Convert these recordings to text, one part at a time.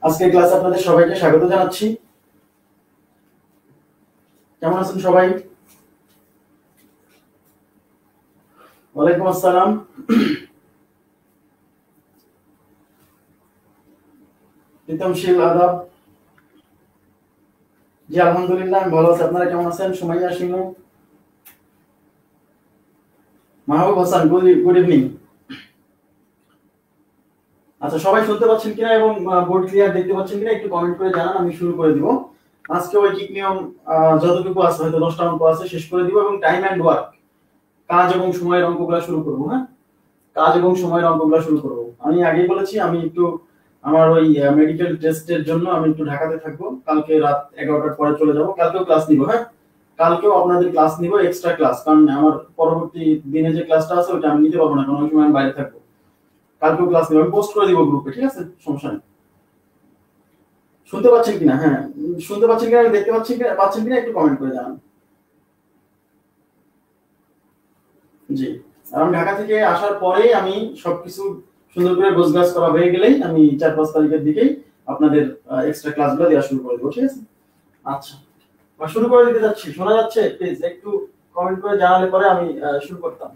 আজকের ক্লাসে আপনাদের সবাইকে স্বাগত জানাচ্ছি। কেমন আছেন সবাই? ওয়ালাইকুম আসসালাম। প্রীতমশীল আদাব। জি আলহামদুলিল্লাহ আমি ভালো আছি। আপনারা কেমন আছেন? সুমাইয়া, শিমু, মাহবুব হাসান, গুড ইভিনিং। আচ্ছা, সবাই শুনতে পাচ্ছেন কিনা এবং বোর্ড ক্লিয়ার দেখতে পাচ্ছেন কিনা একটু কমেন্ট করে জানান, আমি শুরু করে দিব। আজকে ঐকিক নিয়ম যতটুকু আছে, হয়তো 10টা অঙ্ক আছে, শেষ করে দিব এবং টাইম এন্ড ওয়ার্ক, কাজ এবং সময়ের অঙ্কগুলো শুরু করব। হ্যাঁ, কাজ এবং সময়ের অঙ্কগুলো শুরু করব। আমি আগেই বলেছি আমি একটু আমার ওই মেডিকেল টেস্টের জন্য আমি একটু ঢাকাতে থাকবো। কালকে রাত 11টার পরে চলে যাব। কালকেও ক্লাস নিব। হ্যাঁ, কালকেও আপনাদের ক্লাস নিব, এক্সট্রা ক্লাস, কারণ আমার পরবর্তী দিনে যে ক্লাসটা আছে ওটা আমি নিতে পারবো না, কারণ ওই সময় আমি বাইরে থাকবো। কালকেও ক্লাস নিব, আমি পোস্ট করে দিব গ্রুপে, ঠিক আছে? সমস্যা নেই। শুনতে পাচ্ছেন কিনা? হ্যাঁ, শুনতে পাচ্ছেন কিনা, দেখতে পাচ্ছেন কিনা একটু কমেন্ট করে জানান। জি, আমি ঢাকা থেকে আসার পরেই আমি সবকিছু সুন্দর করে গোছগাছ করা হয়ে গেলেই আমি 4-5 তারিখের দিকেই আপনাদের এক্সট্রা ক্লাসগুলো দেওয়া শুরু করে দেবো, ঠিক আছে? আচ্ছা, শুরু করে দিতে যাচ্ছি। শোনা যাচ্ছে? প্লিজ একটু কমেন্ট করে জানালে পরে আমি শুরু করতাম।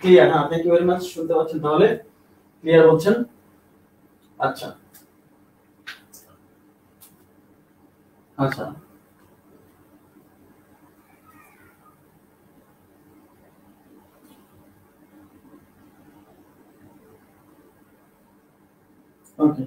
ক্লিয়ার? হ্যাঁ, থ্যাংক ইউ ভেরি মাচ। শুনতে পাচ্ছেন তাহলে? ক্লিয়ার বলছেন? আচ্ছা আচ্ছা ওকে।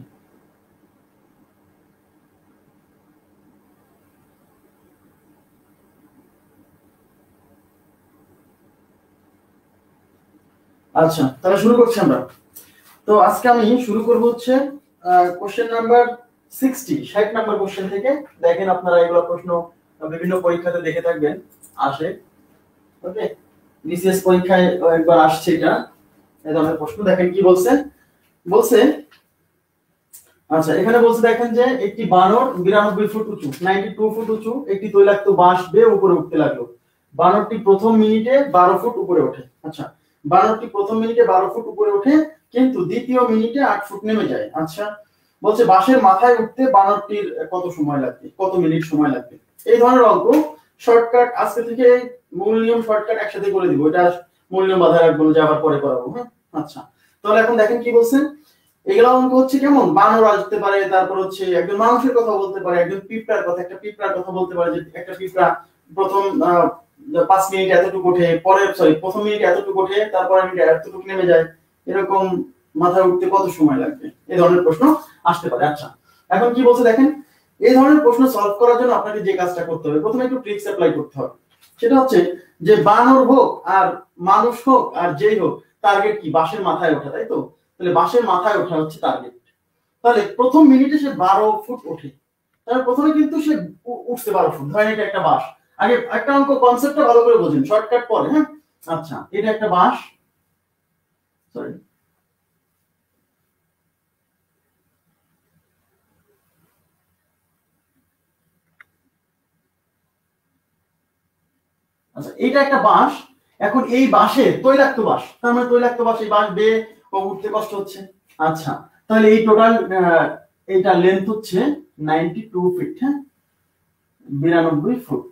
আচ্ছা, তাহলে শুরু করছি আমরা। তো আজকে আমি শুরু করব হচ্ছে কোশ্চেন নাম্বার 60 নাম্বার কোশ্চেন থেকে। দেখেন আপনারা এগুলো প্রশ্ন বিভিন্ন পরীক্ষাতে দেখে থাকবেন, আসে। ওকে, বিসিএস পরীক্ষায় একবার আসছে এটা, এই ধরনের প্রশ্ন। দেখেন কি বলছে। বলছে আচ্ছা, এখানে বলছে দেখেন যে একটি বানর 92 ফুট উঁচু, 92 ফুট উঁচু একটি তৈলাক্ত বাঁশ বেয়ে উপরে উঠতে লাগলো। বানরটি প্রথম মিনিটে 12 ফুট উপরে ওঠে। আচ্ছা, বানরটি প্রথম মিনিটে 12 ফুট উপরে ওঠে, কিন্তু দ্বিতীয় মিনিটে 8 ফুট নেমে যায়। আচ্ছা, বলছে বাঁশের মাথায় উঠতে বানরটির কত সময় লাগবে, কত মিনিট সময় লাগবে। এই ধরনের অঙ্ক শর্টকাট আজকে থেকে মূল নিয়ম শর্টকাট একসাথে করে দিব। এটা মূল নিয়ম বাধা রাখবো যে আবার পরে করাবো। হ্যাঁ, আচ্ছা, তাহলে এখন দেখেন কি বলছেন। এগুলো অঙ্ক হচ্ছে কেমন, বানর আসতে পারে, তারপর হচ্ছে একজন মানুষের কথা বলতে পারে, একজন পিঁপড়ার কথা, একটা পিঁপড়ার কথা বলতে পারে যে একটা পিঁপড়া প্রথম 5 মিনিট এতটুকু ওঠে, পরে প্রথম মিনিট এতটুকু ওঠে, তারপরে মিনিট এতটুকু নেমে যায়, এরকম মাথায় উঠতে কত সময় লাগবে, এই ধরনের প্রশ্ন আসতে পারে। আচ্ছা, এখন কি বলছে দেখেন, এই ধরনের প্রশ্ন সলভ করার জন্য আপনাকে যে কাজটা করতে হবে, প্রথমে একটু ট্রিক্স অ্যাপ্লাই করতে হবে। সেটা হচ্ছে যে বানর হোক আর মানুষ হোক আর যেই হোক, টার্গেট কি? বাঁশের মাথায় ওঠা, তাই তো? তাহলে বাঁশের মাথায় ওঠা হচ্ছে টার্গেট। তাহলে প্রথম মিনিটে সে 12 ফুট ওঠে, তাহলে প্রথমে কিন্তু সে উঠছে 12 ফুট। ধরেন এটা একটা বাঁশ। আগে একটা অঙ্ক কনসেপ্টটা ভালো করে বোঝেন, শর্টকাট পরে। হ্যাঁ, আচ্ছা, এটা একটা বাঁশ। সরি, আচ্ছা, এটা একটা বাঁশ। এখন এই বাঁশের তৈলাক্ত বাঁশ, তার মানে তৈলাক্ত বাঁশ, এই বাঁশ বেয়ে উঠতে কষ্ট হচ্ছে। আচ্ছা, তাহলে এই টোটাল এইটা লেন্থ হচ্ছে 92 ফিট। হ্যাঁ, 92 ফুট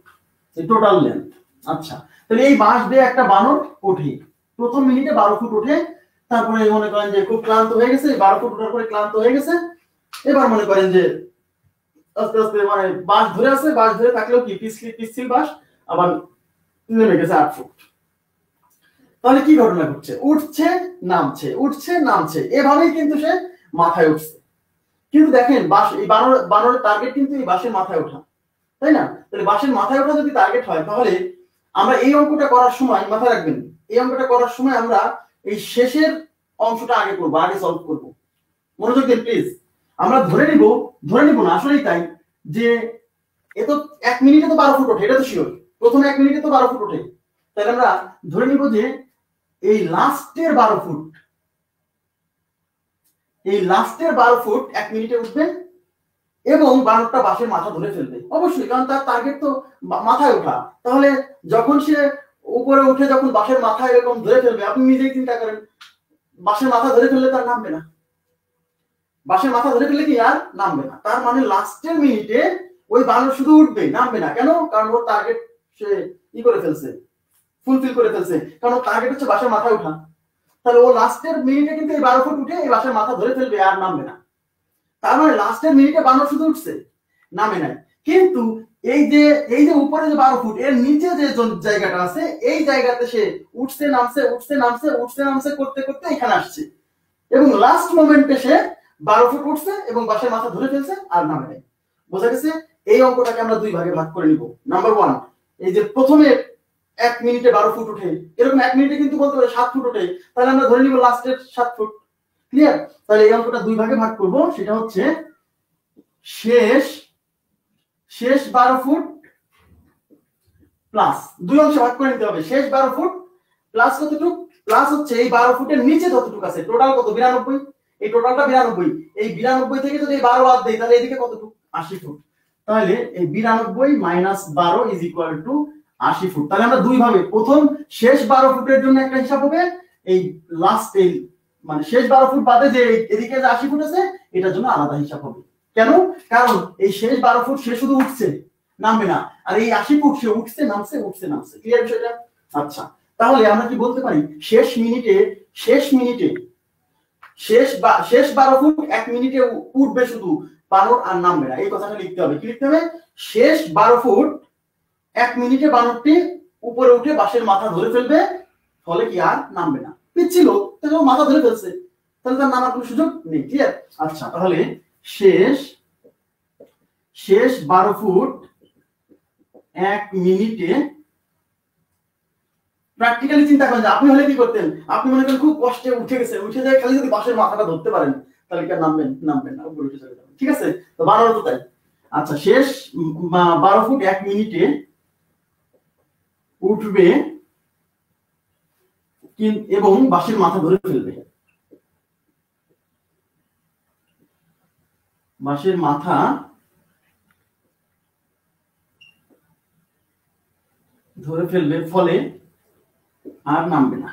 এই টোটাল লেন্থ। আচ্ছা, তাহলে এই বাঁশ দিয়ে একটা বানর ওঠে, প্রথম মিনিটে 12 ফুট ওঠে। তারপরে মনে করেন যে খুব ক্লান্ত হয়ে গেছে, 12 ফুট ওঠার পরে ক্লান্ত হয়ে গেছে, এবার মনে করেন যে আস্তে আস্তে মানে বাঁশ ধরে আছে, বাঁশ ধরে থাকলেও কি পিছল বাঁশ, আবার নেমে গেছে 8 ফুট। তাহলে কি ঘটনা ঘটছে? উঠছে নামছে, উঠছে নামছে, এভাবেই কিন্তু সে মাথায় উঠছে। কিন্তু দেখেন বাঁশ, এই বানরের টার্গেট কিন্তু এই বাঁশের মাথায় ওঠা, তাই না? তাহলে বাঁশের মাথায় ওঠা যদি টার্গেট হয়, তাহলে আমরা এই অঙ্কটা করার সময় মাথায় রাখবেন, এই অঙ্কটা করার সময় আমরা এই শেষের অংশটা আগে করবো, আগে সলভ করবো। মনোযোগ দিন প্লিজ। আমরা ধরে নিব না, আসলেই তাই, যে এ তো 1 মিনিটে তো 12 ফুট ওঠে, এটা তো শিওর। প্রথম 1 মিনিটে তো 12 ফুট ওঠে, তাহলে আমরা ধরে নিব যে এই লাস্টের 12 ফুট, এই লাস্টের 12 ফুট 1 মিনিটে উঠবে এবং বানরটা বাঁশের মাথা ধরে ফেলবে অবশ্যই, কারণ তার টার্গেট তো মাথায় ওঠা। তাহলে যখন সে উপরে উঠে যখন বাঁশের মাথা এরকম ধরে ফেলবে, আপনি নিজেই চিন্তা করেন, বাঁশের মাথা ধরে ফেললে তার নামবে না। বাঁশের মাথা ধরে ফেললে কি আর নামবে না। তার মানে লাস্টের মিনিটে ওই বানর শুধু উঠবে, নামবে না। কেন? কারণ ওর টার্গেট সে করে ফেলছে, ফুলফিল করে ফেলছে। কারণ ওর টার্গেট হচ্ছে বাঁশের মাথা ওঠা। তাহলে ও লাস্টের মিনিটে কিন্তু এই 12 ফুট উঠে এই বাঁশের মাথা ধরে ফেলবে, আর নামবে না। তার মানে লাস্টের মিনিটে বানর শুধু উঠছে, নামে নাই। কিন্তু এই যে উপরে যে 12 ফুট, এর নিচে যে জায়গাটা আছে, এই জায়গাতে সে উঠছে নামছে উঠছে নামছে উঠছে নামছে করতে করতে এখানে আসছে, এবং লাস্ট মোমেন্টে সে 12 ফুট উঠছে এবং বাঁশের মাথা ধরে ফেলছে, আর নামে নাই। বোঝা গেছে? এই অঙ্কটাকে আমরা দুই ভাগে ভাগ করে নিব। নাম্বার 1, এই যে প্রথমে 1 মিনিটে 12 ফুট উঠে, এরকম 1 মিনিটে কিন্তু বলতে পারে 7 ফুট ওঠে, তাহলে আমরা ধরে নিব লাস্টের 7 ফুট। ক্লিয়ার? তাহলে এই অঙ্কটা দুই ভাগে ভাগ করব। সেটা হচ্ছে শেষ 12 ফুট প্লাস, দুই অংশে ভাগ করে নিতে হবে। শেষ 12 ফুট প্লাস কতটুকু? প্লাস হচ্ছে এই 12 ফুটের নিচে যতটুকু আছে, টোটাল কত? 92। এই টোটালটা 92। এই 92 থেকে যদি 12 বাদ দেই, তাহলে এদিকে কতটুকু? 80 ফুট। তাহলে এই 92 minus 12 is equal two 80 foot. তাহলে আমরা দুই ভাবে, প্রথম শেষ 12 ফুটের জন্য একটা হিসাব হবে, এই লাস্ট এই মানে শেষ 12 ফুট বাদে যে এদিকে যে 80 ফুট আছে, এটার জন্য আলাদা হিসাব হবে। কেন? কারণ এই শেষ 12 ফুট সে শুধু উঠছে, নামবে না। আর এই 80 ফুট সে উঠছে নামছে উঠছে নামছে। ক্লিয়ার বিষয়টা? আচ্ছা, তাহলে আমরা কি বলতে পারি, শেষ মিনিটে শেষ 12 ফুট 1 মিনিটে উঠবে শুধু, বানর আর নামবে না। এই কথাটা লিখতে হবে। কি লিখতে হবে? শেষ 12 ফুট 1 মিনিটে বানরটি উপরে উঠে বাঁশের মাথা ধরে ফেলবে, ফলে কি আর নামবে না। পিচ্ছিল, তাহলে মাথা ধরে ফেলছে, তাহলে তার নামার কোনো সুযোগ নেই। ক্লিয়ার? আচ্ছা, তাহলে শেষ 12 ফুট 1 মিনিটে, প্র্যাকটিক্যালি চিন্তা করেন, আপনি হলে কি করতেন? আপনি মনে করেন খুব কষ্টে উঠে গেছে, উঠে যায়, খালি যদি বাঁশের মাথাটা ধরতে পারেন, তাহলে কি নামবেন? নামবেন না, উপরে উঠে চলে যাবেন। ঠিক আছে? তো বানরও তো তাই। আচ্ছা, শেষ 12 ফুট 1 মিনিটে উঠবে এবং বাঁশের মাথা ধরে ফেলবে। বাঁশের মাথা ধরে ফেলবে, ফলে আর নামবে না,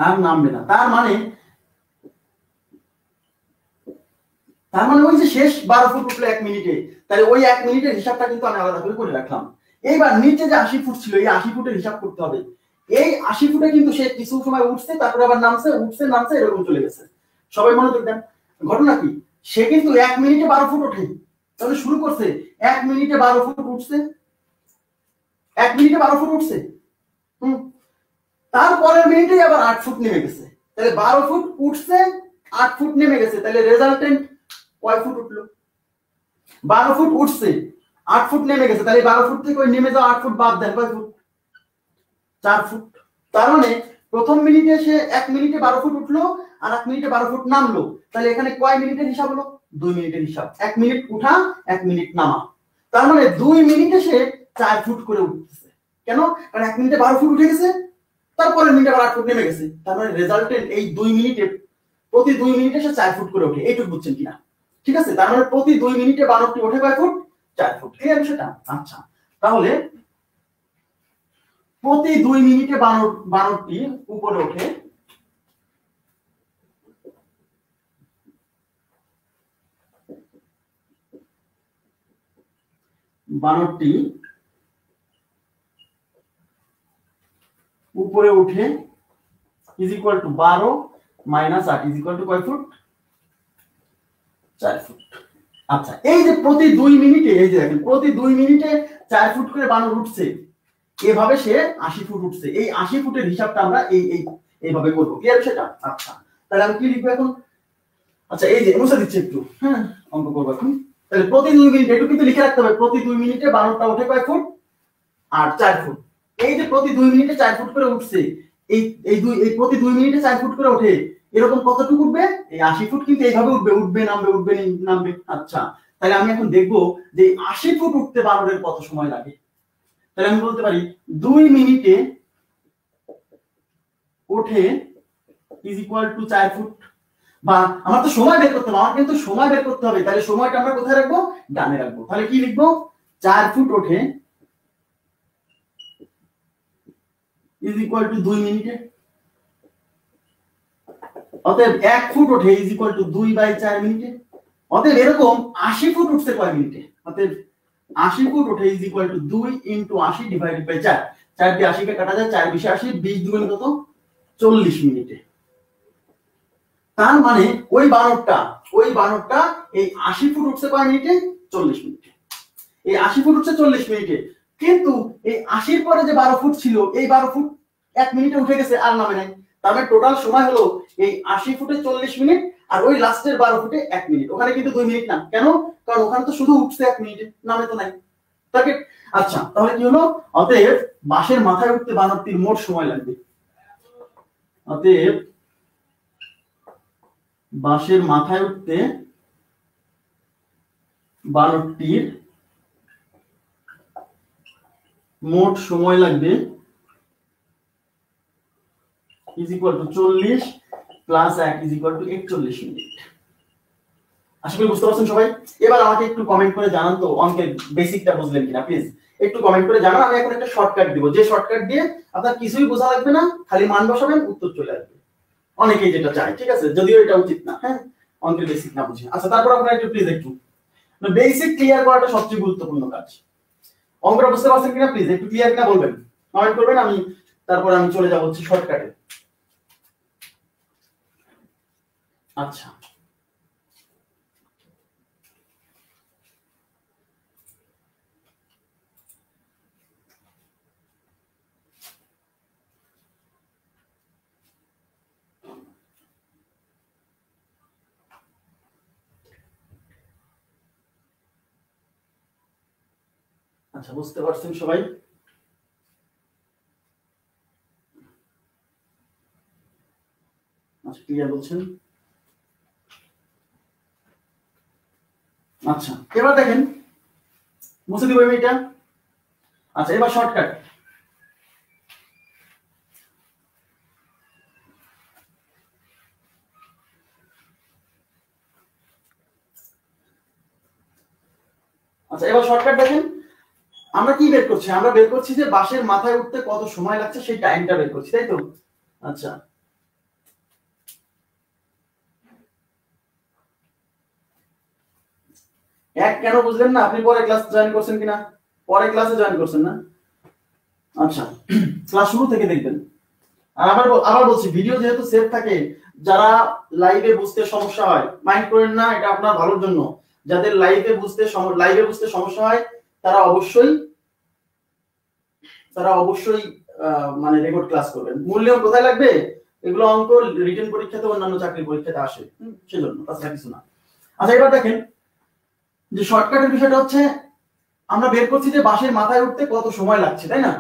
আর নামবে না। তার মানে ওই যে শেষ 12 ফুট উঠলো 1 মিনিটে, তাহলে ওই 1 মিনিটের হিসাবটা কিন্তু আমি আলাদা করে রাখলাম। এইবার নিচে যে 80 ফুট ছিল, এই 80 ফুটের হিসাব করতে হবে। এই 80 ফুটে কিন্তু সে কিছু সময় উঠছে, তারপরে আবার নামছে, উঠছে নামছে, এরকম চলে গেছে। সবাই মনোযোগ দেন। ঘটনা কি? সে কিন্তু 1 মিনিটে 12 ফুট ওঠে, তাহলে শুরু করছে 1 মিনিটে 12 ফুট উঠছে, 1 মিনিটে 12 ফুট উঠছে, তারপরের মিনিটেই আবার 8 ফুট নেমে গেছে। তাহলে 12 ফুট উঠছে, 8 ফুট নেমে গেছে, তাহলে রেজাল্টেন্ট কয় ফুট উঠলো? 12 ফুট উঠছে, 8 ফুট নেমে গেছে, তাহলে 12 ফুট থেকে ওই নেমে যাওয়া 8 ফুট বাদ দেন, কয় ফুট? 4 ফুট। তার মানে প্রথম মিনিটে সে 1 মিনিটে 12 ফুট উঠলো আর 1 মিনিটে 12 ফুট নামলো, তাহলে এখানে কয় মিনিটের হিসাব হলো? 2 মিনিটের হিসাব। 1 মিনিট উঠা, 1 মিনিট নামা। তার মানে 2 মিনিটে সে 4 ফুট করে উঠতেছে। কেন? কারণ 1 মিনিটে 12 ফুট উঠে গেছে, তারপরে মিনিটে আবার 8 ফুট নেমে গেছে। তার মানে রেজাল্টেন্ট এই 2 মিনিটে, প্রতি 2 মিনিটে সে 4 ফুট করে ওঠে। এইটুকু বুঝছেন কিনা? ঠিক আছে? তার মানে প্রতি 2 মিনিটে বানরটি ওঠে কয় ফুট? 4 ফুট। ক্লিয়ার বিষয়টা? আচ্ছা, তাহলে প্রতি 2 মিনিটে বানরটি উপরে ওঠে, বানরটি উপরে উঠে is equal two 12 minus 8 is equal two কয় ফুট? 4 ফুট। আচ্ছা, এই যে প্রতি 2 মিনিটে, এই যে দেখেন প্রতি 2 মিনিটে 4 ফুট করে বানর উঠছে, এভাবে সে 80 ফুট উঠছে। এই 80 ফুটের হিসাবটা আমরা এইভাবে করব। ক্লিয়ার সেটা? আচ্ছা, তাহলে আমি কি লিখবো এখন? আচ্ছা, এই যে মুছে দিচ্ছি একটু, হ্যাঁ, অঙ্ক করবো এখন। তাহলে প্রতি 2 মিনিটে, একটু কিন্তু লিখে রাখতে হবে, প্রতি 2 মিনিটে বানরটা ওঠে কয় ফুট? আর 4 ফুট। এই যে প্রতি 2 মিনিটে 4 ফুট করে উঠছে, এই প্রতি 2 মিনিটে 4 ফুট করে ওঠে, এরকম কতটুকু উঠবে? এই 80 ফুট কিন্তু এইভাবে উঠবে, উঠবে নামবে, উঠবে নামবে। আচ্ছা, তাহলে আমি এখন দেখবো যে 80 ফুট উঠতে বানরের কত সময় লাগে। তাহলে আমি বলতে পারি 2 মিনিটে ওঠে ইজ ইকুয়াল টু 4 ফুট। বা আমার তো সময় বের করতে হবে, আমার কিন্তু সময় বের করতে হবে। তাহলে সময়টা আমরা কোথায় রাখবো? ডানে রাখবো। তাহলে কি লিখবো? 4 ফুট ওঠে ইজ ইকুয়াল টু 2 মিনিটে। অতএব 1 ফুট ওঠে ইজ ইকুয়াল টু 2/4 মিনিটে। অতএব এরকম 80 ফুট উঠছে কয় মিনিটে? অতএব 80 ফুট ওঠে is equal to 2 * 80 divided by 4। 4 দিয়ে 80 কে কাটা যায়, 4 20 80, 20 দুগুণ কত? 40 মিনিটে। তার মানে ওই বানরটা এই 80 ফুট উঠছে কয় মিনিটে? 40 মিনিটে। এই 80 ফুট উঠছে 40 মিনিটে, কিন্তু এই 80 পরে যে 12 ফুট ছিল, এই 12 ফুট 1 মিনিটে উঠে গেছে, আর নামে নাই। তার মানে টোটাল সময় হলো এই 80 ফুটে 40 মিনিট, আর ওই লাস্টের 12 ফুটে 1 মিনিট। ওখানে কিন্তু 2 মিনিট না। কেন? কারণ ওখানে তো শুধু উঠছে 1 মিনিটে, নামে তো নাই। তাকে আচ্ছা, তাহলে কি হলো? অতএব বাঁশের মাথায় উঠতে বানরটির মোট সময় লাগবে। অতএব বাঁশের মাথায় উঠতে বানরটির মোট সময় লাগবে is equal to 40 plus 1 is equal to 41 minute. আশা করি বুঝতে পারছেন সবাই। এবার আমাকে একটু কমেন্ট করে জানান তো অঙ্কের বেসিকটা বুঝলেন কিনা, প্লিজ একটু কমেন্ট করে জানান। আমি এখন একটা শর্টকাট দিব, যে শর্টকাট দিয়ে আপনার কিছুই বোঝা লাগবে না, খালি মান বসাবেন, উত্তর চলে আসবে। অনেকেই যেটা চায়, ঠিক আছে, যদিও এটা উচিত না। হ্যাঁ, অঙ্কের বেসিক না বুঝে। আচ্ছা, তারপর আপনারা একটু প্লিজ একটু বেসিক ক্লিয়ার করাটা সবচেয়ে গুরুত্বপূর্ণ কাজ। অঙ্কটা বুঝতে পারছেন কিনা প্লিজ একটু ক্লিয়ার কিনা বলবেন, কমেন্ট করবেন। তারপর আমি চলে যাব হচ্ছে শর্টকাটে। আচ্ছা, আচ্ছা বুঝতে পারছেন সবাই? আচ্ছা, ক্লিয়ার বলছেন? আচ্ছা, এবার দেখেন, মুছে দিব এটা। আচ্ছা, এবার শর্টকাট। আচ্ছা, এবার শর্টকাট দেখেন, আমরা কি বের করছি? আমরা বের করছি যে বাঁশের মাথায় উঠতে কত সময় লাগছে সেই টাইমটা বের করছি, তাই তো? আচ্ছা, এক কেন বুঝলেন না? আপনি পরে ক্লাস জয়েন করছেন কিনা? পরে ক্লাসে জয়েন করছেন না? আচ্ছা, ক্লাস শুরু থেকে দেখবেন। আর আবার বলছি, ভিডিও যেহেতু সেভ থাকে, যারা লাইভে বুঝতে সমস্যা হয় মাইন্ড করেন না, এটা আপনার ভালোর জন্য। যাদের লাইভে বুঝতে সমস্যা হয় তারা অবশ্যই মানে রেকর্ড ক্লাস করবেন। মূল্যায়ন কোথায় লাগবে? এগুলো অঙ্ক রিটেন পরীক্ষাতে, অন্যান্য চাকরির পরীক্ষাতে আসে, সেজন্য, তাছাড়া কিছু না। আচ্ছা, এবার দেখেন যে শর্টকাটের বিষয়টা হচ্ছে, আমরা বের করছি যে বাঁশের মাথায় উঠতে কত সময় লাগছে, তাই না?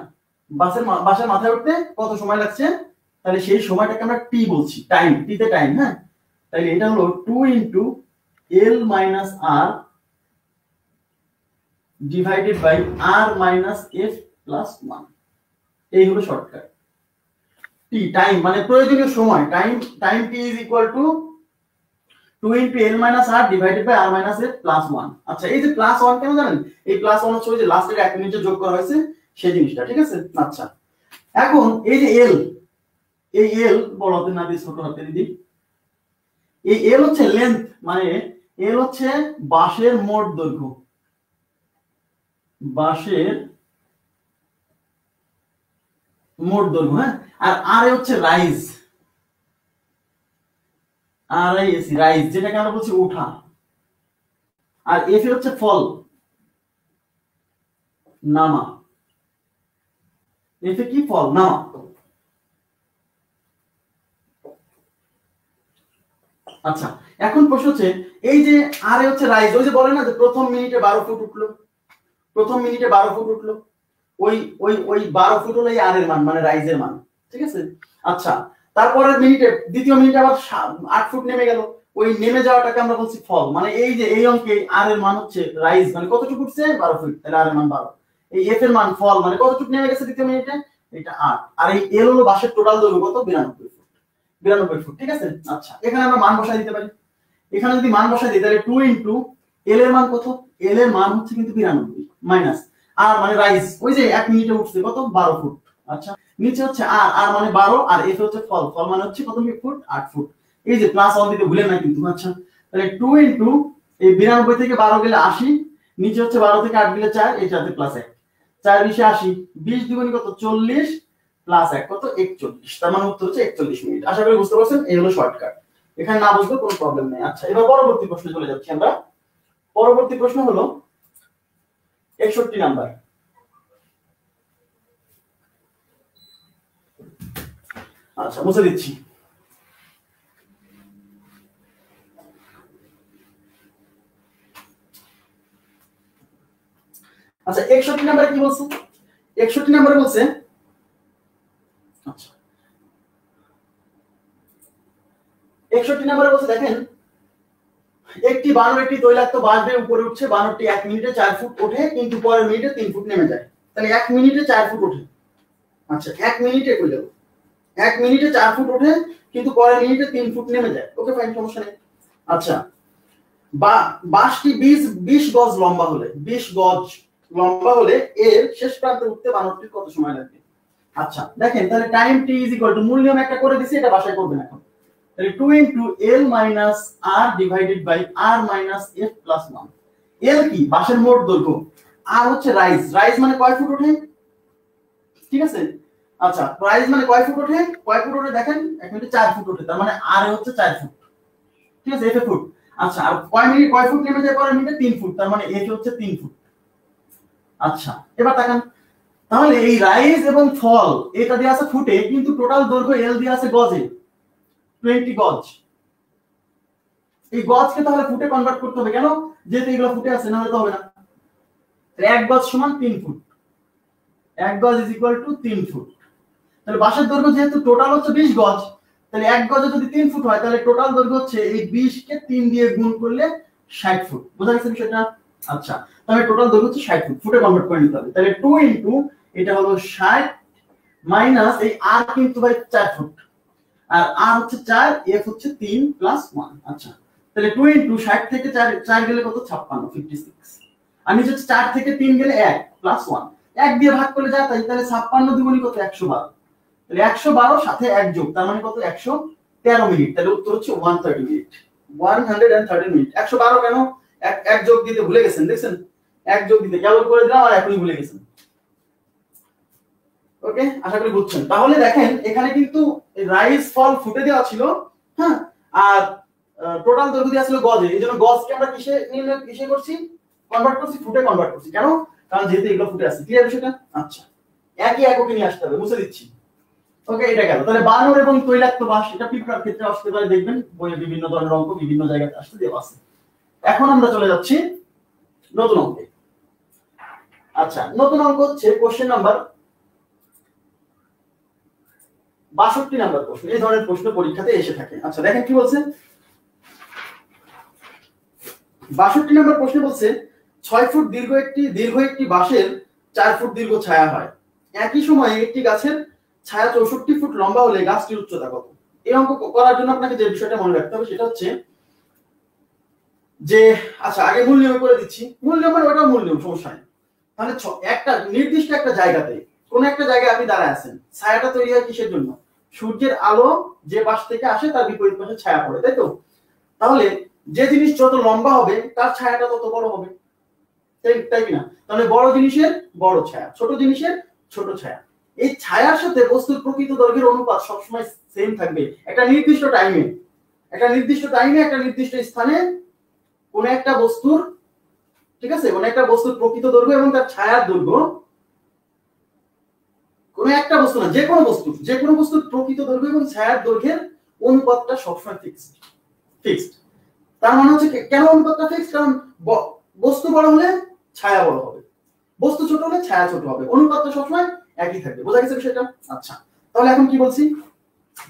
বাঁশের মাথায় উঠতে কত সময় লাগছে, তাহলে সেই সময়টাকে আমরা টি বলছি, টাইম, টিতে টাইম। হ্যাঁ, তাহলে এটা হলো 2 * L - R divided by R - F plus 1। এই হলো শর্টকাট। টি টাইম মানে প্রয়োজনীয় সময়, time T is equal to 2 * L - R divided by R - F plus 1। আচ্ছা, এই যে প্লাস 1 কেন জানেন? এই প্লাস 1 হচ্ছে ওই যে লাস্টের 1 মিনিট যোগ করা হয়েছে সেই জিনিসটা, ঠিক আছে? আচ্ছা, এখন এই যে এল, এই এল বড় হাতের না দিয়ে ছোট হাতের দিই। এই এল হচ্ছে লেন্থ, মানে এল হচ্ছে বাঁশের মোট দৈর্ঘ্য, বাঁশের মোট দৈর্ঘ্য। হ্যাঁ, আর আর হচ্ছে রাইজ, রাইজ যেটাকে আমরা বলছি ওঠা। আর এফ হচ্ছে ফল, নামা। এফ কি? ফল, নামা। আচ্ছা, এখন প্রশ্ন হচ্ছে, এই যে আর হচ্ছে রাইজ, ওই যে বলে না যে প্রথম মিনিটে 12 ফুট উঠলো, প্রথম মিনিটে 12 ফুট উঠলো, ওই ওই ওই 12 ফুট হলো এই আর এর মান, মানে রাইজের মান, ঠিক আছে? আচ্ছা, তারপরের মিনিটে, দ্বিতীয় মিনিটে আবার 8 ফুট নেমে গেল, ওই নেমে যাওয়াটাকে আমরা বলছি ফল। মানে এই যে এই অঙ্কে আর এর মান হচ্ছে রাইজ, মানে কতটুকু উঠছে? 12 ফুট, তাহলে আর এর মান 12। এই এফ এর মান ফল, মানে কতটুকু নেমে গেছে দ্বিতীয় মিনিটে? এটা 8। আর এই এল হলো বাঁশের টোটাল দৈর্ঘ্য, কত? 92 ফুট। 92 ফুট, ঠিক আছে? আচ্ছা, এখানে আমরা মান বসাই দিতে পারি। এখানে যদি মান বসাই দিই, তাহলে 2 * L এর মান কত? L এর মান হচ্ছে কিন্তু 92 মাইনাস আর মানে রাইজ, ওই যে 1 মিনিটে উঠছে কত? 12 ফুট। আচ্ছা, নিচে হচ্ছে আর মানে 12, আর এফ হচ্ছে ফল, ফল মানে হচ্ছে কত ফুট? 8 ফুট। এই যে +1 দিতে ভুলেন না কিন্তু। আচ্ছা তাহলে 2 ইনটু এই 92 থেকে 12 গেলে 80, নিচে হচ্ছে 12 থেকে 8 গেলে 4, এই সাথে +1, 4 20 80, 20 দ্বিগুণে কত 40 +1 কত 41, তার মানে উত্তর হচ্ছে 41 মিনিট। আশা করি বুঝতে পারছেন, এই হলো শর্টকাট, এখানে না বুঝলে কোনো প্রবলেম নেই। আচ্ছা এবার পরবর্তী প্রশ্নে চলে যাচ্ছি আমরা। পরবর্তী প্রশ্ন হলো 61 নাম্বার। আচ্ছা মুছে দিচ্ছি। আচ্ছা 61 নম্বরে কি বলছে? 61 নম্বরে বলছে, আচ্ছা 61 নম্বরে বলছে দেখেন, একটি বানর একটি তৈলাক্ত বাঁশ বেয়ে উপরে উঠছে, বানরটি 1 মিনিটে 4 ফুট ওঠে কিন্তু পরের মিনিটে 3 ফুট নেমে যায়। তাহলে 1 মিনিটে 4 ফুট ওঠে। আচ্ছা 1 মিনিটে কই যাব? 1 মিনিটে 4 ফুট ওঠে কিন্তু পরের মিনিটে 3 ফুট নেমে যায়। ওকে ফাইন, সমস্যা নেই। আচ্ছা বাঁশটি 20 গজ লম্বা হলে, 20 গজ লম্বা হলে এর শেষ প্রান্তে উঠতে বানরটির কত সময় লাগবে? আচ্ছা দেখেন, তাহলে time T is equal two, মূল নিয়ম একটা করে দিছি, এটা বাসায় করবেন এখন। তাহলে 2 into l minus r divided by r minus f plus 1। l কি? বাঁশের মোট দৈর্ঘ্য, r হচ্ছে রাইজ, রাইজ মানে কয় ফুট ওঠে, ঠিক আছে? আচ্ছা রাইজ মানে কয় ফুট ওঠে, কয় ফুট ওঠে দেখেন, 1 মিনিটে 4 ফুট ওঠে, তার মানে r হচ্ছে 4 ফুট, ঠিক আছে, f এ ফুট। আচ্ছা আর কয় ফুট নেমে যায় পরের মিনিটে? 3 ফুট, তার মানে f হচ্ছে 3 ফুট। আচ্ছা এবার তাকান, তাহলে এই রাইজ এবং ফল এটা দিয়ে আছে ফুটে, কিন্তু টোটাল দৈর্ঘ্য l দিয়ে আছে গজে, 20 গজ। এই গজকে তাহলে ফুটে কনভার্ট করতে হবে, কেন? যেহেতু এগুলো ফুটে আছে, না হলে তো হবে না। 1 গজ সমান 3 ফুট, 1 গজ ইজ ইকুয়াল টু 3 ফুট। তাহলে বাঁশের দৈর্ঘ্য যেহেতু টোটাল হচ্ছে 20 গজ, তাহলে 1 গজে যদি 3 ফুট হয়, তাহলে টোটাল দৈর্ঘ্য হচ্ছে এই 20 কে 3 দিয়ে গুণ করলে 60 ফুট। বোঝা গেছে বিষয়টা? আচ্ছা তাহলে টোটাল দৈর্ঘ্য হচ্ছে 60 ফুট, ফুটে কনভার্ট করে নিতে হবে। তাহলে 2 ইনটু এটা হলো 60 মাইনাস এই r কিন্তু ভাই 4 ফুট, আর r হচ্ছে 4, f হচ্ছে 3 প্লাস 1। আচ্ছা তাহলে 2 ইনটু 60 থেকে 4 গেলে কত? 56, 56। আর নিচে হচ্ছে 4 থেকে 3 গেলে 1 প্লাস 1, 1 দিয়ে ভাগ করলে যা তাই, তাহলে 56 দ্বিগুণে কত? 112। তাহলে 112 সাথে 1 যোগ, তার মানে কত? 113 মিনিট। তাহলে উত্তর হচ্ছে 130 মিনিট, 130 মিনিট। 112 কেন? এক যোগ দিতে ভুলে গেছেন, দেখছেন? 1 যোগ দিতে কেবল করে দিলাম আর এখনই ভুলে গেছেন। ওকে আশা করি বুঝছেন। তাহলে দেখেন এখানে কিন্তু রাইস ফল ফুটে দেওয়া ছিল, হ্যাঁ, আর টোটাল দৈর্ঘ্য দেওয়া ছিল গজে। এইজন্য গজকে আমরা কিসে করছি? কনভার্ট করছি, ফুটে কনভার্ট করছি। কেন? কারণ যেহেতু এগুলো ফুটে আছে। ক্লিয়ার বিষয়টা? আচ্ছা একই এককে নিয়ে আসতে হবে, মুছে দিচ্ছি। ওকে এটা গেল। তাহলে বানর এবং তৈলাক্ত বাঁশ, এটা পিঁপড়ার ক্ষেত্রে আসতে পারে, দেখবেন বইয়ে বিভিন্ন ধরনের অঙ্ক বিভিন্ন জায়গাতে আসতে দেওয়া আছে। এখন আমরা চলে যাচ্ছি নতুন অঙ্কে। আচ্ছা নতুন অঙ্ক হচ্ছে কোশ্চেন নাম্বার 62 নাম্বার প্রশ্ন। এই ধরনের প্রশ্ন পরীক্ষাতে এসে থাকে। আচ্ছা দেখেন কি বলছে, 62 নাম্বার প্রশ্নে বলছে 6 ফুট দীর্ঘ একটি বাঁশের 4 ফুট দীর্ঘ ছায়া হয়। একই সময়ে একটি গাছের ছায়া 64 ফুট লম্বা হলে গাছটির উচ্চতা কত? এই অঙ্ক করার জন্য আপনাকে যে বিষয়টা মনে রাখতে হবে সেটা হচ্ছে যে, আচ্ছা আগে মূল নিয়ম করে দিচ্ছি। মূল নিয়ম মানে ওটাও মূল নিয়ম, সমস্যা নেই। তাহলে একটা নির্দিষ্ট একটা জায়গাতে, কোন একটা জায়গায় আপনি দাঁড়ায় আছেন, ছায়াটা তৈরি হয় কিসের জন্য? সূর্যের আলো যে পাশ থেকে আসে তার বিপরীত পাশে ছায়া পড়ে, তাই তো? তাহলে যে জিনিস যত লম্বা হবে তার ছায়াটা তত বড় হবে, তাই না? তাহলে বড় জিনিসের বড় ছায়া, ছোট জিনিসের ছোট ছায়া। এই ছায়ার সাথে বস্তুর প্রকৃত দৈর্ঘ্যের অনুপাত সবসময় সেম থাকবে। একটা নির্দিষ্ট টাইমে একটা নির্দিষ্ট স্থানে কোন একটা বস্তুর, ঠিক আছে, কোন একটা বস্তুর প্রকৃত দৈর্ঘ্য এবং তার ছায়ার দৈর্ঘ্য, কোন একটা বস্তু না, যে কোনো বস্তুর প্রকৃত দৈর্ঘ্য এবং ছায়ার দৈর্ঘ্যের অনুপাতটা সবসময় ফিক্সড। তার মানে হচ্ছে কেন অনুপাতটা ফিক্সড? কারণ বস্তু বড় হলে ছায়া বড় হবে, বস্তু ছোট হলে ছায়া ছোট হবে, অনুপাতটা সবসময় একই থাকবে। বোঝা গেছে বিষয়টা? আচ্ছা তাহলে এখন কি বলছি,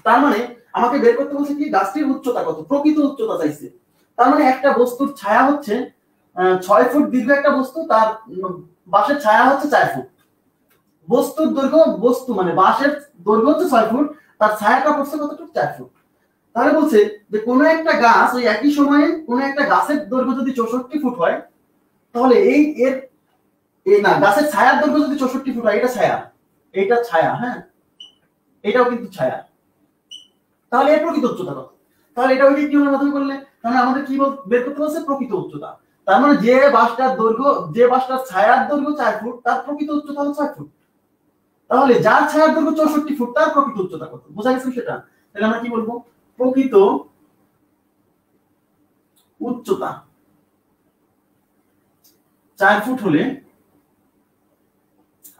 তার মানে আমাকে বের করতে বলছে কি গাছটির উচ্চতা কত, প্রকৃত উচ্চতা চাইছে। তার মানে একটা বস্তুর ছায়া হচ্ছে 6 ফুট দীর্ঘ একটা বস্তু, তার বাঁশের ছায়া হচ্ছে 4 ফুট। বস্তুর দৈর্ঘ্য, বস্তু মানে বাঁশের দৈর্ঘ্য হচ্ছে 6 ফুট, তার ছায়াটা পড়ছে কতটুকু? 4 ফুট। তাহলে বলছে যে কোনো একটা গাছ, ওই একই সময়ে কোনো একটা গাছের দৈর্ঘ্য যদি 64 ফুট হয়, তাহলে না গাছের ছায়ার দৈর্ঘ্য যদি 64 ফুট হয়, এটা ছায়া, হ্যাঁ এটাও কিন্তু ছায়া, তাহলে এর প্রকৃত উচ্চতা কত? তাহলে এটা ওই নিয়মের মাধ্যমে করলে তাহলে আমাদের কি বের করতে বলছে প্রকৃত উচ্চতা। তার মানে যে বাসটার দৈর্ঘ্য যে বাসটার ছায়ার দৈর্ঘ্য 4 ফুট তার প্রকৃত উচ্চতা হলো 6 ফুট। তাহলে যার ছায়ার দৈর্ঘ্য 64 ফুট তার প্রকৃত উচ্চতা কত? বোঝা গেছে সেটা? তাহলে আমরা কি বলবো? প্রকৃত উচ্চতা 4 ফুট হলে,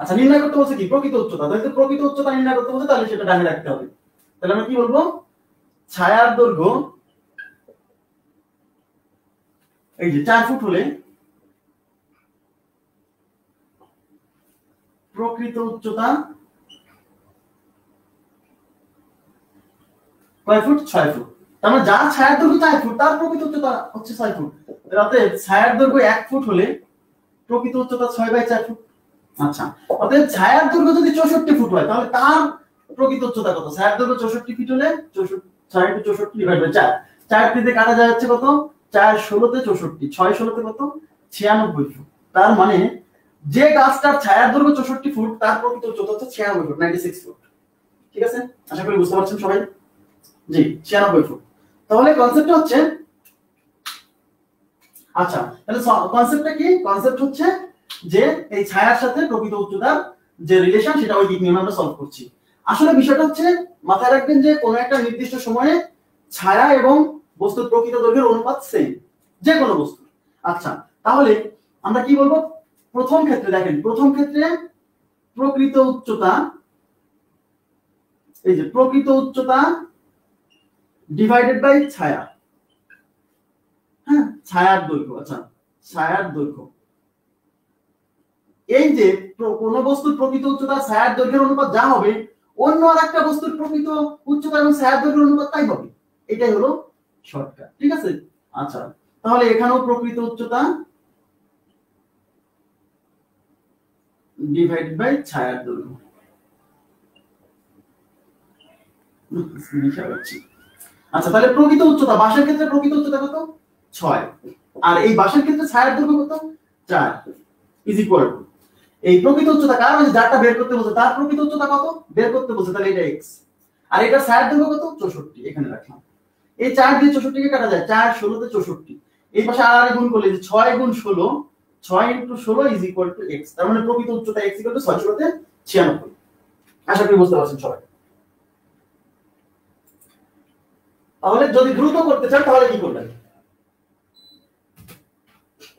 আচ্ছা নির্ণয় করতে বলছে কি প্রকৃত উচ্চতা, তাহলে প্রকৃত উচ্চতা নির্ণয় করতে বলছে তাহলে সেটা ডানে রাখতে হবে। তাহলে আমরা কি বলবো? ছায়ার দৈর্ঘ্য এই যে 4 ফুট হলে প্রকৃত উচ্চতা কয় ফুট? 6 ফুট। তার মানে যার ছায়ার দৈর্ঘ্য 4 ফুট তার প্রকৃত উচ্চতা হচ্ছে 6 ফুট। অতএব ছায়ার দৈর্ঘ্য 1 ফুট হলে প্রকৃত উচ্চতা 6/4 ফুট। আচ্ছা, অতএব ছায়ার দৈর্ঘ্য যদি 64 ফুট হয় তাহলে তার প্রকৃত উচ্চতা কত? ছায়ার দৈর্ঘ্য 64 ফিট হলে 64 ডিভাইড বাই 4, 4 দিয়ে কাটা যায় হচ্ছে কত? 4 16 তে 64, 6 16 তে কত? 96 ফুট। তার মানে যে গাছটার ছায়ার দৈর্ঘ্য 64 ফুট তার প্রকৃত উচ্চতা হচ্ছে 96 ফুট, 96 ফুট। ঠিক আছে, আশা করি বুঝতে পারছেন সবাই। জি 96 ফুট। তাহলে কনসেপ্ট হচ্ছে, আচ্ছা তাহলে কনসেপ্টটা কি? কনসেপ্ট হচ্ছে যে এই ছায়ার সাথে প্রকৃত উচ্চতার যে রিলেশন সেটা ওই দিক নিয়ে আমরা সলভ করছি। আসলে বিষয়টা হচ্ছে মাথায় রাখবেন যে কোনো একটা নির্দিষ্ট সময়ে ছায়া এবং বস্তুর প্রকৃত দৈর্ঘ্যের অনুপাত সেম, যে কোনো বস্তু। আচ্ছা তাহলে আমরা কি বলবো? প্রথম ক্ষেত্রে দেখেন, প্রথম ক্ষেত্রে প্রকৃত উচ্চতা, এই যে প্রকৃত উচ্চতা ডিভাইডেড বাই ছায়া, হ্যাঁ ছায়ার দৈর্ঘ্য। আচ্ছা ছায়ার দৈর্ঘ্য, এই যে কোন বস্তুর প্রকৃত উচ্চতা ছায়ার দৈর্ঘ্যের অনুপাত যা হবে অন্য আরেকটা বস্তুর প্রকৃত উচ্চতা এবং ছায়ার দৈর্ঘ্যের অনুপাত তাই হবে। এটাই হলো শর্টকাট। ঠিক আছে, আচ্ছা তাহলে এখানেও প্রকৃত উচ্চতা ডিভাইডেড বাই ছায়ার দৈর্ঘ্য। আচ্ছা তাহলে প্রকৃত উচ্চতা বাঁশের ক্ষেত্রে প্রকৃত উচ্চতা কত? 6, আর এই বাঁশের ক্ষেত্রে ছায়ার দৈর্ঘ্য কত? 4 ইজ ইকুয়াল টু এই প্রকৃত উচ্চতা কার মানে যারটা বের করতে বলছে তার প্রকৃত উচ্চতা কত বের করতে বলছে, তাহলে এটা x, আর এটা ছায়ার দৈর্ঘ্য কত? 64, এখানে রাখলাম। এই 4 দিয়ে 64 কে কাটা যায়, 4 16 তে 64, এই পাশে আর গুণ করলে যে 6 গুণ 16, 6 into 16 is equal two x, তার মানে প্রকৃত উচ্চতা x ইকুয়াল টু 6 16 তে 96। আশা করি বুঝতে পারছেন সবাই। তাহলে যদি দ্রুত করতে চান তাহলে কি করবেন?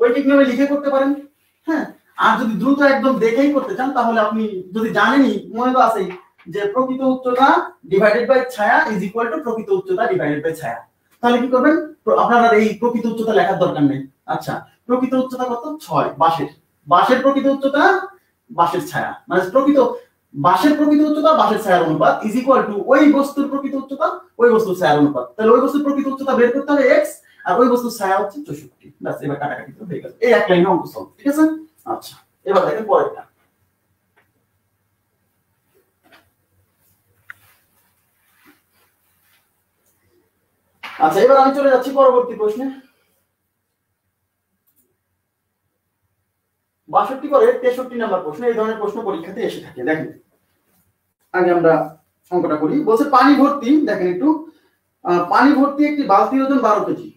ওই ঠিক নিয়মে লিখে করতে পারেন, হ্যাঁ। আর যদি দ্রুত একদম দেখেই করতে চান তাহলে আপনি যদি জানেনই, মনে তো আছেই যে প্রকৃত উচ্চতা ডিভাইডেড বাই ছায়া ইজ ইকুয়াল টু প্রকৃত উচ্চতা ডিভাইডেড বাই ছায়া, তাহলে কি করবেন? আপনার আর এই প্রকৃত উচ্চতা লেখার দরকার নেই। আচ্ছা প্রকৃত উচ্চতা কত? 6, বাঁশের, বাঁশের প্রকৃত উচ্চতা বাঁশের ছায়া মানে প্রকৃত বাঁশের প্রকৃত উচ্চতা বাঁশের ছায়ার অনুপাত ইজ ইকুয়াল টু ওই বস্তুর প্রকৃত উচ্চতা ওই বস্তুর ছায়ার অনুপাত। তাহলে ওই বস্তুর প্রকৃত উচ্চতা বের করতে হবে x, আর ওই বস্তুর ছায়া হচ্ছে 64। বাস এবার কাটাকাটি তো হয়ে গেল, এই এক লাইনে অঙ্ক সলভ। ঠিক আছে, আচ্ছা এবার দেখেন পরেরটা। আচ্ছা এবার আমি চলে যাচ্ছি পরবর্তী প্রশ্নে। 62 পরে 63 নাম্বার প্রশ্ন। এই ধরনের প্রশ্ন পরীক্ষাতে এসে থাকে। দেখেন আগে আমরা অঙ্কটা করি। বলছে পানি ভর্তি, দেখেন একটু, পানি ভর্তি একটি বালতির ওজন 12 কেজি।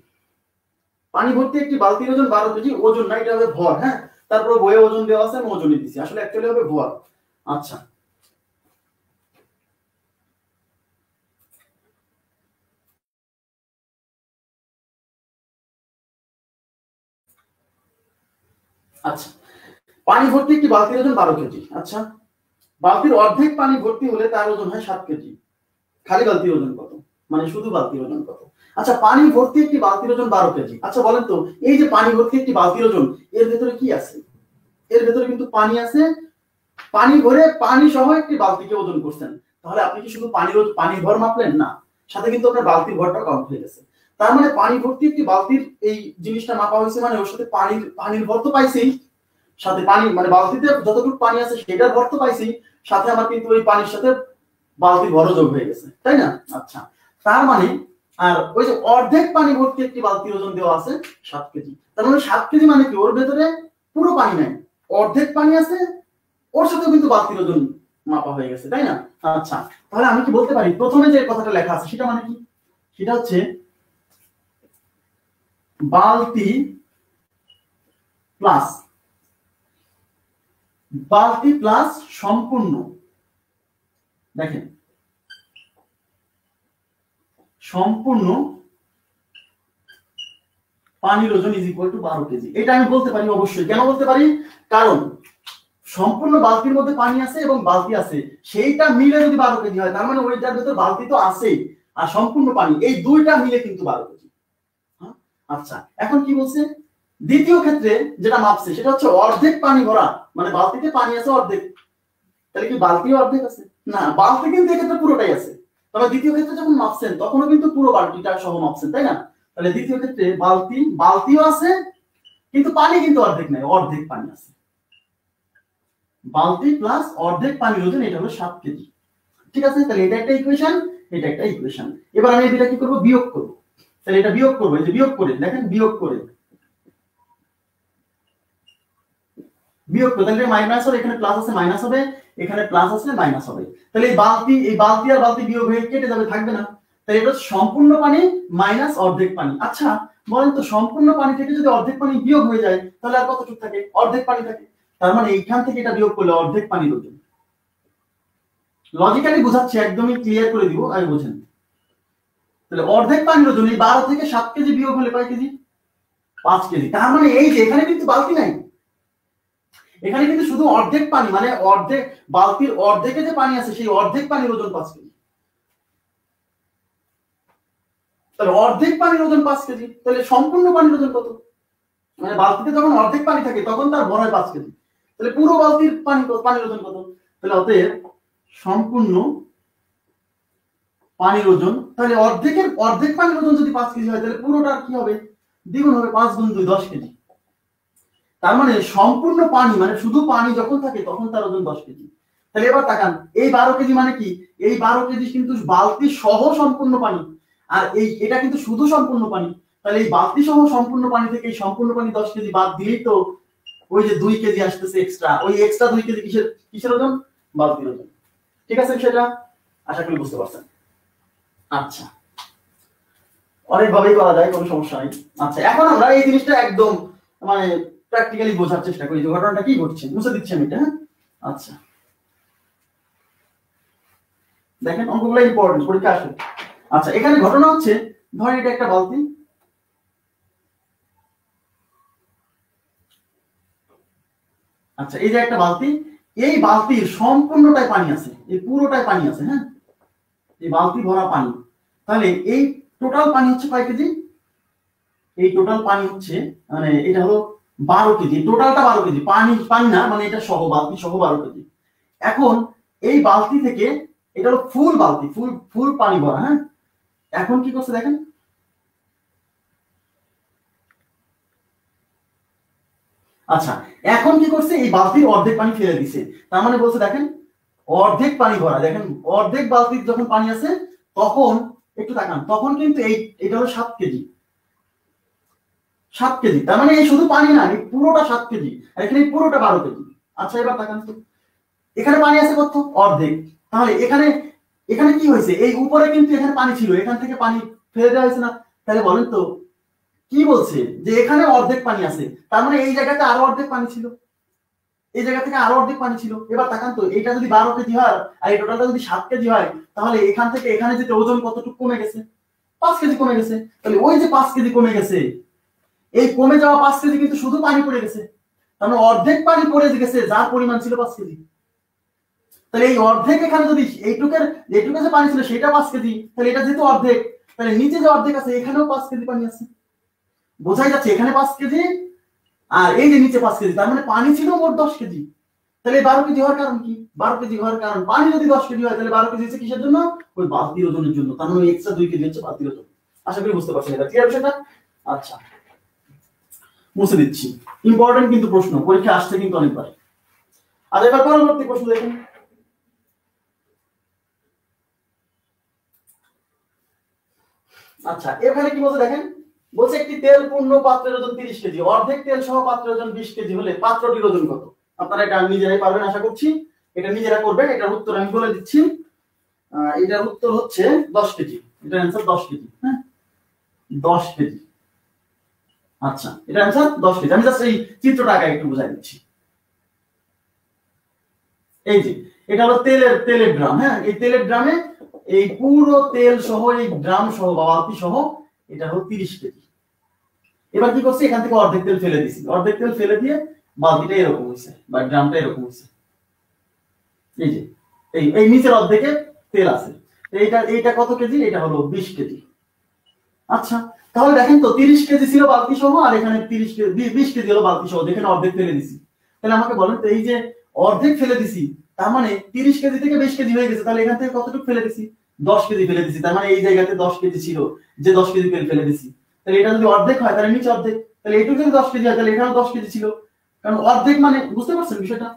পানি ভর্তি একটি বালতির ওজন 12 কেজি, ওজন না, এটা হবে ভর, হ্যাঁ। তারপর বইয়ে ওজন দেওয়া আছে, আমি ওজনই দিছি, আসলে অ্যাকচুয়ালি হবে ভর। আচ্ছা আচ্ছা পানি ভর্তি একটি বালতির ওজন 12 কেজি। আচ্ছা বালতির অর্ধেক পানি ভর্তি হলে তার ওজন হয় 7 কেজি। খালি বালতির ওজন কত? মানে শুধু বালতির ওজন কত? আচ্ছা পানি ভর্তি একটি বালতির ওজন 12 কেজি। আচ্ছা বলেন তো এই যে পানি ভর্তি একটি বালতির ওজন, এর ভেতরে কি আছে? এর ভেতরে কিন্তু পানি আছে, পানি ভরে পানি সহ একটি বালতিকে ওজন করছেন। তাহলে আপনি কি শুধু পানির ভর মাপলেন? না, সাথে কিন্তু আপনার বালতির ভরটা কাউন্ট হয়ে গেছে। তার মানে পানি ভর্তি একটি বালতির এই জিনিসটা মাপা হয়েছে, মানে ওর সাথে পানির ভর তো পাইছেই, সাথে পানি মানে বালতিতে যতটুকু পানি আছে সেটার ভর তো পাইছি, সাথে আমার কিন্তু ওই পানির সাথে বালতির ভরও যোগ হয়ে গেছে, তাই না? আচ্ছা তার মানে আর ওই যে অর্ধেক পানি ভর্তি একটি বালতির ওজন দেওয়া আছে 7 কেজি। তার মানে 7 কেজি মানে কি ওর ভেতরে পুরো পানি নাই, অর্ধেক পানি আছে, ওর সাথে কিন্তু বালতির ওজন মাপা হয়ে গেছে, তাই না? আচ্ছা তাহলে আমি কি বলতে পারি প্রথমে যে কথাটা লেখা আছে সেটা মানে কি? সেটা হচ্ছে বালতি প্লাস সম্পূর্ণ, দেখেন সম্পূর্ণ পানির ওজন ইজ ইকুয়াল টু 12 কেজি। এটা আমি বলতে পারি অবশ্যই। কেন বলতে পারি? কারণ সম্পূর্ণ বালতির মধ্যে পানি আছে এবং বালতি আছে, সেইটা মিলে যদি 12 কেজি হয়, তার মানে ওইটার ভেতর বালতি তো আছেই আর সম্পূর্ণ পানি, এই দুইটা মিলে কিন্তু 12 কেজি। আচ্ছা, এখন কি বলছে? দ্বিতীয় ক্ষেত্রে যেটা মাপছে সেটা হচ্ছে অর্ধেক পানি ভরা, মানে বালতিতে পানি আছে অর্ধেক। তাহলে কি বালতিও অর্ধেক আছে? না, বালতি কিন্তু এক্ষেত্রে পুরোটাই আছে। তবে দ্বিতীয় ক্ষেত্রে যখন মাপছেন তখনও কিন্তু পুরো বালতিটা সহ মাপছেন, তাই না? তাহলে দ্বিতীয় ক্ষেত্রে বালতিও আছে কিন্তু পানি কিন্তু অর্ধেক নাই, অর্ধেক পানি আছে। বালতি প্লাস অর্ধেক পানির ওজন, এটা হলো 7 কেজি। ঠিক আছে, তাহলে এটা একটা ইকুয়েশন, এটা একটা ইকুয়েশন। এবার আমি এটা কি করব? বিয়োগ করব। তাহলে এটা বিয়োগ করব, এই যে বিয়োগ করে দেখেন, বিয়োগ করে তাহলে মাইনাস হবে, এখানে প্লাস আছে মাইনাস হবে, এখানে প্লাস আছে মাইনাস হবে। তাহলে এই বালতি আর বালতি বিয়োগ হয়ে কেটে যাবে, থাকবে না। তাহলে এটা সম্পূর্ণ পানি মাইনাস অর্ধেক পানি। আচ্ছা বলেন তো, সম্পূর্ণ পানি থেকে যদি অর্ধেক পানি বিয়োগ হয়ে যায় তাহলে আর কতটুকু থাকে? অর্ধেক পানি থাকে। তার মানে এইখান থেকে এটা বিয়োগ করলে অর্ধেক পানির ওজন। লজিক্যালি বোঝাচ্ছি, একদমই ক্লিয়ার করে দিব, আমি বোঝেন। তাহলে অর্ধেক পানির ওজন এই 12 থেকে 7 কেজি বিয়োগ হলে কয় কেজি? 5 কেজি। তার মানে এই যে এখানে কিন্তু বালতি নাই, এখানে কিন্তু শুধু অর্ধেক পানি, মানে অর্ধেক বালতির অর্ধেকে যে পানি আছে সেই অর্ধেক পানির ওজন 5 কেজি। তাহলে অর্ধেক পানির ওজন 5 কেজি, তাহলে সম্পূর্ণ পানির ওজন কত? মানে বালতিতে যখন অর্ধেক পানি থাকে তখন তার ভর হয় 5 কেজি। তাহলে পুরো বালতির পানির ওজন কত? তাহলে অতএব সম্পূর্ণ পানির ওজন, তাহলে অর্ধেক পানির ওজন যদি 5 কেজি হয় তাহলে পুরোটার কি হবে? দ্বিগুণ হবে, 5 গুণ 2 10 কেজি। তার মানে সম্পূর্ণ পানি, মানে শুধু পানি যখন থাকে তখন তার ওজন 10 কেজি। তাহলে এবার তাকান, এই 12 কেজি মানে কি? এই 12 কেজি কিন্তু বালতি সহ সম্পূর্ণ পানি, আর এটা কিন্তু শুধু সম্পূর্ণ পানি। তাহলে এই বালতি সহ সম্পূর্ণ পানি থেকে এই সম্পূর্ণ পানি 10 কেজি বাদ দিলেই তো ওই যে 2 কেজি আসতেছে এক্সট্রা, ওই এক্সট্রা 2 কেজি কিসের ওজন? বালতির ওজন। ঠিক আছে সেটা আশা করি বুঝতে পারছেন। আচ্ছা, অনেকভাবেই করা যায়, কোনো সমস্যা নেই। আচ্ছা, এখন আমরা এই জিনিসটা একদম মানে প্র্যাকটিক্যালি বোঝার চেষ্টা করি যে ঘটনাটা কি ঘটছে। মুছে দিচ্ছি আমি এটা। হ্যাঁ, আচ্ছা দেখেন, অঙ্কগুলো ইম্পর্টেন্ট, পরীক্ষা আসে। আচ্ছা, এখানে ঘটনা হচ্ছে, ধরেন এটা একটা বালতি, আচ্ছা এই যে একটা বালতি, এই বালতির সম্পূর্ণটাই পানি আছে, এই পুরোটাই পানি আছে। হ্যাঁ, এই বালতি ভরা পানি। তাহলে এই টোটাল পানি হচ্ছে কয় কেজি? এই টোটাল পানি হচ্ছে, মানে এটা হলো 12 কেজি, টোটালটা 12 কেজি, পানি না, মানে এটা সহ, বালতি সহ 12 কেজি। এখন এই বালতি থেকে, এটা হলো ফুল বালতি, ফুল পানি ভরা। হ্যাঁ, এখন কি করছে দেখেন, আচ্ছা এখন কি করছে, এই বালতির অর্ধেক পানি ফেলে দিছে। তার মানে বলছে দেখেন, অর্ধেক পানি ভরা, দেখেন অর্ধেক বালতির যখন পানি আছে তখন, একটু তাকান, তখন কিন্তু এটা হলো 7 কেজি, 7 কেজি। তার মানে এই শুধু পানি না, এই পুরোটা 7 কেজি, আর এখানে পুরোটা 12 কেজি। আচ্ছা এবার তাকান তো, এখানে পানি আছে কত? অর্ধেক। তাহলে এখানে এখানে কি হয়েছে? এই উপরে কিন্তু এখানে পানি ছিল, এখান থেকে পানি ফেলে দেওয়া হয়েছে না? তাহলে বলেন তো, কি বলছে যে এখানে অর্ধেক পানি আছে, তার মানে এই জায়গাতে আরো অর্ধেক পানি ছিল, এই জায়গা থেকে আরো অর্ধেক পানি ছিল। এবার তাকান তো, এটা যদি 12 কেজি হয় আর এই টোটালটা যদি 7 কেজি হয়, তাহলে এখান থেকে এখানে যেতে ওজন কতটুকু কমে গেছে? 5 কেজি কমে গেছে। তাহলে ওই যে 5 কেজি কমে গেছে, এই কমে যাওয়া 5 কেজি কিন্তু শুধু পানি পড়ে গেছে, তার মানে অর্ধেক পানি পড়ে গেছে যার পরিমাণ ছিল 5 কেজি। তাহলে এই অর্ধেক এখানে যদি যেটুকু যে পানি ছিল সেটা 5 কেজি, তাহলে এটা যেহেতু অর্ধেক, তাহলে নিচে যে অর্ধেক আছে এখানেও 5 কেজি পানি আছে। বোঝাই যাচ্ছে এখানে 5 কেজি আর এই যে নিচে 5 কেজি, তার মানে পানি ছিল মোট 10 কেজি। তাহলে 12 কেজি হওয়ার কারণ কি? 12 কেজি হওয়ার কারণ, পানি যদি 10 কেজি হয় তাহলে 12 কেজি হচ্ছে কিসের জন্য? ওই বালতির ওজনের জন্য। তার মানে এক্সট্রা 2 কেজি হচ্ছে বালতির ওজন। আশা করি বুঝতে পারছেন এটা, ক্লিয়ার বিষয়টা? আচ্ছা মুছে দিচ্ছি, ইম্পর্টেন্ট কিন্তু প্রশ্ন, পরীক্ষা আসছে কিন্তু অনেকবার। আর এবার পরবর্তী প্রশ্ন দেখুন। আচ্ছা এখানে কি বলছে দেখেন, বলছে একটি তেল পূর্ণ পাত্রের ওজন 30 কেজি, অর্ধেক তেল সহ পাত্রের ওজন 20 কেজি হলে পাত্রটির ওজন কত? আপনারা এটা নিজেরাই পারবেন আশা করছি, এটা নিজেরা করবেন। এটার উত্তর আমি বলে দিচ্ছি, এটার উত্তর হচ্ছে 10 কেজি। এটার অ্যান্সার 10 কেজি। হ্যাঁ 10 কেজি। আচ্ছা, এটা आंसर 10 কেজি। আমি জাস্ট এই চিত্রটা আগে একটু বুঝাই দিচ্ছি। এই যে এটা হলো তেলের ড্রাম, হ্যাঁ, এই তেলের ড্রামে এই পুরো তেল সহ এই ড্রাম সহ বা বালতি সহ এটা হলো 30 কেজি। এবার কি করছি, এখান থেকে অর্ধেক তেল ফেলে দিছি, অর্ধেক তেল ফেলে দিয়ে বালতিটা এরকম হইছে বা ড্রামটা এরকম হইছে। এই যে এই নিচের অর্ধেকে তেল আছে, এইটা কত কেজি, এটা হলো 20 কেজি। আচ্ছা, তাহলে দেখেন তো 30 কেজি ছিল বালতি সহ, আর এখানে 30 কেজি 20 কেজি হলো বালতি সহ, যেখানে অর্ধেক ফেলে দিছি। তাহলে আমাকে বলেন তো এই যে অর্ধেক ফেলে দিছি, তার মানে 30 কেজি থেকে 20 কেজি হয়ে গেছে, তাহলে এখান থেকে কতটুকু ফেলে দিছি, 10 কেজি ফেলে দিছি। তার মানে এই জায়গাতে 10 কেজি ছিল, যে 10 কেজি ফেলে দিছি। তাহলে এটা যদি অর্ধেক হয় তাহলে নিচে অর্ধেক, তাহলে এইটুকু যদি 10 কেজি হয় তাহলে এখানেও 10 কেজি ছিল, কারণ অর্ধেক মানে বুঝতে পারছেন বিষয়টা।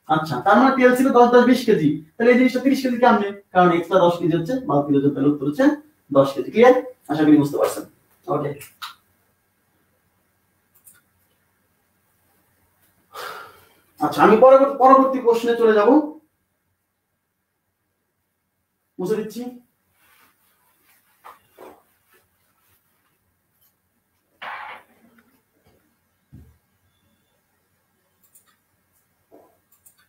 আচ্ছা, তার মানে তেল ছিল 10 10 20 কেজি, তাহলে এই জিনিসটা 30 কেজি কেমনে, কারণ এক্সট্রা 10 কেজি হচ্ছে বালতির ওজন, তাহলে উত্তর হচ্ছে 10 কেজি। ক্লিয়ার? আশা করি বুঝতে পারছেন। ওকে, আচ্ছা আমি পরবর্তী প্রশ্নে চলে যাব, মুছে দিচ্ছি।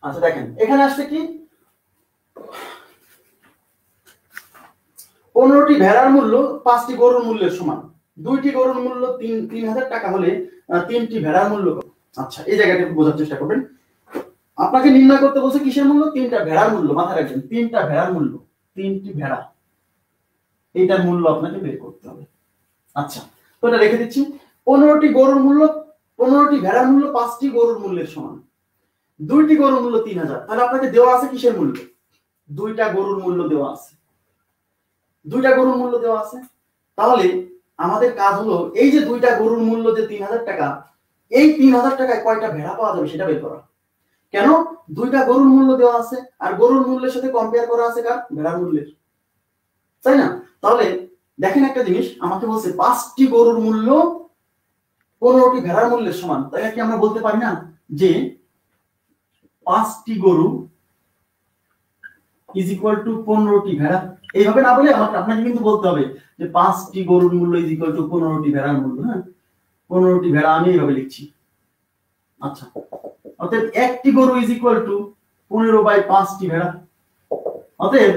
আচ্ছা দেখেন এখানে আসছে কি, 15টি ভেড়ার মূল্য 5টি গরুর মূল্যের সমান, 2টি গরুর মূল্য 3000 টাকা হলে 3টি ভেড়ার মূল্য কত? আচ্ছা, এই জায়গাটা একটু বোঝার চেষ্টা করবেন। আপনাকে নির্ণয় করতে বলছে কিসের মূল্য, 3টা ভেড়ার মূল্য। মাথায় রাখবেন 3টা ভেড়ার মূল্য, 3টি ভেড়া, এইটার মূল্য আপনাকে বের করতে হবে। আচ্ছা, তো এটা রেখে দিচ্ছি। 15টি গরুর মূল্য, 15টি ভেড়ার মূল্য 5টি গরুর মূল্যের সমান, 2টি গরুর মূল্য 3000। তাহলে আপনাকে দেওয়া আছে কিসের মূল্য, 2টা গরুর মূল্য দেওয়া আছে, 2টা গরুর মূল্য দেওয়া আছে। তাহলে আমাদের কাজ হলো এই যে 2টা গরুর মূল্য যে 3000 টাকা, এই 3000 টাকায় কয়টা ভেড়া পাওয়া যাবে সেটা বের করা। কেন, 2টা গরুর মূল্য দেওয়া আছে, আর গরুর মূল্যের সাথে কম্পেয়ার করা আছে কার, ভেড়ার মূল্যের, তাই না? তাহলে দেখেন একটা জিনিস, আমাকে বলছে 5টি গরুর মূল্য 15টি ভেড়ার মূল্যের সমান। তাহলে কি আমরা বলতে পারি না যে 5টি গরু ইজ ইকুয়াল টু 15টি ভেড়া? এইভাবে না বলে আপনাকে কিন্তু বলতে হবে যে 5টি গরুর মূল্য ইজ ইকুয়াল টু 15টি ভেড়ার মূল্য। হ্যাঁ, 15টি ভেড়া আমি এইভাবে লিখছি। আচ্ছা, অতএব একটি গরু ইজ ইকুয়াল টু 15/5টি ভেড়া। অতএব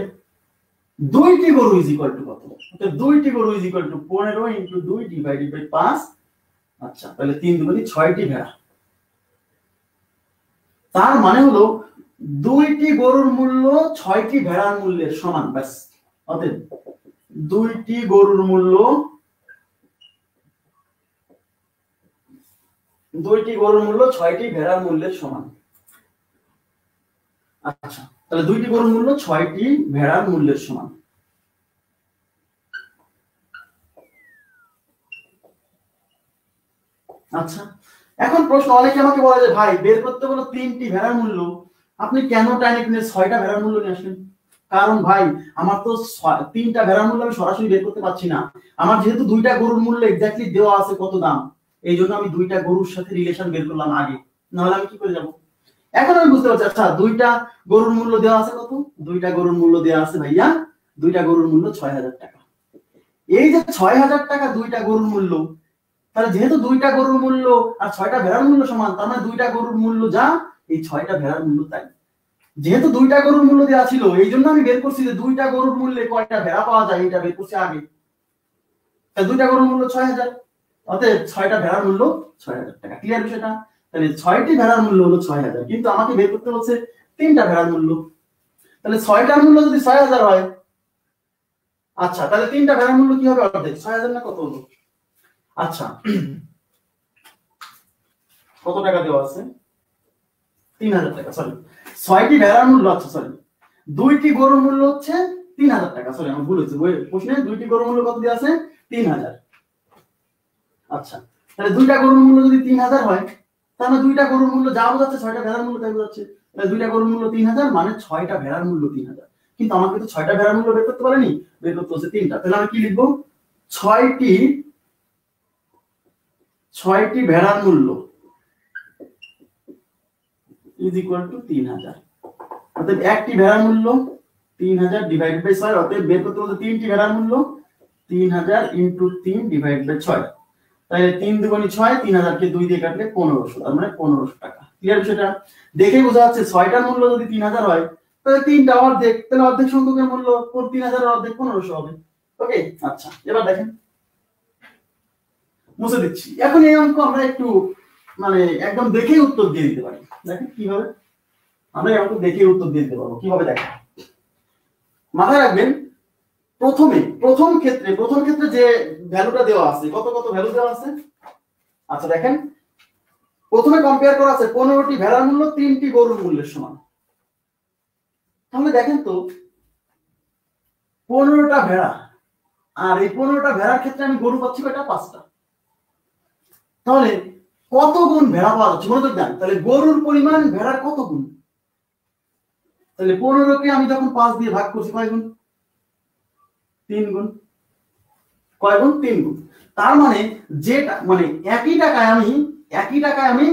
2টি গরু ইজ ইকুয়াল টু কত? অতএব 2টি গরু is equal to 15 into 2 divided by 5। আচ্ছা, তাহলে 3 দুগুণে 6টি ভেড়া। তার মানে হলো 2টি গরুর মূল্য 6টি ভেড়ার মূল্যের সমান, ব্যাস। অতএব 2টি গরুর মূল্য 6টি ভেড়ার মূল্যের সমান। আচ্ছা, তাহলে 2টি গরুর মূল্য 6টি ভেড়ার মূল্যের সমান। আচ্ছা, এখন প্রশ্ন, অনেকে আমাকে বলে যে ভাই বের করতে বলো 3টি ভেড়ার মূল্য, আপনি কেন টাইনে 6টা ভেড়ার মূল্য নিয়ে আসলেন? কারণ ভাই আমার তো 3টা ভেড়ার মূল্য আমি সরাসরি বের করতে পারছি না, আমার যেহেতু 2টা গরুর মূল্য এক্স্যাক্টলি দেওয়া আছে কত দাম, এই জন্য আমি 2টা গরুর সাথে রিলেশন বের করলাম আগে, নাহলে আমি কি করে যাব? এখন আমি বুঝতে পারছি, আচ্ছা 2টা গরুর মূল্য দেওয়া আছে কত, 2টা গরুর মূল্য দেওয়া আছে ভাইয়া, 2টা গরুর মূল্য 6000 টাকা। এই যে 6000 টাকা 2টা গরুর মূল্য, তাহলে যেহেতু 2টা গরুর মূল্য আর 6টা ভেড়ার মূল্য সমান, তার মানে 2টা গরুর মূল্য যা, এই 6টা ভেড়ার মূল্য তাই। যেহেতু 2টা গরুর মূল্য দেওয়া ছিল, এই জন্য আমি বের করছি যে 2টা গরুর মূল্যে কয়টা ভেড়া পাওয়া যায়, এটা বের করছি আগে। তাহলে 2টা গরুর মূল্য 6000, অতএব 6টা ভেড়ার মূল্য 6000 টাকা। ক্লিয়ার বিষয়টা? তাহলে 6টি ভেড়ার মূল্য হলো 6000, কিন্তু আমাকে বের করতে হচ্ছে 3টা ভেড়ার মূল্য। তাহলে 6টার মূল্য যদি 6000 হয়, আচ্ছা তাহলে 3টা ভেড়ার মূল্য কি হবে, অর্ধেক 6000 না কত হলো? আচ্ছা, কত টাকা দেওয়া আছে, 3000 টাকা। সরি, 6টি ভেড়ার মূল্য, আচ্ছা সরি, 2টি গরুর মূল্য হচ্ছে 3000 টাকা। সরি আমার ভুল হয়েছে, প্রশ্নে 2টি গরুর মূল্য কত দেওয়া আছে, 3000। আচ্ছা, তাহলে 2টা গরুর মূল্য যদি 3000 হয়, তাহলে 2টা গরুর মূল্য যা বোঝাচ্ছে 6টা ভেড়ার মূল্য তাই বোঝাচ্ছে। তাহলে 2টা গরুর মূল্য 3000 মানে 6টা ভেড়ার মূল্য 3000। কিন্তু আমাকে তো 6টা ভেড়ার মূল্য বের করতে পারেনি, বের করতে হচ্ছে 3টা। তাহলে আমি কি লিখবো, 6টি ভেড়ার মূল্য ইজ ইকুয়াল টু 3000। অতএব একটি ভেড়ার মূল্য 3000 ডিভাইডেড বাই 6, অতএব বের করতে হচ্ছে 3টি ভেড়ার মূল্য 3000 ইনটু 3 ডিভাইডেড বাই 6। তাহলে 3 দুগুণে 6, 3000 কে 2 দিয়ে কাটলে 1500, তার মানে 1500 টাকা। ক্লিয়ার বিষয়টা? দেখেই বোঝা যাচ্ছে 6টার মূল্য যদি 3000 হয় তাহলে 3টা অর্ধেক, তাহলে অর্ধেক সংখ্যকের মূল্য 3000 এর অর্ধেক 1500 হবে। ওকে, আচ্ছা এবার দেখেন, মুছে দিচ্ছি। এখন এই অঙ্ক আমরা একটু মানে একদম দেখেই উত্তর দিয়ে দিতে পারি। দেখেন কিভাবে আমরা এই অঙ্ক দেখেই উত্তর দিয়ে দিতে পারবো। কিভাবে দেখেন, মাথায় রাখবেন প্রথম ক্ষেত্রে যে ভ্যালুটা দেওয়া আছে, কত কত ভ্যালু দেওয়া আছে। আচ্ছা দেখেন, প্রথমে কম্পেয়ার করা আছে 15টি ভেড়ার মূল্য 3টি গরুর মূল্যের সমান। তাহলে দেখেন তো 15টা ভেড়া, আর এই 15টা ভেড়ার ক্ষেত্রে আমি গরু পাচ্ছি কয়টা? 5টা। তাহলে কত গুণ ভেড়া পাওয়া যাচ্ছে মনোযোগ দেন। তাহলে গরুর পরিমাণ ভেড়ার কত গুণ? তাহলে 15কে আমি যখন 5 দিয়ে ভাগ করছি কয় গুণ? 3 গুণ। কয় গুণ? 3 গুণ। তার মানে যেটা মানে একই টাকায় আমি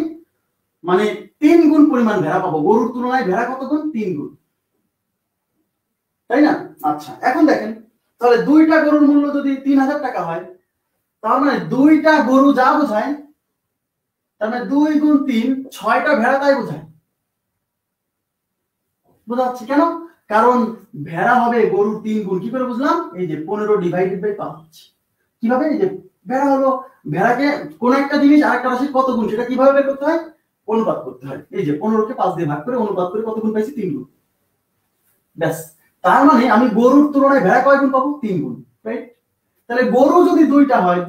মানে 3 গুণ পরিমাণ ভেড়া পাবো। গরুর তুলনায় ভেড়া কত গুণ? 3 গুণ, তাই না? আচ্ছা এখন দেখেন, তাহলে 2টা গরুর মূল্য যদি 3000 টাকা হয়, তার মানে 2টা গরু যা বোঝায়, তার মানে 2 গুণ 3, 6টা ভেড়া তাই বোঝায়। বোঝা যাচ্ছে কেন? কারণ ভেড়া হবে গরুর 3 গুণ। কি করে বুঝলাম? এই যে 15 ডিভাইডেড বাই 5। কিভাবে? এই যে ভেড়া হলো, ভেড়াকে কোন একটা জিনিস আরেকটা রাশির কত গুণ সেটা কিভাবে বের করতে হয়? অনুপাত করতে হয়। এই যে 15কে 5 দিয়ে ভাগ করে অনুপাত করে কত গুণ পাইছি? 3 গুণ। ব্যাস, তার মানে আমি গরুর তুলনায় ভেড়া কয় গুণ পাবো? 3 গুণ, রাইট? তাহলে গরু যদি 2টা হয়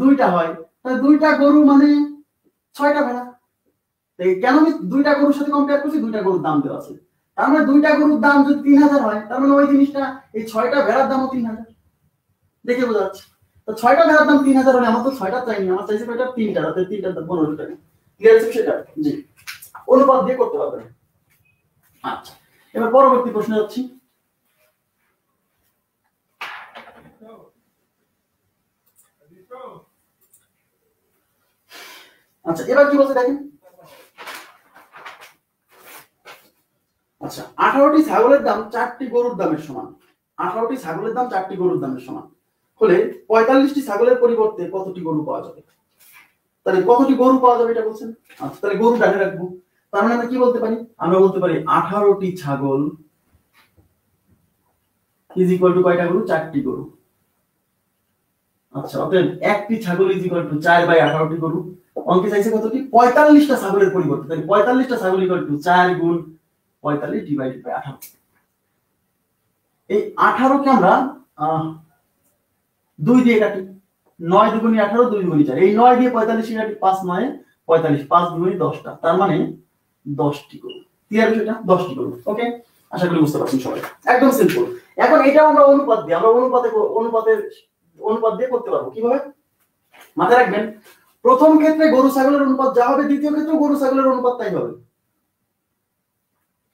তাহলে 2টা গরু মানে 6টা ভেড়া। কেন আমি 2টা গরুর সাথে কম্পেয়ার করছি? 2টা গরুর দাম দেওয়া আছে। তার মানে 2টা গরুর দাম যদি 3000 হয়, তার মানে ওই জিনিসটা এই 6টা ভেড়ার দামও 3000। দেখে বোঝা যাচ্ছে। তো 6টা ভেড়ার দাম 3000 হলে আমার তো 6টা চাইনি, আমার চাইছে কয়টা? 3টা। তাতে 3টার দাম 1500 টাকা। ক্লিয়ার আছে সেটা? জি, অনুপাত দিয়ে করতে পারবেন। আচ্ছা এবার পরবর্তী প্রশ্নে যাচ্ছি। আচ্ছা এবার কি বলছে দেখেন। আচ্ছা 18টি ছাগলের দাম 4টি গরুর দামের সমান। 18টি ছাগলের দাম 4টি গরুর দামের সমান হলে 45টি ছাগলের পরিবর্তে কতটি গরু পাওয়া যাবে? তাহলে কতটি গরু পাওয়া যাবে এটা বলছেন। আচ্ছা তাহলে গরু ডানে রাখবো। তার মানে আমরা কি বলতে পারি? আমরা বলতে পারি 18টি ছাগল ইজ ইকুয়াল টু কয়টা গরু? 4টি গরু। আচ্ছা অতএব একটি ছাগল ইজ ইকুয়াল টু 4/18টি গরু। অঙ্কে চাইছে কতটি? 45টা ছাগলের পরিবর্তে। তাহলে 45টা ছাগল ইকুয়াল টু 4 গুণ 45 ডিভাইডেড বাই 18। এই 18 কে আমরা 2 দিয়ে কাটি। 9 দুগুণে 18, 2 দুগুণে 4। এই 9 দিয়ে 45 কাটি, 5 9 45, 5 দুগুণে 10টা, তার মানে 10টি গরু। ক্লিয়ার সেটা? 10টি গরু। ওকে, আশা করি বুঝতে পারছেন সবাই। একদম সিম্পল। এখন এটা আমরা অনুপাত দিয়ে করতে পারবো। কিভাবে? মাথায় রাখবেন, প্রথম ক্ষেত্রে গরু ছাগলের অনুপাত যা হবে, দ্বিতীয় ক্ষেত্রে গরু ছাগলের অনুপাত তাই হবে।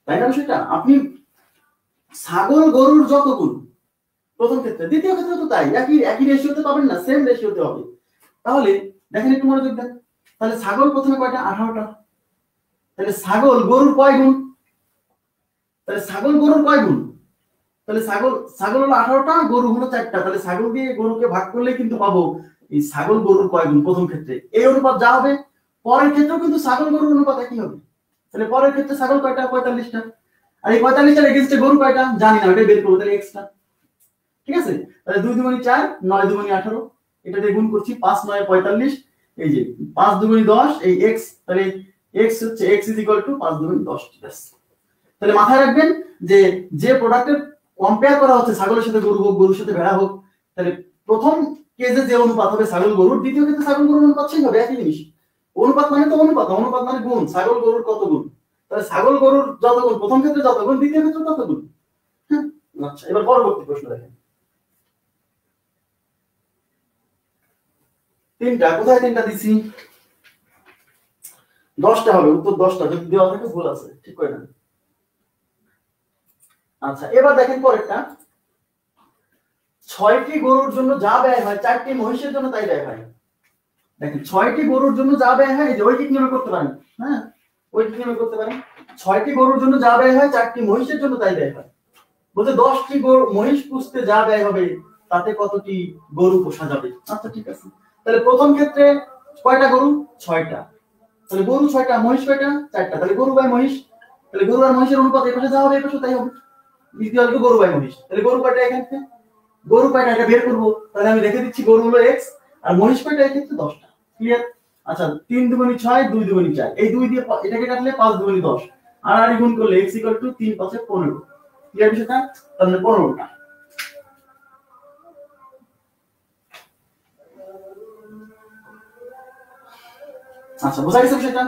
তাই না সেটা? আপনি ছাগল গরুর যত গুণ প্রথম ক্ষেত্রে, দ্বিতীয় ক্ষেত্রে তো তাই, একই রেশিওতে পাবেন না, সেম রেশিওতে হবে। তাহলে দেখেন একটু মনোযোগ দেন। তাহলে ছাগল প্রথমে কয়টা? 18টা। তাহলে ছাগল গরুর কয় গুণ? তাহলে ছাগল গরুর কয় গুণ? তাহলে ছাগল হলো 18টা, গরু হলো 4টা। তাহলে ছাগল দিয়ে গরুকে ভাগ করলে কিন্তু পাবো এই ছাগল গরুর কয় গুণ প্রথম ক্ষেত্রে। এই অনুপাত যা হবে পরের ক্ষেত্রেও কিন্তু ছাগল গরুর অনুপাত একই হবে। তাহলে পরের ক্ষেত্রে ছাগল কয়টা? 45টা। আর এই 45টার এগেইনস্টে গরু কয়টা? জানি না, ওটা বের করব। তাহলে এক্সট্রা, ঠিক আছে? তাহলে 2 দুগুণে 4, 9 দুগুণে 18, এটা দিয়ে গুণ করছি, 5 9 45, এই যে 5 দুগুণে 10, এই x, তাহলে x হচ্ছে x ইজ ইকুয়াল টু 5 দুগুণে 10। ব্যাস। তাহলে মাথায় রাখবেন যে প্রোডাক্টের কম্পেয়ার করা হচ্ছে, ছাগলের সাথে গরু হোক, গরুর সাথে ভেড়া হোক, তাহলে প্রথম কেসে যে অনুপাত হবে ছাগল গরুর, দ্বিতীয় ক্ষেত্রে ছাগল গরুর অনুপাত সেই হবে, একই জিনিস। অনুপাত মানে তো অনুপাত মানে গুণ। ছাগল গরুর কত গুণ? তাহলে ছাগল গরুর যত গুণ প্রথম ক্ষেত্রে যত গুণ, দ্বিতীয় ক্ষেত্রে তত গুণ। হ্যাঁ, আচ্ছা এবার পরবর্তী প্রশ্ন দেখেন। 3টা, কোথায় 3টা দিছি? 10টা হবে, উত্তর 10টা। যদি দেওয়া থাকে ভুল আছে, ঠিক করে নেন। আচ্ছা এবার দেখেন পরেরটা। 6টি গরুর জন্য যা ব্যয় হয় 4টি মহিষের জন্য তাই ব্যয় হয়। দেখেন 6টি গরুর জন্য যা ব্যয় হয়, এই যে ঐকিক নিয়মে করতে পারেন। হ্যাঁ, ঐকিক নিয়মে করতে পারেন। 6টি গরুর জন্য যা ব্যয় হয় 4টি মহিষের জন্য তাই ব্যয় হয়। বলতে 10টি মহিষ পুষতে যা ব্যয় হবে তাতে কতটি গরু পোষা যাবে। আচ্ছা ঠিক আছে। তাহলে প্রথম ক্ষেত্রে কয়টা গরু? 6টা। তাহলে গরু 6টা, মহিষ কয়টা? 4টা। তাহলে গরু বাই মহিষ, তাহলে গরু আর মহিষের অনুপাত এই পাশে যা হবে এই পাশে তাই হবে, ইকুয়াল টু গরু বাই মহিষ। তাহলে গরু কয়টা এখান থেকে? গরু কয়টা এটা বের করব, তাহলে আমি রেখে দিচ্ছি গরু হলো x আর মহিষ কয়টা এক্ষেত্রে 10টা। ক্লিয়ার? আচ্ছা 3 দুগুণে 6, 2 দুগুণে 4, এই 2 দিয়ে এটাকে কাটলে 5 দুগুণে 10 আর আর গুণ করলে x 3 5 15। ক্লিয়ার বিষয়টা? তাহলে 15টা। আচ্ছা বুঝা গেছে বিষয়টা?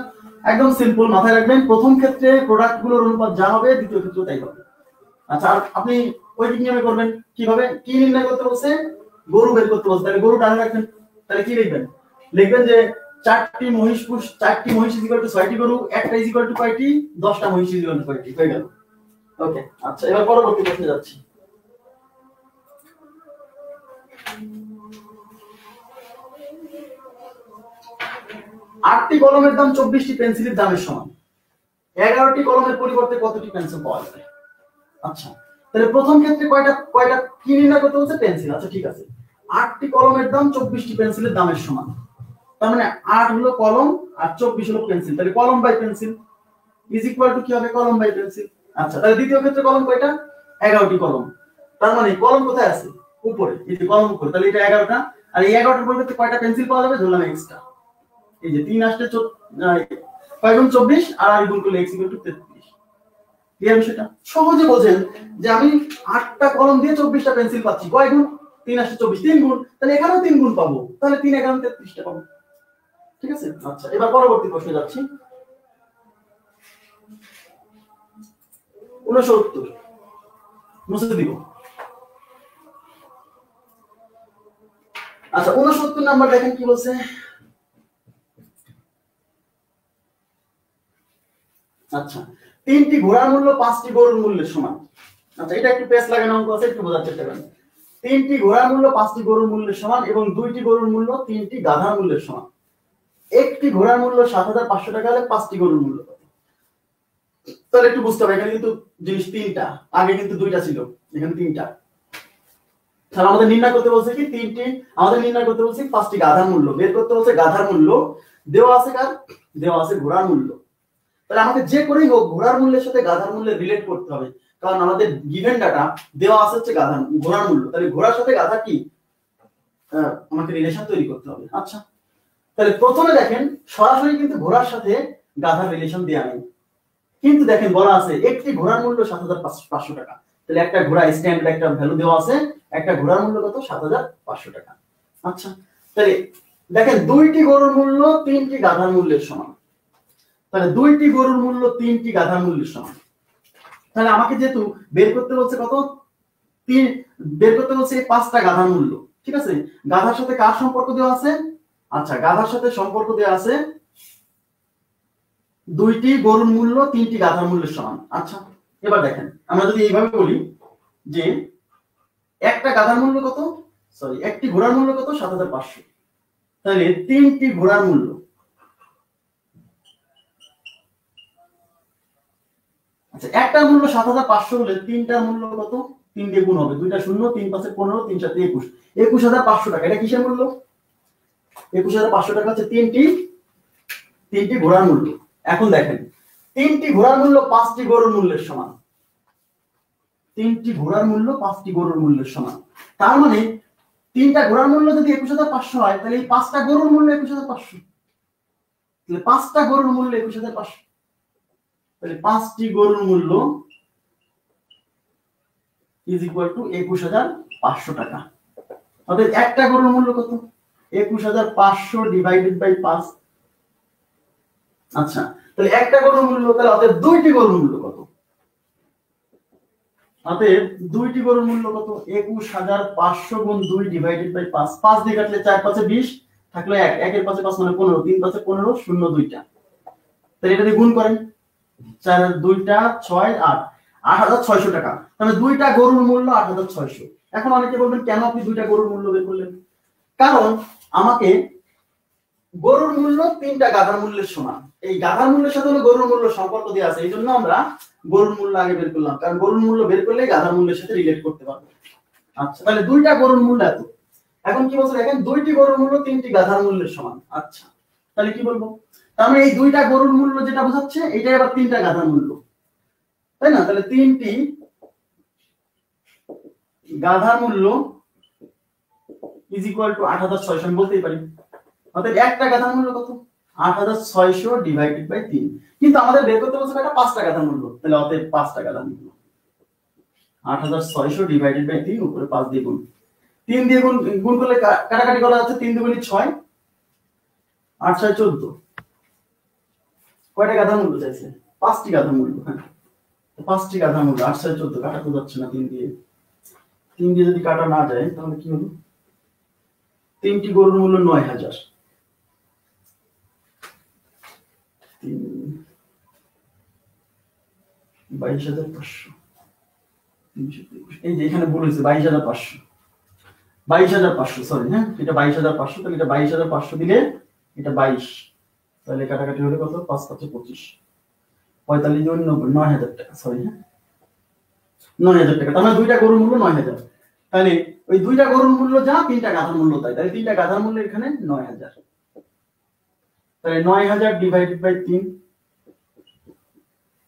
একদম সিম্পল, মাথায় রাখবেন প্রথম ক্ষেত্রে প্রোডাক্ট গুলোর অনুপাত যা হবে দ্বিতীয় ক্ষেত্রে তাই হবে। আচ্ছা আর আপনি ওই দিক নিয়মে করবেন কিভাবে? কি নির্ণয় করতে বলছে? গরু বের করতে বলছে, তাহলে গরু ডানে রাখবেন। তাহলে কি লিখবেন? লিখবেন যে 4টি মহিষ পুষ 4টি মহিষ ইকুয়াল টু 6টি গরু, একটা ইকুয়াল টু কয়টি? 10টা মহিষ ইকুয়াল টু কয়টি? হয়ে গেল। ওকে আচ্ছা এবার পরবর্তী প্রশ্নে যাচ্ছি। আটটি কলমের দাম 24টি পেন্সিলের দামের সমান, 11টি কলমের পরিবর্তে কতটি পেন্সিল পাওয়া যাবে? আচ্ছা তাহলে প্রথম ক্ষেত্রে কয়টা কয়টা কি নির্ণয় করতে বলছে? পেন্সিল। আচ্ছা ঠিক আছে, 8টি কলমের দাম 24টি পেন্সিলের দামের সমান, তার মানে 8 হলো কলম আর 24 হলো পেন্সিল, তাহলে কলম by pencil is equal to কি হবে? কলম বাই পেন্সিল। আচ্ছা তাহলে দ্বিতীয় ক্ষেত্রে কলম কয়টা? 11টি কলম, তার মানে কলম কোথায় আছে? উপরে, এই যে কলম উপরে, তাহলে এটা 11টা আর এই 11টার পরিবর্তে কয়টা পেন্সিল পাওয়া যাবে? ধরলাম এক্সট্রা, এই যে 3 আসলে 5 গুণ 24 আর আর গুণ করলে x 33। ক্লিয়ার বিষয়টা? সহজে বোঝেন যে আমি 8টা কলম দিয়ে 24টা পেন্সিল পাচ্ছি, কয় গুণ? 3 আসলে 24, 3 গুণ, তাহলে এখানেও 3 গুণ পাবো, তাহলে 3 11 33টা পাবো। ঠিক আছে? আচ্ছা এবার পরবর্তী প্রশ্নে যাচ্ছি। 69 মুছে দিব। আচ্ছা 69 নাম্বার দেখেন কি বলছে। আচ্ছা 3টি ঘোড়ার মূল্য 5টি গরুর মূল্যের সমান। আচ্ছা এটা একটু পেস লাগানো অঙ্ক আছে, একটু বোঝার চেষ্টা করেন। 3টি ঘোড়ার মূল্য 5টি গরুর মূল্যের সমান এবং 2টি গরুর মূল্য 3টি গাধার মূল্যের সমান। একটি ঘোড়ার মূল্য 7,500 টাকা হলে 5টি গরুর মূল্য কত? তাহলে একটু বুঝতে হবে, এখানে কিন্তু জিনিস 3টা, আগে কিন্তু 2টা ছিল, এখানে 3টা। তাহলে আমাদের নির্ণয় করতে বলছে কি? 3টি, আমাদের নির্ণয় করতে বলছে 5টি গাধার মূল্য বের করতে বলছে। গাধার মূল্য দেওয়া আছে কার? দেওয়া আছে ঘোড়ার মূল্য। তাহলে আমাকে যে করেই হোক ঘোড়ার মূল্যের সাথে গাধার মূল্য রিলেট করতে হবে, কারণ আমাদের গিভেন ডাটা দেওয়া আছে হচ্ছে ঘোড়ার মূল্য, তাহলে ঘোড়ার সাথে গাধা কি আমাকে রিলেশন তৈরি করতে হবে। আচ্ছা তাহলে প্রথমে দেখেন সরাসরি কিন্তু ঘোড়ার সাথে গাধার রিলেশন দেওয়া নেই, কিন্তু দেখেন বলা আছে একটি ঘোড়ার মূল্য 7,500 টাকা, তাহলে একটা ঘোড়া স্ট্যান্ডার্ড একটা ভ্যালু দেওয়া আছে, একটা ঘোড়ার মূল্য কত? 7,500 টাকা। আচ্ছা তাহলে দেখেন 2টি গরুর মূল্য 3টি গাধার মূল্যের সমান, তাহলে 2টি গরুর মূল্য 3টি গাধার মূল্যের সমান। তাহলে আমাকে যেহেতু বের করতে বলছে কত? বের করতে বলছে 5টা গাধার মূল্য। ঠিক আছে, গাধার সাথে কার সম্পর্ক দেওয়া আছে? আচ্ছা গাধার সাথে সম্পর্ক দেওয়া আছে 2টি গরুর মূল্য 3টি গাধার মূল্যের সমান। আচ্ছা এবার দেখেন আমরা যদি এইভাবে বলি যে একটা গাধার মূল্য কত? সরি একটি ঘোড়ার মূল্য কত? 7,500, তাহলে 3টি ঘোড়ার মূল্য, আচ্ছা একটার মূল্য 7,500 হলে 3টার মূল্য কত? 3 দিয়ে গুণ হবে, 2টা 0, 3 5 15, 3 7 21, 21,500 টাকা। এটা কিসের মূল্য? 21,500 টাকা হচ্ছে তিনটি ঘোড়ার মূল্য। এখন দেখেন 3টি ঘোড়ার মূল্য 5টি গরুর মূল্যের সমান, 3টি ঘোড়ার মূল্য 5টি গরুর মূল্যের সমান, তার মানে 3টা ঘোড়ার মূল্য যদি 21,500 হয় তাহলে এই 5টা গরুর মূল্য 21,500, তাহলে 5টা গরুর মূল্য 21,500, তাহলে 5টি গরুর মূল্য ইজ ইকুয়াল টু 21,500 টাকা। অর্থাৎ একটা গরুর মূল্য কত? 21,500 ডিভাইডেড বাই 5। আচ্ছা তাহলে একটা গরুর মূল্য, তাহলে অতএব 2টি গরুর মূল্য কত? অতএব 2টি গরুর মূল্য কত? 21,500 গুণ 2 ডিভাইডেড বাই 5, 5 দিয়ে কাটলে 4 5 20 থাকলো 1, 1 এর পাশে 5 মানে 15, 3 5 15, 0 2টা, তাহলে এটা দিয়ে গুণ করেন, 4 আর 2টা 6 8, 8,600 টাকা। তাহলে 2টা গরুর মূল্য 8,600। এখন অনেকে বলবেন কেন আপনি 2টা গরুর মূল্য বের করলেন? কারণ আমাকে গরুর মূল্য 3টা গাধার মূল্যের সমান, এই গাধার মূল্যের সাথে হলো গরুর মূল্য সম্পর্ক দেওয়া আছে, এইজন্য আমরা গরুর মূল্য আগে বের করলাম, কারণ গরুর মূল্য বের করলে গাধার মূল্যের সাথে রিলেট করতে পারবো। আচ্ছা তাহলে 2টা গরুর মূল্য এত। এখন কি বলছে দেখেন 2টি গরুর মূল্য 3টি গাধার মূল্যের সমান। আচ্ছা তাহলে কি বলবো? তার মানে এই দুইটা গরুর মূল্য যেটা বোঝাচ্ছে এইটাই আবার তিনটা গাধার মূল্য, তাই না? তাহলে তিনটি গাধার মূল্য ইজ ইকুয়াল টু ৮৬০০ আমি বলতেই পারি। অর্থাৎ একটা গাধার মূল্য কত? ৮৬০০ ডিভাইডেড বাই ৩। কিন্তু আমাদের বের করতে বলছে এটা ৫টা গাধার মূল্য, তাহলে অতএব ৫টা গাধার মূল্য ৮৬০০ ডিভাইডেড বাই ৩ উপরে ৫ দিয়ে গুণ, ৩ দিয়ে গুণ করলে কাটাকাটি করা যাচ্ছে, ৩ দুগুণে ৬, ৮ ৬ ১৪। কয়টা গাধার মূল্য চাইছে? ৫টি গাধার মূল্য। হ্যাঁ, ৫টি গাধার মূল্য ৮ ৬ ১৪ কাটাতে যাচ্ছে না ৩ দিয়ে। ৩ দিয়ে যদি কাটা না যায় তাহলে কি হলো? ৩টি গরুর মূল্য ৯,০০০, ২২,৫০০, এই যে এখানে ভুল হয়েছে, ২২,৫০০, ২২,৫০০, সরি। হ্যাঁ, এটা ২২,৫০০, তাহলে এটা ২২,৫০০ দিলে এটা ২২, তাহলে কাটাকাটি হলে কত? ৫ ৫ ২৫, ৪৫ × ৯০, ৯,০০০ টাকা, সরি। হ্যাঁ, ৯,০০০ টাকা। তাহলে দুইটা গরুর মূল্য ৯,০০০। তাহলে ওই দুইটা গরুর মূল্য যা, তিনটা গাধার মূল্য তাই, তাহলে তিনটা গাধার মূল্য এখানে ৯,০০০। তাহলে ৯,০০০ ডিভাইডেড বাই ৩,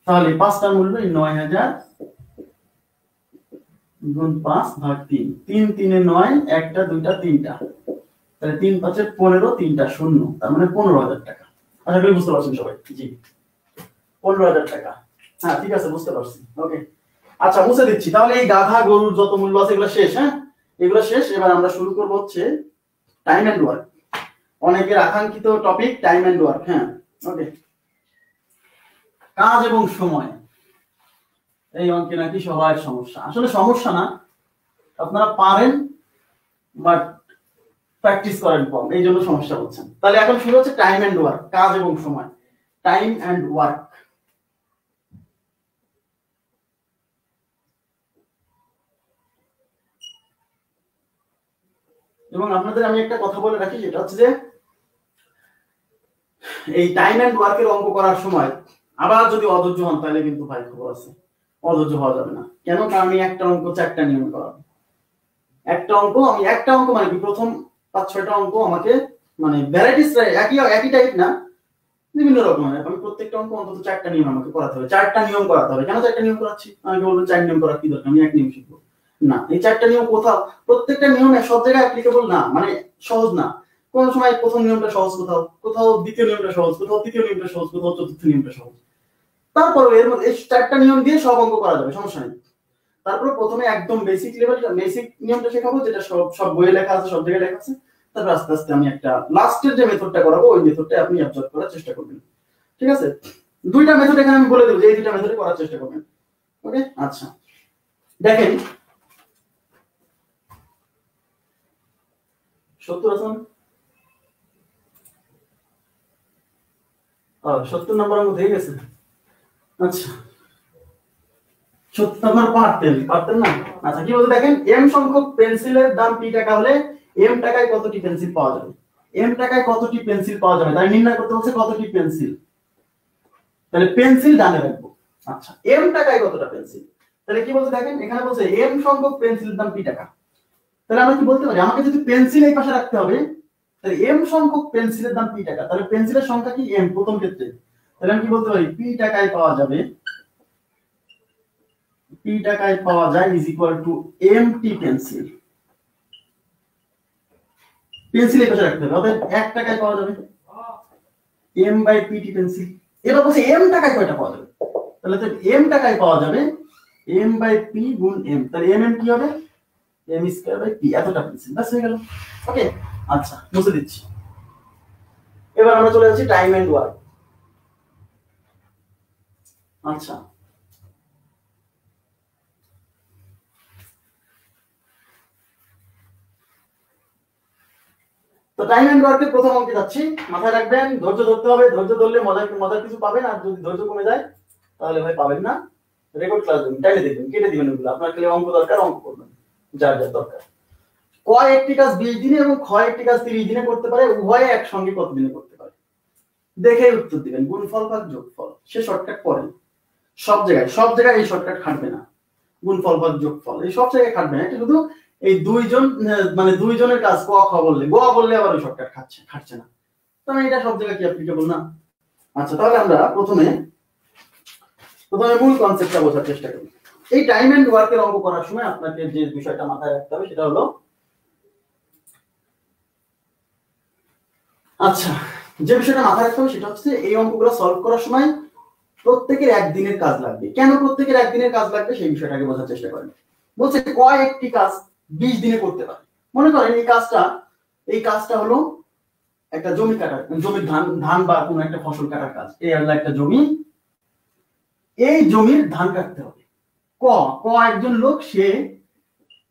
তাহলে পাঁচটার মূল্য ৯,০০০ গুণ ৫ ভাগ ৩, ৩ ৩ ৯, একটা দুইটা তিনটা, তাহলে ৩ ৫ ১৫, তিনটা শূন্য, তার মানে ১৫,০০০ টাকা। আশা করি বুঝতে পারছেন সবাই। জি, ১৫,০০০ টাকা। হ্যাঁ, ঠিক আছে, বুঝতে পারছি। ওকে, আচ্ছা, মুছে দিচ্ছি। তাহলে এই গাধা গরুর যত মূল্য আছে এগুলো শেষ। হ্যাঁ, এগুলো শেষ। এবার আমরা শুরু করব হচ্ছে টাইম এন্ড ওয়ার্ক, অনেকের আকাঙ্ক্ষিত টপিক টাইম এন্ড ওয়ার্ক। হ্যাঁ, ওকে, কাজ এবং সময়। এই অঙ্কে নাকি সবার সমস্যা। আসলে সমস্যা না, আপনারা পারেন বাট প্র্যাকটিস করেন কম, এই জন্য সমস্যা হচ্ছে। তাহলে এখন শুরু হচ্ছে টাইম এন্ড ওয়ার্ক, কাজ এবং সময়। Time and work. এবং আপনাদের আমি একটা কথা বলে রাখি, যেটা হচ্ছে যে এই টাইম এন্ড ওয়ার্কের অঙ্ক করার সময় আবার যদি অধৈর্য হন তাহলে কিন্তু ভাই খবর আছে, অধৈর্য হওয়া যাবে না। কেন? কারণ আমি একটা অঙ্ক 4টা নিয়ম করাবো। একটা অঙ্ক মানে কি, প্রথম ৫-৬টা অঙ্ক আমাকে মানে ভ্যারাইটিস, একই টাইপ না, বিভিন্ন রকমের। আমি প্রত্যেকটা অঙ্ক অন্তত 4টা নিয়ম আমাকে করাতে হবে, 4টা নিয়ম করাতে হবে। কেন 4টা নিয়ম করাচ্ছি? আমাকে বলবো 4 নিয়ম করার কি দরকার, আমি 1 নিয়ম শিখবো না। এই 4টা নিয়ম কোথাও, প্রত্যেকটা নিয়ম সব জায়গায় অ্যাপ্লিকেবল না, মানে সহজ না। কোন সময় প্রথম নিয়মটা সহজ, কোথাও কোথাও দ্বিতীয় নিয়মটা সহজ, কোথাও তৃতীয় নিয়মটা সহজ, কোথাও চতুর্থ নিয়মটা সহজ। তারপরে এর মধ্যে এই 4টা নিয়ম দিয়ে সব অঙ্ক করা যাবে, সমস্যা নেই। তারপরে প্রথমে একদম বেসিক লেভেলটা, বেসিক নিয়মটা শেখাবো, যেটা সব বইয়ে লেখা আছে, সব জায়গায় লেখা আছে। তারপর আস্তে আস্তে আমি একটা লাস্টের যে মেথডটা করাবো, ওই মেথডটা আপনি অবজার্ভ করার চেষ্টা করবেন। ঠিক আছে? দুইটা মেথড এখানে আমি বলে দেব, যে এই দুইটা মেথডে করার চেষ্টা করবেন। ওকে, আচ্ছা, দেখেন 70 আছে, 70 নম্বর অঙ্ক হয়ে গেছে। আচ্ছা, 70 নম্বর পারতেন না? আচ্ছা, কি বলতে দেখেন, এম সংখ্যক পেন্সিলের দাম p টাকা হলে এম টাকায় কতটি পেন্সিল পাওয়া যাবে? এম টাকায় কতটি পেন্সিল পাওয়া যাবে তাই নির্ণয় করতে হচ্ছে কতটি পেন্সিল। তাহলে পেন্সিল ডানে রাখবো। আচ্ছা, এম টাকায় কতটা পেন্সিল? তাহলে কি বলতে দেখেন, এখানে বলছে এম সংখ্যক পেন্সিলের দাম p টাকা। তাহলে আমরা কি বলতে পারি, আমাকে যদি পেন্সিল এই পাশে রাখতে হবে, তাহলে এম সংখ্যক পেন্সিলের দাম p টাকা। তাহলে পেন্সিলের সংখ্যা কি? এম প্রথম ক্ষেত্রে। তাহলে আমি কি বলতে পারি, p টাকায় পাওয়া যাবে, p টাকায় পাওয়া যায় ইজ ইকুয়াল টু এমটি পেন্সিল। পেন্সিল এই পাশে রাখতে হবে, অর্থাৎ 1 টাকায় পাওয়া যাবে m বাই পিটি পেন্সিল। এবার বলছে m টাকায় কয়টা পাওয়া যাবে? তাহলে তো m টাকায় পাওয়া যাবে m বাই p গুণ m। তাহলে m কি হবে? m স্কয়ার বাই p, এতটা পেন্সিল। বাস হয়ে গেল। ওকে, আচ্ছা, মুছে দিচ্ছি। এবার আমরা চলে যাচ্ছি টাইম এন্ড ওয়ার্ক। আচ্ছা, তো টাইম এন্ড ওয়ার্কের প্রথম অঙ্কে যাচ্ছি। মাথায় রাখবেন, ধৈর্য ধরতে হবে। ধৈর্য ধরলে মজার কিছু পাবেন, আর যদি ধৈর্য কমে যায় তাহলে ভাই পাবেন না। রেকর্ড ক্লাস দেবেন, টাইমে দেখবেন, কেটে দিবেন ওগুলো। আপনার খালি অঙ্ক দরকার, অঙ্ক করবেন যার যার দরকার। ক একটি কাজ 20 দিনে এবং খ একটি কাজ 30 দিনে করতে পারে, উভয়ে একসঙ্গে কত দিনে করতে পারে? দেখে উত্তর দিবেন। গুণফল ভাগ যোগফল, সে শর্টকাট পড়েন। সব জায়গায় এই শর্টকাট খাটবে না। গুণফল ভাগ যোগফল এই সব জায়গায় খাটবে না। এটা শুধু এই দুইজন, মানে দুইজনের কাজ ক খ বললে, গ বললে আবার ওই শর্টকাট খাটছে না। তাহলে এটা সব জায়গায় কি অ্যাপ্লিকেবল না? আচ্ছা, তাহলে আমরা প্রথমে মূল কনসেপ্টটা বোঝার চেষ্টা করি। এই টাইম এন্ড ওয়ার্কের অঙ্ক করার সময় আপনাকে যে বিষয়টা মাথায় রাখতে হবে সেটা হলো, আচ্ছা, যে বিষয়টা মাথায় রাখতে হবে সেটা হচ্ছে এই অঙ্কগুলো সলভ করার সময় প্রত্যেকের একদিনের কাজ লাগবে। কেন প্রত্যেকের একদিনের কাজ লাগবে সেই বিষয়টাকে বোঝার চেষ্টা করেন। বলছে কয়েকটি কাজ 20 দিনে করতে পারে। মনে করেন এই কাজটা হলো একটা জমি কাটার, জমির ধান বা কোনো একটা ফসল কাটার কাজ। এই হলো একটা জমি, এই জমির ধান কাটতে হবে। ক একজন লোক সে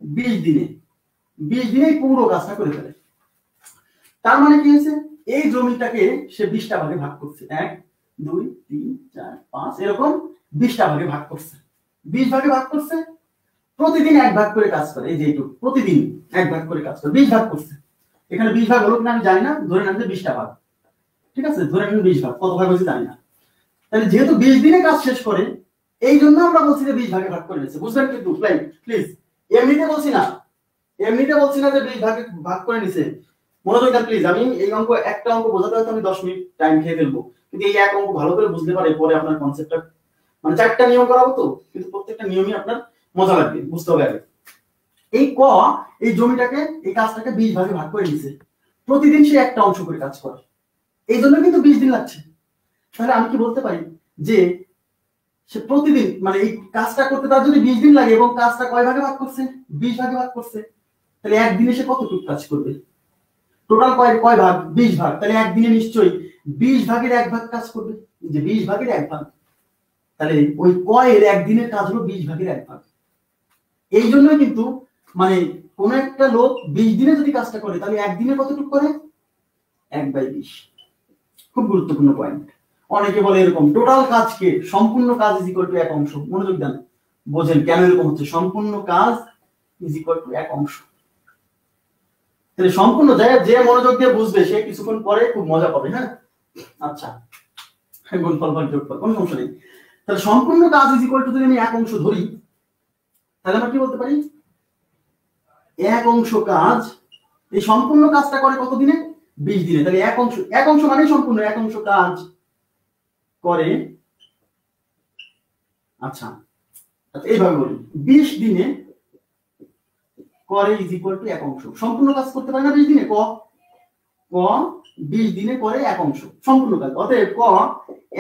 20 দিনে পুরো কাজটা করে ফেলে। তার মানে কি হয়েছে, এই জমিটাকে সে 20টা ভাগে ভাগ করছে, 1 2 3 4 5 এরকম 20টা ভাগে ভাগ করছে। 20 ভাগে ভাগ করছে, প্রতিদিন 1 ভাগ করে কাজ করে। এই যে এইটুকু প্রতিদিন 1 ভাগ করে কাজ করে, 20 ভাগ করছে। এখানে 20 ভাগ হলো কিনা আমি জানি না, ধরে নেন যে 20টা ভাগ, ঠিক আছে, ধরে নেন 20 ভাগ, কত ভাগ হয়েছে জানি না। তাহলে যেহেতু 20 দিনে কাজ শেষ করে, এই জন্য আমরা বলছি যে 20 ভাগে ভাগ করে নিচ্ছে। বুঝলেন কিন্তু প্লিজ, এমনিতে বলছি না যে 20 ভাগে ভাগ করে নিছে। মনোযোগ দেন প্লিজ। আমি এই একটা অঙ্ক বোঝাতে হয়তো আমি 10 মিনিট টাইম খেয়ে ফেলবো, কিন্তু এই এক অঙ্ক ভালো করে বুঝতে পারে পরে আপনার কনসেপ্টটা, মানে 4টা নিয়ম করাবো তো, কিন্তু প্রত্যেকটা নিয়মই আপনার মজা লাগবে, বুঝতে হবে আগে। এই জমিটাকে, এই কাজটাকে 20 ভাগে ভাগ করে নিছে, প্রতিদিন সে একটা অংশ করে কাজ করে, এই জন্য কিন্তু 20 দিন লাগছে। তাহলে আমি কি বলতে পারি যে সে প্রতিদিন, মানে এই কাজটা করতে তার যদি 20 দিন লাগে এবং কাজটা কয় ভাগে ভাগ করছে, 20 ভাগে ভাগ করছে, তাহলে একদিনে সে কতটুকু কাজ করবে? টোটাল কয় ভাগ? 20 ভাগ। তাহলে একদিনে নিশ্চয়ই 20 ভাগের 1 ভাগ কাজ করবে, যে 20 ভাগের 1 ভাগ। তাহলে ওই কয়ের একদিনের কাজ হলো 20 ভাগের 1 ভাগ। এই জন্যই কিন্তু মানে কোন একটা লোক 20 দিনে যদি কাজটা করে, তাহলে একদিনে কতটুকু করে? 1/20। খুব গুরুত্বপূর্ণ পয়েন্ট। অনেকে বলে এরকম, টোটাল কাজকে, সম্পূর্ণ কাজ ইজ ইকুয়াল টু 1 অংশ। মনোযোগ দেন, বোঝেন কেন এরকম হচ্ছে। সম্পূর্ণ কাজ ইজ ইকুয়াল টু 1 অংশ। তাহলে সম্পূর্ণ যে মনোযোগ দিয়ে বুঝবে সে কিছুক্ষণ পরে খুব মজা পাবে। হ্যাঁ, আচ্ছা, গুণফল ভাগ যোগফল কোনো সমস্যা নেই। তাহলে সম্পূর্ণ কাজ ইজ ইকুয়াল টু যদি আমি 1 অংশ ধরি, তাহলে আমরা কি বলতে পারি? 1 অংশ কাজ, এই সম্পূর্ণ কাজটা করে কত দিনে? 20 দিনে। তাহলে 1 অংশ মানে সম্পূর্ণ 1 অংশ কাজ করে, আচ্ছা এইভাবে বলি, 20 দিনে করে ইজ ইকুয়াল টু 1 অংশ। সম্পূর্ণ কাজ করতে পারে না 20 দিনে? ক 20 দিনে করে 1 অংশ সম্পূর্ণ কাজ। অতএব ক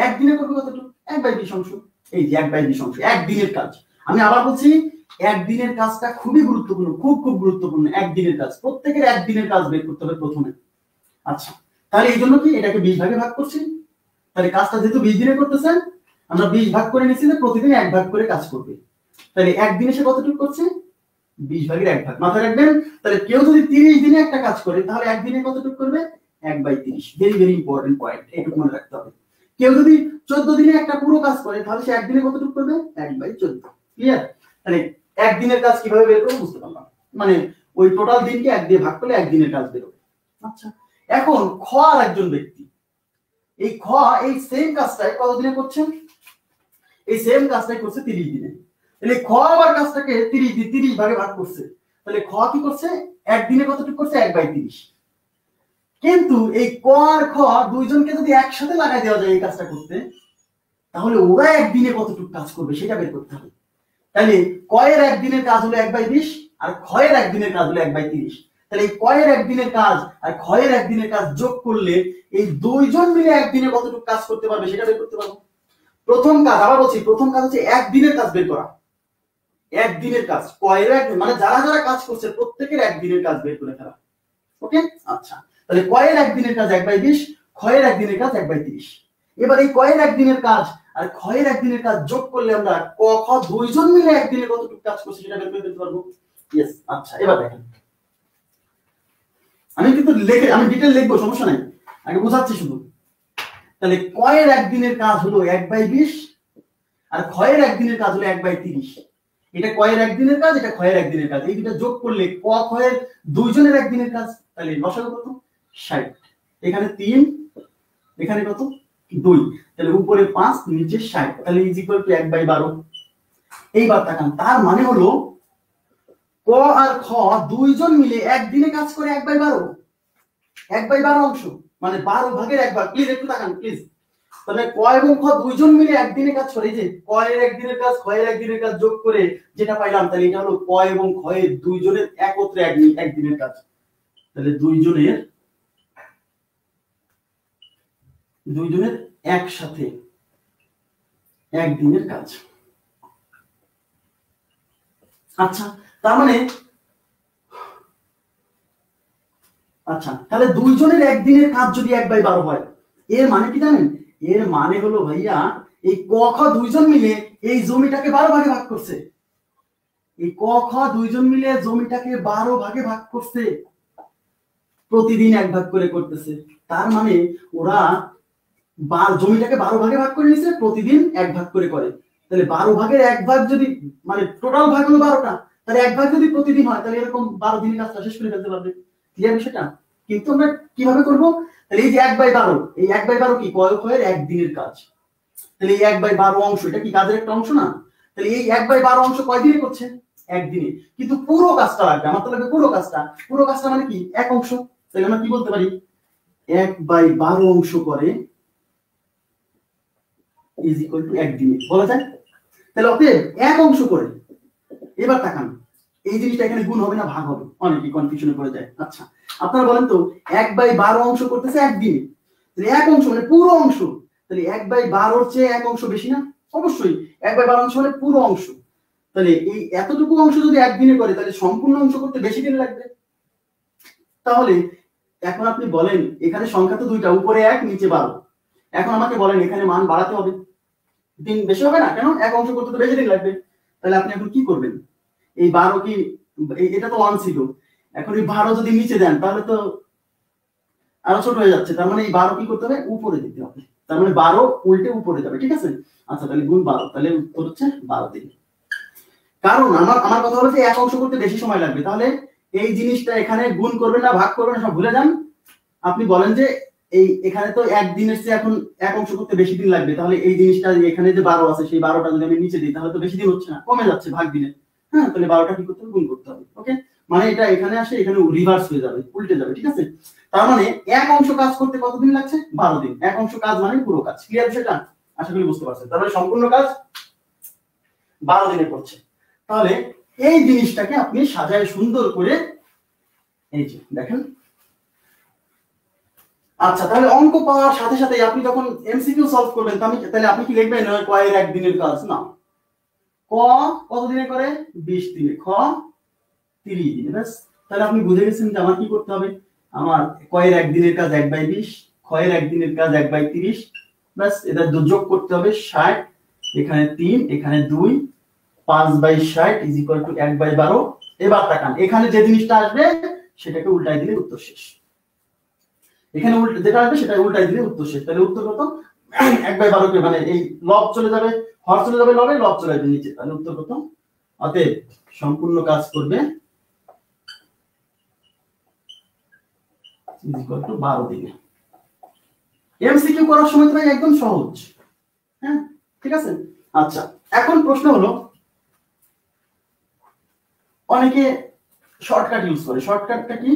একদিনে করবে কতটুকু? 1/20 অংশ। এই যে 1/20 অংশ একদিনের কাজ। আমি আবার বলছি, একদিনের কাজটা খুবই গুরুত্বপূর্ণ, খুব গুরুত্বপূর্ণ। একদিনের কাজ, প্রত্যেকের একদিনের কাজ বের করতে হবে প্রথমে। আচ্ছা, তাহলে এই জন্য কি এটাকে 20 ভাগে ভাগ করছি। তাহলে কাজটা যেহেতু 20 দিনে করতেছেন, আমরা 20 ভাগ করে নিচ্ছি যে প্রতিদিন 1 ভাগ করে কাজ করবে। তাহলে একদিনে সে কতটুকু করছে? 20 ভাগের 1 ভাগ। মাথায় রাখবেন, তাহলে কেউ যদি 30 দিনে একটা কাজ করে, তাহলে একদিনে কতটুকু করবে? 1/30। ভেরি ইম্পর্টেন্ট পয়েন্ট, এইটুকু মনে রাখতে হবে। কেউ যদি 14 দিনে একটা পুরো কাজ করে, তাহলে সে একদিনে কতটুকু করবে? 1/14। ক্লিয়ার? তাহলে একদিনের কাজ কিভাবে বের করব বুঝতে পারলাম। মানে ওই টোটাল দিনকে 1 দিয়ে ভাগ করলে একদিনের কাজ বের হবে। আচ্ছা, এখন খ আর একজন ব্যক্তি, এই সেম কাজটাই কতদিনে করছেন? এই সেম কাজটাই করছে 30 দিনে। তাহলে খ আবার কাজটাকে 30 ভাগে ভাগ করছে। তাহলে খ কি করছে? একদিনে কতটুকু করছে? 1/30। কিন্তু এই ক আর খ দুইজনকে যদি একসাথে লাগাই দেওয়া যায় এই কাজটা করতে, তাহলে ওরা একদিনে কতটুকু কাজ করবে সেটা বের করতে হবে। তাহলে ক এর একদিনের কাজ হলো 1/20 আর খ এর একদিনের কাজ হলো 1/30। তাহলে এই ক এর একদিনের কাজ আর খ এর একদিনের কাজ যোগ করলে এই দুইজন মিলে একদিনে কতটুকু কাজ করতে পারবে সেটা বের করতে পারবো। প্রথম কাজ, আবার বলছি, প্রথম কাজ হচ্ছে একদিনের কাজ বের করা। একদিনের কাজ, কয়ের একদিন, মানে যারা যারা কাজ করছে প্রত্যেকের একদিনের কাজ বের করে ফেলা। ওকে, আচ্ছা, তাহলে কয়ের একদিনের কাজ 1/20, ক্ষয়ের একদিনের কাজ 1/30। এবার এই কয়ের একদিনের কাজ আর ক্ষয়ের একদিনের কাজ যোগ করলে আমরা ক খ দুইজন মিলে একদিনে কতটুকু কাজ করছে সেটা বের করে ফেলতে পারবো। ইয়েস, আচ্ছা, এবার দেখেন, আমি কিন্তু আমি ডিটেইল লিখবো, সমস্যা নাই, আগে বোঝাচ্ছি শুধু। তাহলে কয়ের একদিনের কাজ হলো 1/20 আর ক্ষয়ের একদিনের কাজ হলো 1/30। এটা কয়ের একদিনের কাজ, এটা ক্ষয়ের একদিনের কাজ, এই দুটো যোগ করলে ক ক্ষয়ের দুইজনের একদিনের কাজ। তাহলে লসাগু কত? 60। এখানে 3, এখানে কত? 2। তাহলে উপরে 5, নিচে 60। তাহলে ইজ ইকুয়াল টু 1/12। এইবার তাকান, তার মানে হলো ক আর খ দুইজন মিলে একদিনে কাজ করে 1/12, 1/12 অংশ। মানে 12/1 প্লিজ একটু তাকান প্লিজ। তাহলে ক এবং খ দুইজন মিলে একদিনে কাজ করে, যে ক এর একদিনের কাজ খ এর একদিনের কাজ যোগ করে যেটা পাইলাম, তাহলে এটা হলো ক এবং খ এর দুইজনের একত্রে একদিনের কাজ। তাহলে দুইজনের একসাথে একদিনের কাজ। আচ্ছা তার মানে আচ্ছা তাহলে দুইজনের একদিনের কাজ যদি 1/12 হয়, এর মানে কি জানেন? এর মানে হলো ভাইয়া এই ক খ দুইজন মিলে এই জমিটাকে 12 ভাগে ভাগ করছে। এই ক খ দুইজন মিলে জমিটাকে 12 ভাগে ভাগ করছে, প্রতিদিন 1 ভাগ করে করতেছে। তার মানে ওরা জমিটাকে 12 ভাগে ভাগ করে নিছে, প্রতিদিন 1 ভাগ করে করে। তাহলে 12 ভাগের 1 ভাগ যদি, মানে টোটাল ভাগ হলো 12টা, তাহলে 1 ভাগ যদি প্রতিদিন হয়, তাহলে এরকম 12 দিনের কাজটা শেষ করে ফেলতে পারবে। ক্লিয়ার বিষয়টা? কিন্তু আমরা কিভাবে করব? তাহলে এই যে 1/12, এই 1/12 কি কয় এর একদিনের কাজ। তাহলে এই 1/12 অংশ, এটা কি কাজের একটা অংশ না? তাহলে এই 1/12 অংশ কয় দিনে করছে? একদিনে। কিন্তু পুরো কাজটা লাগবে, আমার তো লাগবে পুরো কাজটা। পুরো কাজটা মানে কি? এক অংশ। তাহলে আমরা কি বলতে পারি? 1/12 অংশ করে ইজ ইকুয়াল টু একদিনে বলা যায়। তাহলে অতএব এক অংশ করে, এবার তাকান এই জিনিসটা এখানে গুণ হবে না ভাগ হবে? অনেকে কনফিউশনে পড়ে যায়। আচ্ছা আপনারা বলেন তো 1/12 অংশ করতেছে একদিনে, তাহলে এক অংশ মানে পুরো অংশ, তাহলে 1/12 চেয়ে এক অংশ বেশি না? অবশ্যই 1/12 অংশ মানে পুরো অংশ। তাহলে এই এতটুকু অংশ যদি একদিনে করে, তাহলে সম্পূর্ণ অংশ করতে বেশি দিন লাগবে। তাহলে এখন আপনি বলেন, এখানে সংখ্যা তো দুইটা, উপরে 1 নিচে 12। এখন আমাকে বলেন এখানে মান বাড়াতে হবে, দিন বেশি হবে না? কেন? এক অংশ করতে তো বেশি দিন লাগবে। তাহলে আপনি এখন কি করবেন? এই 12 কি, এটা তো 1 ছিল, এখন এই 12 যদি নিচে দেন তাহলে তো আরো ছোট হয়ে যাচ্ছে। তার মানে এই 12 কি করতে হবে? উপরে দিতে হবে। তার মানে 12 উল্টে উপরে যাবে। ঠিক আছে? আচ্ছা তাহলে গুণ 12, তাহলে উত্তর হচ্ছে 12 দিন। কারণ আমার কথা হলো যে এক অংশ করতে বেশি সময় লাগবে। তাহলে এই জিনিসটা এখানে গুণ করবেন না ভাগ করবেন না, সব ভুলে যান। আপনি বলেন যে এই এখানে তো একদিনের চেয়ে এখন এক অংশ করতে বেশি দিন লাগবে, তাহলে এই জিনিসটা এখানে যে 12 আছে, সেই 12টা যদি আমি নিচে দিই, তাহলে তো বেশি দিন হচ্ছে না, কমে যাচ্ছে ভাগ দিনে। হ্যাঁ, তাহলে 12টা কি করতে হবে? গুণ করতে হবে। ওকে, মানে এটা এখানে আসে, এখানে রিভার্স হয়ে যাবে, উল্টে যাবে। ঠিক আছে? তার মানে এক অংশ কাজ করতে কতদিন লাগছে? 12 দিন। এক অংশ কাজ মানে পুরো কাজ। ক্লিয়ার সেটা? আশা করি বুঝতে পারছেন। তার মানে সম্পূর্ণ কাজ 12 দিনে করছে। তাহলে এই জিনিসটাকে আপনি সাজায় সুন্দর করে, এই যে দেখেন। আচ্ছা তাহলে অঙ্ক পাওয়ার সাথে সাথে আপনি যখন এমসিকিউ সলভ করবেন, তাহলে আপনি কি লিখবেন? ক এর একদিনের কাজ না, ক কত দিনে করে? 20 দিনে, খ 30 দিনে। ব্যাস, তাহলে আপনি বুঝে গেছেন যে আমার কি করতে হবে। আমার ক এর একদিনের কাজ 1/20, খ এর একদিনের কাজ 1/30। ব্যাস, এটা যোগ করতে হবে 60, এখানে 3, এখানে 2, 5/60 ইজ ইকুয়াল টু 1/12। এবার তাকান, এখানে যে জিনিসটা আসবে সেটাকে উল্টাই দিলে উত্তর শেষ। এখানে যেটা আসবে সেটা উল্টাই দিলে উত্তর শেষ। তাহলে উত্তর কত? 1/12 কে, মানে এই লব চলে যাবে, হর চলে যাবে লবে, লব চলে যাবে নিচে। তাহলে উত্তর কত? অতএব সম্পূর্ণ কাজ করবে 12 দিনে। এমসিকিউ করার সময় তো ভাই একদম সহজ। হ্যাঁ, ঠিক আছে। আচ্ছা এখন প্রশ্ন হলো, অনেকে শর্টকাট ইউজ করে। শর্টকাটটা কি?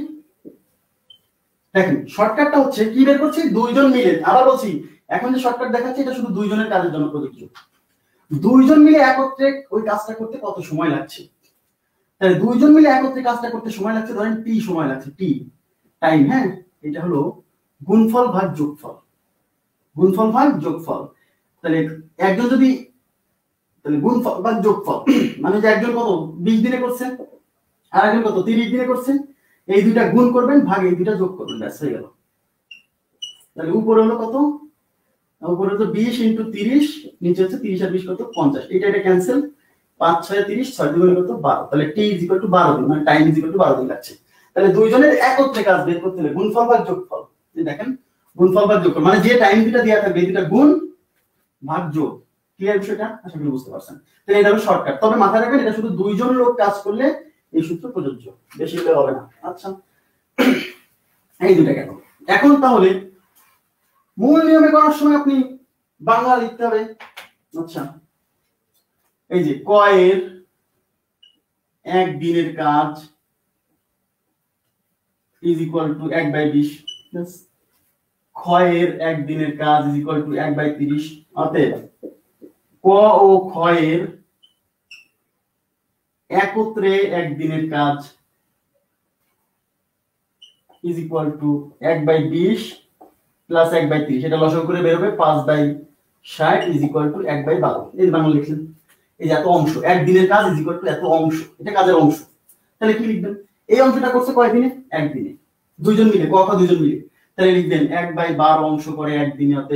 দেখেন, শর্টকাটটা হচ্ছে কি বের করছি? দুইজন মিলে। আবার বলছি, এখন যে শর্টকাট দেখাচ্ছি এটা শুধু দুইজনের কাজের জন্য প্রযোজ্য। দুইজন মিলে একত্রে ওই কাজটা করতে কত সময় লাগছে? তাহলে দুইজন মিলে একত্রে কাজটা করতে সময় লাগছে, ধরেন টি সময় লাগছে, টি টাইম। হ্যাঁ, এটা হলো গুণফল ভাগ যোগফল। গুণফল ভাগ যোগফল। তাহলে একজন যদি, তাহলে গুণফল ভাগ যোগফল মানে যে একজন কত 20 দিনে করছে, আর একজন কত 30 দিনে করছে। এই দুইটা গুণ করবেন, ভাগ এই দুইটা যোগ করবেন, ব্যাস হয়ে গেল। তাহলে উপরে হলো কত? উপরে তো 20 × 30, নিচে হচ্ছে 30 আর 20 কত? 50। এটা ক্যান্সেল, 5 6 30, 6 2 কত? 12। তাহলে t = 12 দিন, মানে টাইম = 12 দিন লাগছে। তাহলে দুইজনের একত্রে কাজ বের করতে হলে গুণফল ভাগ যোগফল। এই দেখেন, গুণফল ভাগ যোগফল মানে যে টাইম দুটো দেয়া থাকবে, এই দুটো গুণ ভাগ যোগ। ক্লিয়ার বিষয়টা? আশা করি বুঝতে পারছেন। তাহলে এটা হলো শর্টকাট। তবে মাথায় রাখবেন, এটা শুধু দুইজন লোক কাজ করলে এই সূত্র প্রযোজ্য, বেশি হলে হবে না। আচ্ছা, এই দুটো গেল। এখন তাহলে মূল নিয়মে করার সময় আপনি বাংলা লিখতে হবে। আচ্ছা, এই যে ক এর একদিনের কাজ ইজ ইকুয়াল টু 1/20। ক্ষয়ের একদিনের কাজ ইজ ইকুয়াল টু 1/30। অতএব ক ও ক্ষয়ের একত্রে একদিনের কাজ ইজ ইকুয়াল টু 1/20 প্লাস 1/30। এটা লসাগু করে বের হবে 5/60 ইজ ইকুয়াল টু 1/12। এই যে বাংলা লিখলেন, এই যে এত অংশ, একদিনের কাজ ইজ ইকুয়াল টু এত অংশ, এটা কাজের অংশ। তাহলে কি লিখবেন? এই অংশটা করছে কয়দিনে? একদিনে, দুইজন মিলে, ক খ দুইজন মিলে। তাহলে লিখবেন 1/12 অংশ করে একদিনে, হতে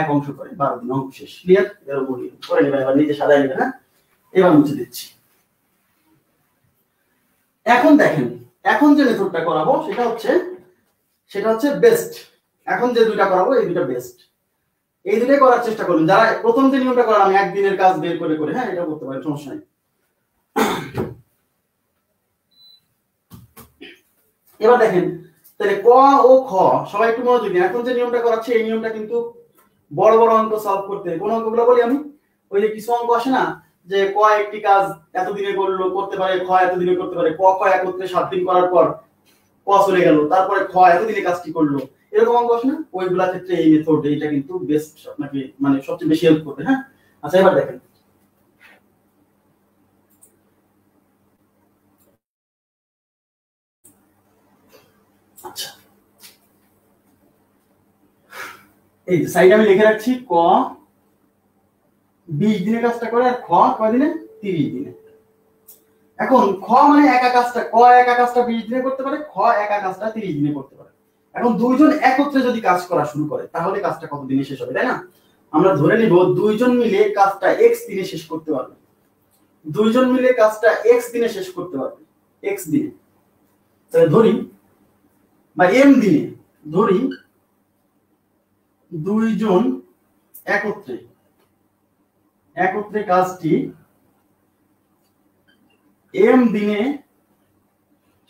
এক অংশ করে 12 দিন, অঙ্ক শেষ। ক্লিয়ার? এর উপর করে নেবেন, এবার নিচে সাজায় নেবেন। হ্যাঁ, এবার মুছে দিচ্ছি। এখন দেখেন, এখন যে মেথডটা করাবো সেটা হচ্ছে বেস্ট। এখন যে দুইটা করাবো এই দুইটা বেস্ট, এই দুটোই করার চেষ্টা করুন। যারা প্রথম যে নিয়মটা করালাম একদিনের কাজ বের করে করে, হ্যাঁ এটা করতে পারেন, সমস্যা নেই। এবার দেখেন, তাহলে ক ও খ সবাই একটু মনোযোগ দিন। এখন যে নিয়মটা করাচ্ছি এই নিয়মটা কিন্তু বড় বড় অঙ্ক সলভ করতে, কোন অঙ্কগুলো বলি আমি, ওই যে কিছু অঙ্ক আসে না যে ক একটি কাজ এতদিনে করতে পারে, খ এতদিনে করতে পারে, ক খ একত্রে 7 দিন করার পর ক চলে গেল, তারপরে খ এতদিনে কাজটি করলো, এরকম অঙ্ক আসে না, ওইগুলা ক্ষেত্রে এই মেথড, এইটা কিন্তু বেস্ট, আপনাকে মানে সবচেয়ে বেশি হেল্প করবে। হ্যাঁ, আচ্ছা এবার দেখেন, আচ্ছা এই সাইডে আমি লিখে রাখছি ক 20 দিনে কাজটা করে আর খ কয় দিনে? 30 দিনে। এখন খ মানে একা কাজটা, ক একা কাজটা 20 দিনে করতে পারে, খ একা কাজটা 30 দিনে করতে পারে। এখন দুইজন একত্রে যদি কাজ করা শুরু করে তাহলে কাজটা কত দিনে শেষ হবে, তাই না? আমরা ধরে নিব দুইজন মিলে কাজটা x দিনে শেষ করতে পারবে, দুইজন মিলে কাজটা x দিনে শেষ করতে পারবে, x দিনে। তাহলে ধরি বা m দিনে, ধরি দুইজন একত্রে কাজটি m দিনে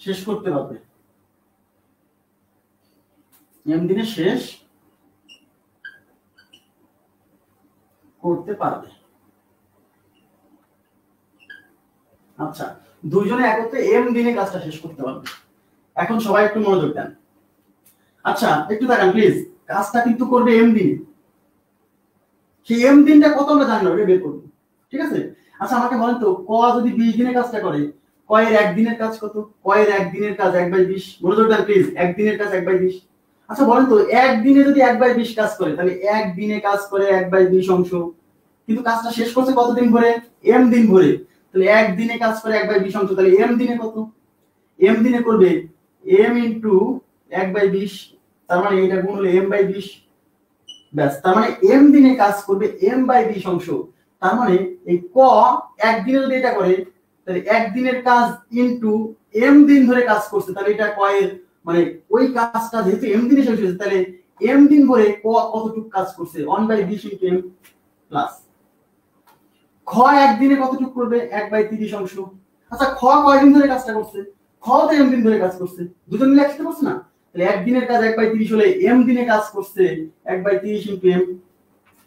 শেষ করতে পারবে, m দিনে শেষ করতে পারবে। আচ্ছা, দুইজনে একত্রে m দিনে কাজটা শেষ করতে পারবে। এখন সবাই একটু মনোযোগ দেন। আচ্ছা একটু তাকান প্লিজ, কাজটা কিন্তু করবে m দিনে, সেই m দিনটা কত আমরা জানি না, ওটা বের করব, ঠিক আছে? আচ্ছা আমাকে বলেন তো, ক যদি 20 দিনে কাজটা করে, ক এর একদিনের কাজ কত? ক এর একদিনের কাজ 1/20। মনোযোগ দেন প্লিজ, একদিনের কাজ 1/20। আচ্ছা বলেন তো, একদিনে যদি 1/20 কাজ করে, তাহলে একদিনে কাজ করে 1/20 অংশ, কিন্তু কাজটা শেষ করছে কতদিন ধরে? m দিন ধরে। তাহলে একদিনে কাজ করে 1/20 অংশ, তাহলে m দিনে কত? m দিনে করবে m ইনটু 1/20, তার মানে এটা গুণ হলে m/20, ব্যাস। তার মানে m দিনে কাজ করবে m/20 অংশ। তার মানে এই ক একদিনে যদি এটা করে, তাহলে একদিনের কাজ ইনটু m দিন ধরে কাজ করছে, তাহলে এটা ক এর মানে ওই কাজটা যেহেতু m দিনে শেষ হয়েছে, তাহলে m দিন ধরে ক কতটুকু কাজ করছে, 1/20 ইনটু m প্লাস খ একদিনে কতটুকু করবে, 1/30 অংশ। আচ্ছা খ কয়দিন ধরে কাজটা করছে? খ তো m দিন ধরে কাজ করছে, দুজন মিলে একসাথে করছে না? তাহলে একদিনের কাজ 1/30 হলে m দিনে কাজ করছে 1/30 ইনটু m।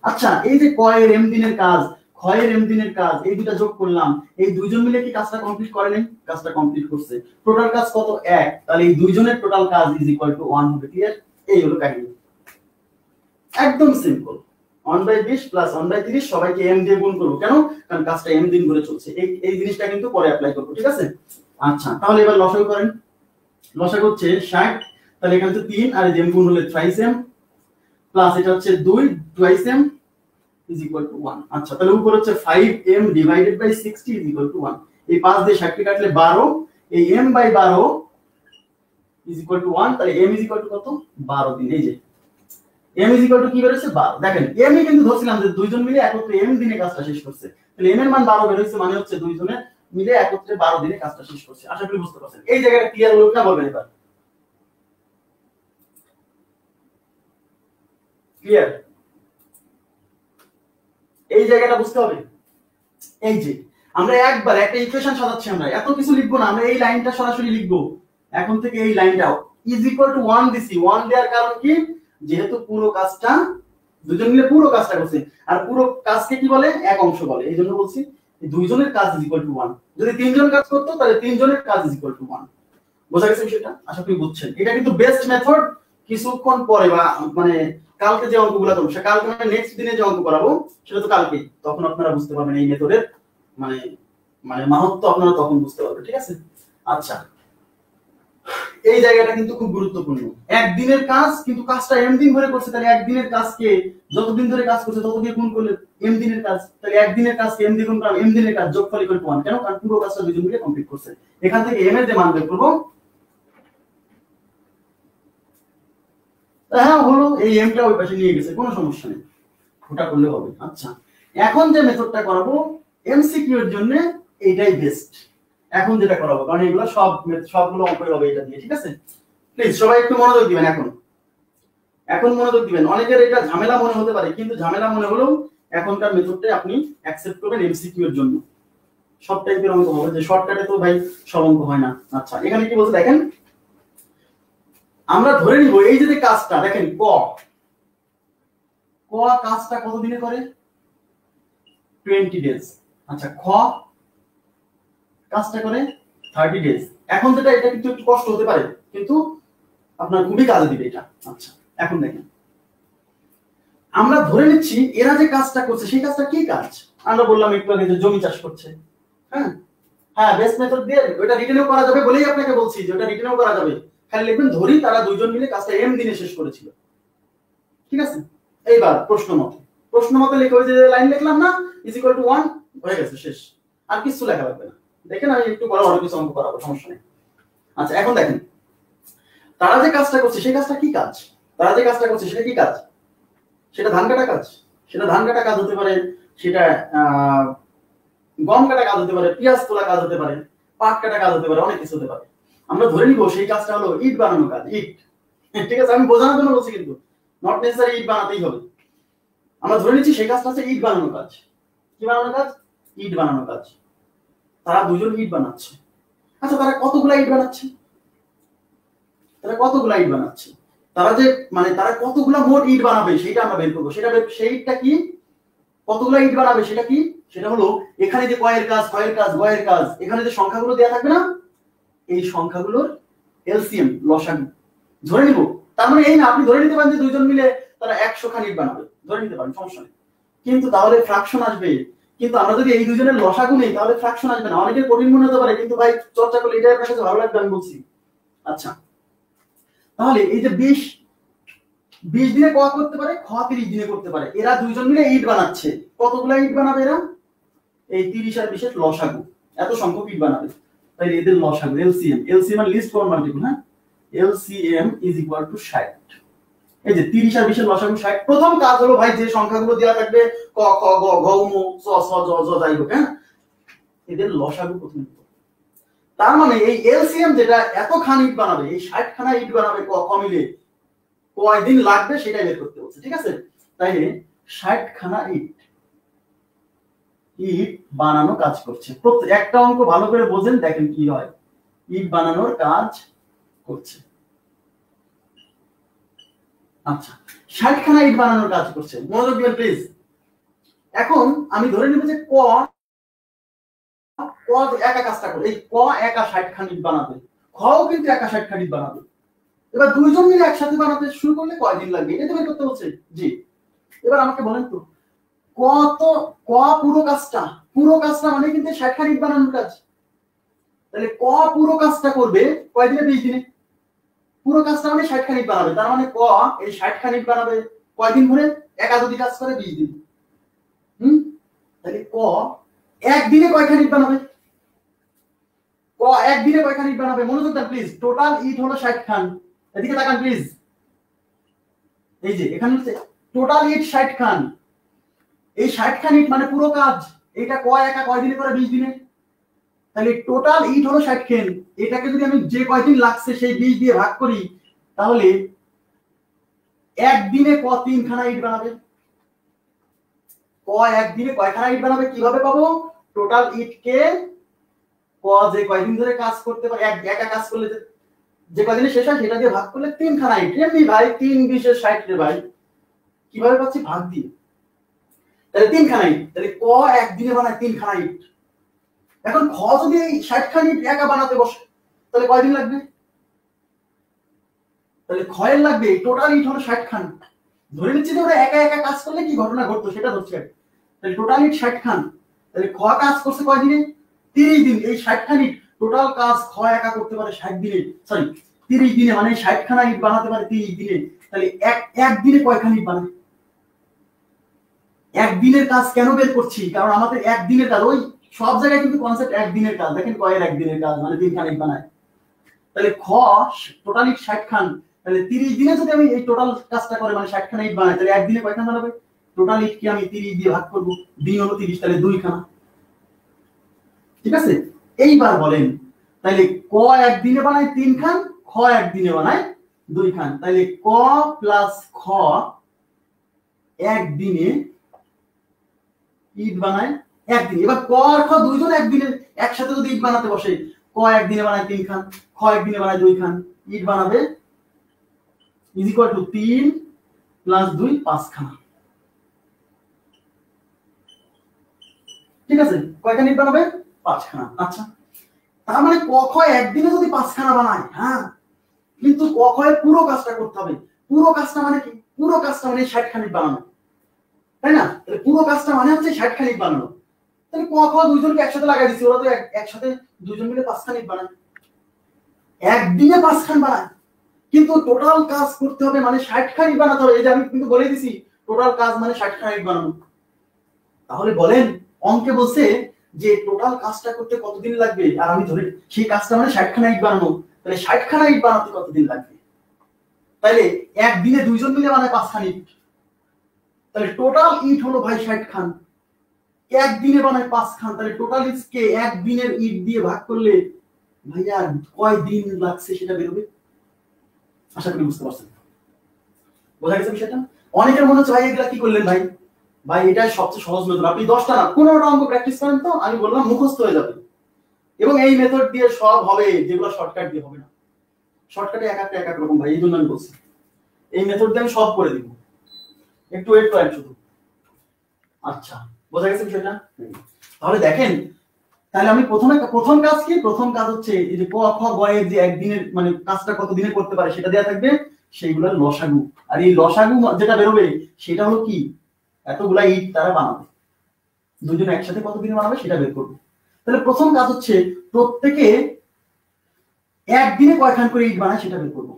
আচ্ছা এই যে ক এর m দিনের কাজ, খ এর m দিনের কাজ, এই দুটো যোগ করলাম, এই দুইজন মিলে কি কাজটা কমপ্লিট করে নাই? কাজটা কমপ্লিট করছে। টোটাল কাজ কত? 1। তাহলে এই দুইজনের টোটাল কাজ ইজ ইকুয়াল টু 1 হবে। ক্লিয়ার? এই হলো কাহিনী, একদম সিম্পল। 1/20 প্লাস 1/30 সবাইকে m দিয়ে গুণ করব, কেন? কারণ কাজটা m দিন ধরে চলছে। এই জিনিসটা কিন্তু পরে অ্যাপ্লাই করব, ঠিক আছে? আচ্ছা তাহলে এবার লসাগু করেন। লসাগু হচ্ছে 60, তাহলে এখানে হচ্ছে 3 আর এই m গুণ হলে থ্রাইস m প্লাস এটা হচ্ছে 2 twice m is equal to 1। আচ্ছা তাহলে উপর হচ্ছে 5m divided by 60 is equal to 1। এই 5 দিয়ে 60 কে কাটলে 12, এই m/12 ইজ ইকুয়াল টু 1। তাহলে m ইজ ইকুয়াল টু কত? 12 দিন। এই যে m ইজ ইকুয়াল টু কি বের হচ্ছে? 12। দেখেন m ই কিন্তু ধরছিলাম যে দুইজন মিলে একত্রে m দিনে কাজটা শেষ করছে, তাহলে m এর মান 12 বের হচ্ছে, মানে হচ্ছে দুইজনে মিলে একত্রে 12 দিনে কাজটা শেষ করছে। আশা করি বুঝতে পারছেন। এই জায়গাটা ক্লিয়ার হলো কিনা বলবেন এবার? ক্লিয়ার? এই জায়গাটা বুঝতে হবে। এই যে আমরা একবার একটা ইকুয়েশন সাজাচ্ছি, আমরা এত কিছু লিখবো না, আমরা এই লাইনটা সরাসরি লিখবো এখন থেকে। এই লাইনটাও ইজ ইকুয়াল টু 1 দিছি। 1 দেওয়ার কারণ কি? যেহেতু পুরো কাজটা দুজন মিলে পুরো কাজটা করছে, আর পুরো কাজকে কি বলে? এক অংশ বলে। এই জন্য বলছি দুইজনের কাজ ইজ ইকুয়াল টু 1। যদি তিনজন কাজ করতো তাহলে তিনজনের কাজ ইজ ইকুয়াল টু 1। বোঝা গেছে বিষয়টা? আশা করি বুঝছেন। এটা কিন্তু বেস্ট মেথড, কিছুক্ষণ পরে বা মানে কালকে যে অঙ্কগুলো করবো সে কালকে মানে নেক্সট দিনে যে অঙ্ক করাবো সেটা তো কালকে, তখন আপনারা বুঝতে পারবেন এই মেথডের মানে মানে মাহাত্ম্য আপনারা তখন বুঝতে পারবেন। ঠিক আছে, আচ্ছা এই জায়গাটা কিন্তু খুব গুরুত্বপূর্ণ। একদিনের কাজ কিন্তু কাজটা এম দিন ধরে করছে, তাহলে একদিনের কাজকে যতদিন ধরে কাজ করছে তত দিয়ে গুণ করলে এম দিনের কাজ, তাহলে একদিনের কাজকে এম দিয়ে গুণ করলাম, এম দিনের কাজ যোগফল ইকুয়াল টু 1। কেন? কারণ পুরো কাজটা দুজন মিলে কমপ্লিট করছে। এখান থেকে এম এর যে মান বের করবো, হ্যাঁ হলো এই এমটা ওই পাশে নিয়ে গেছে, কোনো সমস্যা নেই, ওটা করলে হবে। আচ্ছা এখন যে মেথডটা করাবো এমসিকিউ এর জন্য এইটাই বেস্ট এখন যেটা করাবো, কারণ এগুলো সবগুলো অঙ্ক হবে এটা দিয়ে। ঠিক আছে, প্লিজ সবাই একটু মনোযোগ দিবেন। এখন মনোযোগ দিবেন। অনেকের এটা ঝামেলা মনে হতে পারে, কিন্তু ঝামেলা মনে হলেও এখনকার মেথডটাই আপনি অ্যাকসেপ্ট করবেন এমসিকিউ এর জন্য। সব টাইপের অঙ্ক হবে, যে শর্টকাটে তো ভাই সব অঙ্ক হয় না। আচ্ছা এখানে কি বলছে দেখেন, আমরা ধরে নিব এই যে কাজটা দেখেন ক কাজটা কত দিনে করে? 20 ডেজ। আচ্ছা খ কাজটা করে 30 ডেজ। এখন যেটা এটা কিন্তু একটু কষ্ট হতে পারে, কিন্তু আপনার খুবই কাজে দিবে এটা। আচ্ছা এখন দেখেন, আমরা ধরে নিচ্ছি এরা যে কাজটা করছে সেই কাজটা কি কাজ? আমরা বললাম একটু আগে যে জমি চাষ করছে। হ্যাঁ হ্যাঁ, বেস্ট মেথড দিয়ে ওটা রিটেনও করা যাবে বলেই আপনাকে বলছি যে ওটা রিটেনও করা যাবে। খালি লিখবেন ধরি তারা দুইজন মিলে কাজটা এম দিনে শেষ করেছিল। ঠিক আছে, এইবার প্রশ্ন মতে লিখে ওই যে লাইন লিখলাম না, ইজ ইকুয়াল টু 1 হয়ে গেছে, শেষ। আর কিছু লেখা লাগবে না। দেখেন আমি একটু পরে অনেক কিছু অঙ্ক করাবো, সমস্যা নেই। আচ্ছা এখন দেখেন, তারা যে কাজটা করছে সেই কাজটা কি কাজ? তারা যে কাজটা করছে সেটা কি কাজ? সেটা ধান কাটা কাজ, সেটা ধান কাটা কাজ হতে পারে, সেটা গম কাটা কাজ হতে পারে, পেঁয়াজ তোলা কাজ হতে পারে, পাট কাটা কাজ হতে পারে, অনেক কিছু হতে পারে। আমরা ধরে নিব সেই কাজটা হলো ইট বানানো কাজ, ইট। ঠিক আছে, আমি বোঝানোর জন্য বলছি, কিন্তু নট নেসেসারি ইট বানাতেই হবে। আমরা ধরে নিচ্ছি সেই কাজটা হচ্ছে ইট বানানো কাজ। কি বানানো কাজ? ইট বানানো কাজ। তারা দুজন ইট বানাচ্ছে। আচ্ছা তারা কতগুলা ইট বানাচ্ছে? তারা যে মানে তারা কতগুলা মোট ইট বানাবে সেটা আমরা বের করবো। সেইটা কি? কতগুলা ইট বানাবে সেটা কি? সেটা হলো এখানে যে কয়ের কাজ, গয়ের কাজ, এখানে যে সংখ্যাগুলো দেয়া থাকবে না, এই সংখ্যাগুলোর এলসিএম লসাগু ধরে নিব। তার মানে এই না আপনি ধরে নিতে পারেন যে দুইজন মিলে তারা 100 খান ইট বানাবে, ধরে নিতে পারেন, সমস্যা নেই। কিন্তু তাহলে ফ্র্যাকশন আসবে। কিন্তু আমরা যদি এই দুজনের লসাগু নেই তাহলে ফ্র্যাকশন আসবে না। অনেকের কঠিন মনে হতে পারে, কিন্তু ভাই চর্চা করলে এটাই আপনার কাছে ভালো লাগবে, আমি বলছি। আচ্ছা তাহলে এই যে 20 দিনে ক করতে পারে, খ 30 দিনে করতে পারে। এরা দুইজন মিলে ইট বানাচ্ছে। কতগুলা ইট বানাবে এরা? এই 30 আর 20 এর লসাগু, এত সংখ্যক ইট বানাবে। তাই এদের লসাগু এলসিএম আর লিস্ট কমন মাল্টিপল। হ্যাঁ, এলসিএম ইজ ইকুয়াল টু 60। এই যে 30 আর 20 এর লসাগু 60। প্রথম কাজ হলো ভাই যে সংখ্যাগুলো দেওয়া থাকবে ক খ গ ঘ ম চ ছ জ ঝ যাই হোক, হ্যাঁ, এদের লসাগু প্রথমে। তার মানে এই এলসিএম যেটা এত খান ইট বানাবে, এই 60 খানা ইট বানাবে ক মিলে, কয়দিন লাগবে সেটাই বের করতে বলছে। ঠিক আছে, তাইলে 60 খানা ইট বানানো কাজ করছে। একটা অঙ্ক ভালো করে বোঝেন, দেখেন কি হয়। ইট বানানোর কাজ করছে। আচ্ছা 60 খানা ইট বানানোর কাজ করছে, মনোযোগ দিবেন প্লিজ। এখন আমি ধরে নিব যে ক একা কাজটা করে, এই ক একা 60 খান ইট বানাবে, খও কিন্তু একা 60 খান ইট বানাবে। এবার দুইজন মিলে একসাথে বানাতে শুরু করলে কয়দিন লাগবে এটা তো বের করতে হচ্ছে। জি, এবার আমাকে বলেন তো পুরো কাজটা মানে কিন্তু 60 খান ইট বানানোর কাজ। তাহলে পুরো কাজটা করবে কয়দিনে? 20 দিনে। পুরো কাজটা মানে 60 খান ইট বানাবে, তার মানে এই 60 খান ইট বানাবে কয়দিন ধরে? একা যদি কাজ করে 20 দিন। তাহলে একদিনে কয়খান ইট বানাবে? একদিনে কয়খান ইট বানাবে? মনোযোগ দেন প্লিজ। টোটাল ইট হলো 60 খান। এদিকে তাকান প্লিজ। এই যে এখানে হচ্ছে টোটাল ইট 60 খান। এই 60 খান ইট মানে পুরো কাজ। এটা একা কয় দিনে করে? 20 দিনে। তাহলে টোটাল ইট হলো 60 খান। এটাকে যদি আমি যে কয়দিন লাগছে সেই 20 দিয়ে ভাগ করি, তাহলে একদিনে 3 খানা ইট বানাবে। একদিনে কয়খানা ইট বানাবে কিভাবে পাবো? টোটাল ইট কে যে কয়দিন ধরে কাজ করতে পারে, একা কাজ করলে যে কয়দিনে শেষ হয় সেটা দিয়ে ভাগ করলে 3 খানা ইট। এমনি ভাই 3 20 এর 60 রে ভাই, কিভাবে পাচ্ছি? ভাগ দিয়ে। তাহলে 3 খানা ইট। তাহলে একদিনে বানায় 3 খানা ইট। এখন খ যদি এই 60 খানা ইট একা বানাতে বসে তাহলে কয়দিন লাগবে? তাহলে ক্ষয়ের লাগবে টোটাল ইট হলো 60 খান। ধরে নিচ্ছি যে ওরা একা একা কাজ করলে কি ঘটনা ঘটতো সেটা ধরছে। তাহলে টোটাল ইট 60 খান। তাহলে খ কাজ করছে কয় দিনে? 30 দিন। এই 60 খান ইট টোটাল কাজ খ একা করতে পারে 60 দিনে, সরি 30 দিনে, মানে 60 খানা ইট বানাতে পারে 30 দিনে। তাহলে এক দিনে কয়খান ইট বানায়? একদিনের কাজ কেন বের করছি? কারণ আমাদের একদিনের কাজ, ওই সব জায়গায় কিন্তু কনসেপ্ট একদিনের কাজ। দেখেন কয়ের একদিনের কাজ মানে 3 খান ইট বানায়। তাহলে খ টোটাল ইট 60 খান। তাহলে 30 দিনে যদি আমি এই টোটাল কাজটা করে মানে 60 খান ইট বানাই, তাহলে একদিনে কয়খান বানাবে? টোটাল ইট কি আমি 30 দিয়ে ভাগ করব, দিন হলো 30, তাহলে 2 খানা। ঠিক আছে, এইবার বলেন তাহলে ক একদিনে বানায় 3 খান, খ একদিনে বানায় 2 খান। তাহলে ক প্লাস খ একদিনে ইট বানায় একদিন। এবার ক আর খ দুইজন একদিনে একসাথে যদি ইট বানাতে বসে, ক একদিনে বানায় 3 খান, খ একদিনে বানায় 2 খান, ইট বানাবে ইজ ইকুয়াল টু 3 প্লাস 2 5 খানা। ঠিক আছে, কয়খান ইট বানাবে? 5 খানা। আচ্ছা, তার মানে ক খ একদিনে যদি 5 খানা বানায়, হ্যাঁ, কিন্তু ক খ এর পুরো কাজটা করতে হবে। পুরো কাজটা মানে কি? পুরো কাজটা মানে 60 খান ইট বানানো, তাই না? তাহলে পুরো কাজটা মানে হচ্ছে 60 খান ইট বানানো। তাহলে ক খ দুইজনকে একসাথে লাগাই দিচ্ছি, ওরা তো একসাথে দুইজন মিলে 5 খান ইট বানায়, একদিনে 5 খান বানায়। কিন্তু টোটাল কাজ করতে হবে মানে 60 খান ইট বানাতে হবে। এই যে আমি কিন্তু বলে দিছি টোটাল কাজ মানে 60 খান ইট বানানো। তাহলে বলেন অঙ্কে বলছে যে টোটাল কাজটা করতে কতদিন লাগবে, আর আমি ধরে সেই কাজটা মানে 60 খানা ইট বানানো, তাহলে 60 খানা ইট বানাতে কতদিন লাগবে? তাহলে একদিনে দুইজন মিলে বানায় 5 খান ইট, তাহলে টোটাল ইট হলো ভাই 60 খান, একদিনে বানায় 5 খান। তাহলে টোটাল ইটকে একদিনের ইট দিয়ে ভাগ করলে ভাইয়া কয় দিন লাগছে সেটা বেরোবে। আশা করি বুঝতে পারছেন, বোঝা গেছে বিষয়টা? অনেকের মনে হচ্ছে ভাই এগুলা কি করলেন ভাই? ভাই এটাই সবচেয়ে সহজ মেথড। আপনি 10টা না 15টা অঙ্ক প্র্যাকটিস করেন তো, আমি বললাম মুখস্থ হয়ে যাবে। এবং এই মেথড দিয়ে সব হবে, যেগুলো শর্টকাট দিয়ে হবে না। শর্টকাটে এক একটা এক এক রকম ভাই, এই জন্য আমি বলছি এই মেথড দিয়ে আমি সব করে দিব, একটু ওয়েট করেন শুধু। আচ্ছা, বোঝা গেছে বিষয়টা? তাহলে দেখেন, তাহলে আমি প্রথম কাজ কি? প্রথম কাজ হচ্ছে এই যে ক খ গ এর যে একদিনের মানে কাজটা কত দিনে করতে পারে সেটা দেয়া থাকবে, সেইগুলোর লসাগু। আর এই লসাগু যেটা বেরোবে সেটা হলো কি? এতগুলা ইট তারা বানাবে, দুজন একসাথে কত দিনে বানাবে সেটা বের করবে। তাহলে প্রথম কাজ হচ্ছে প্রত্যেকে একদিনে কয়খান করে ইট বানায় সেটা বের করবো।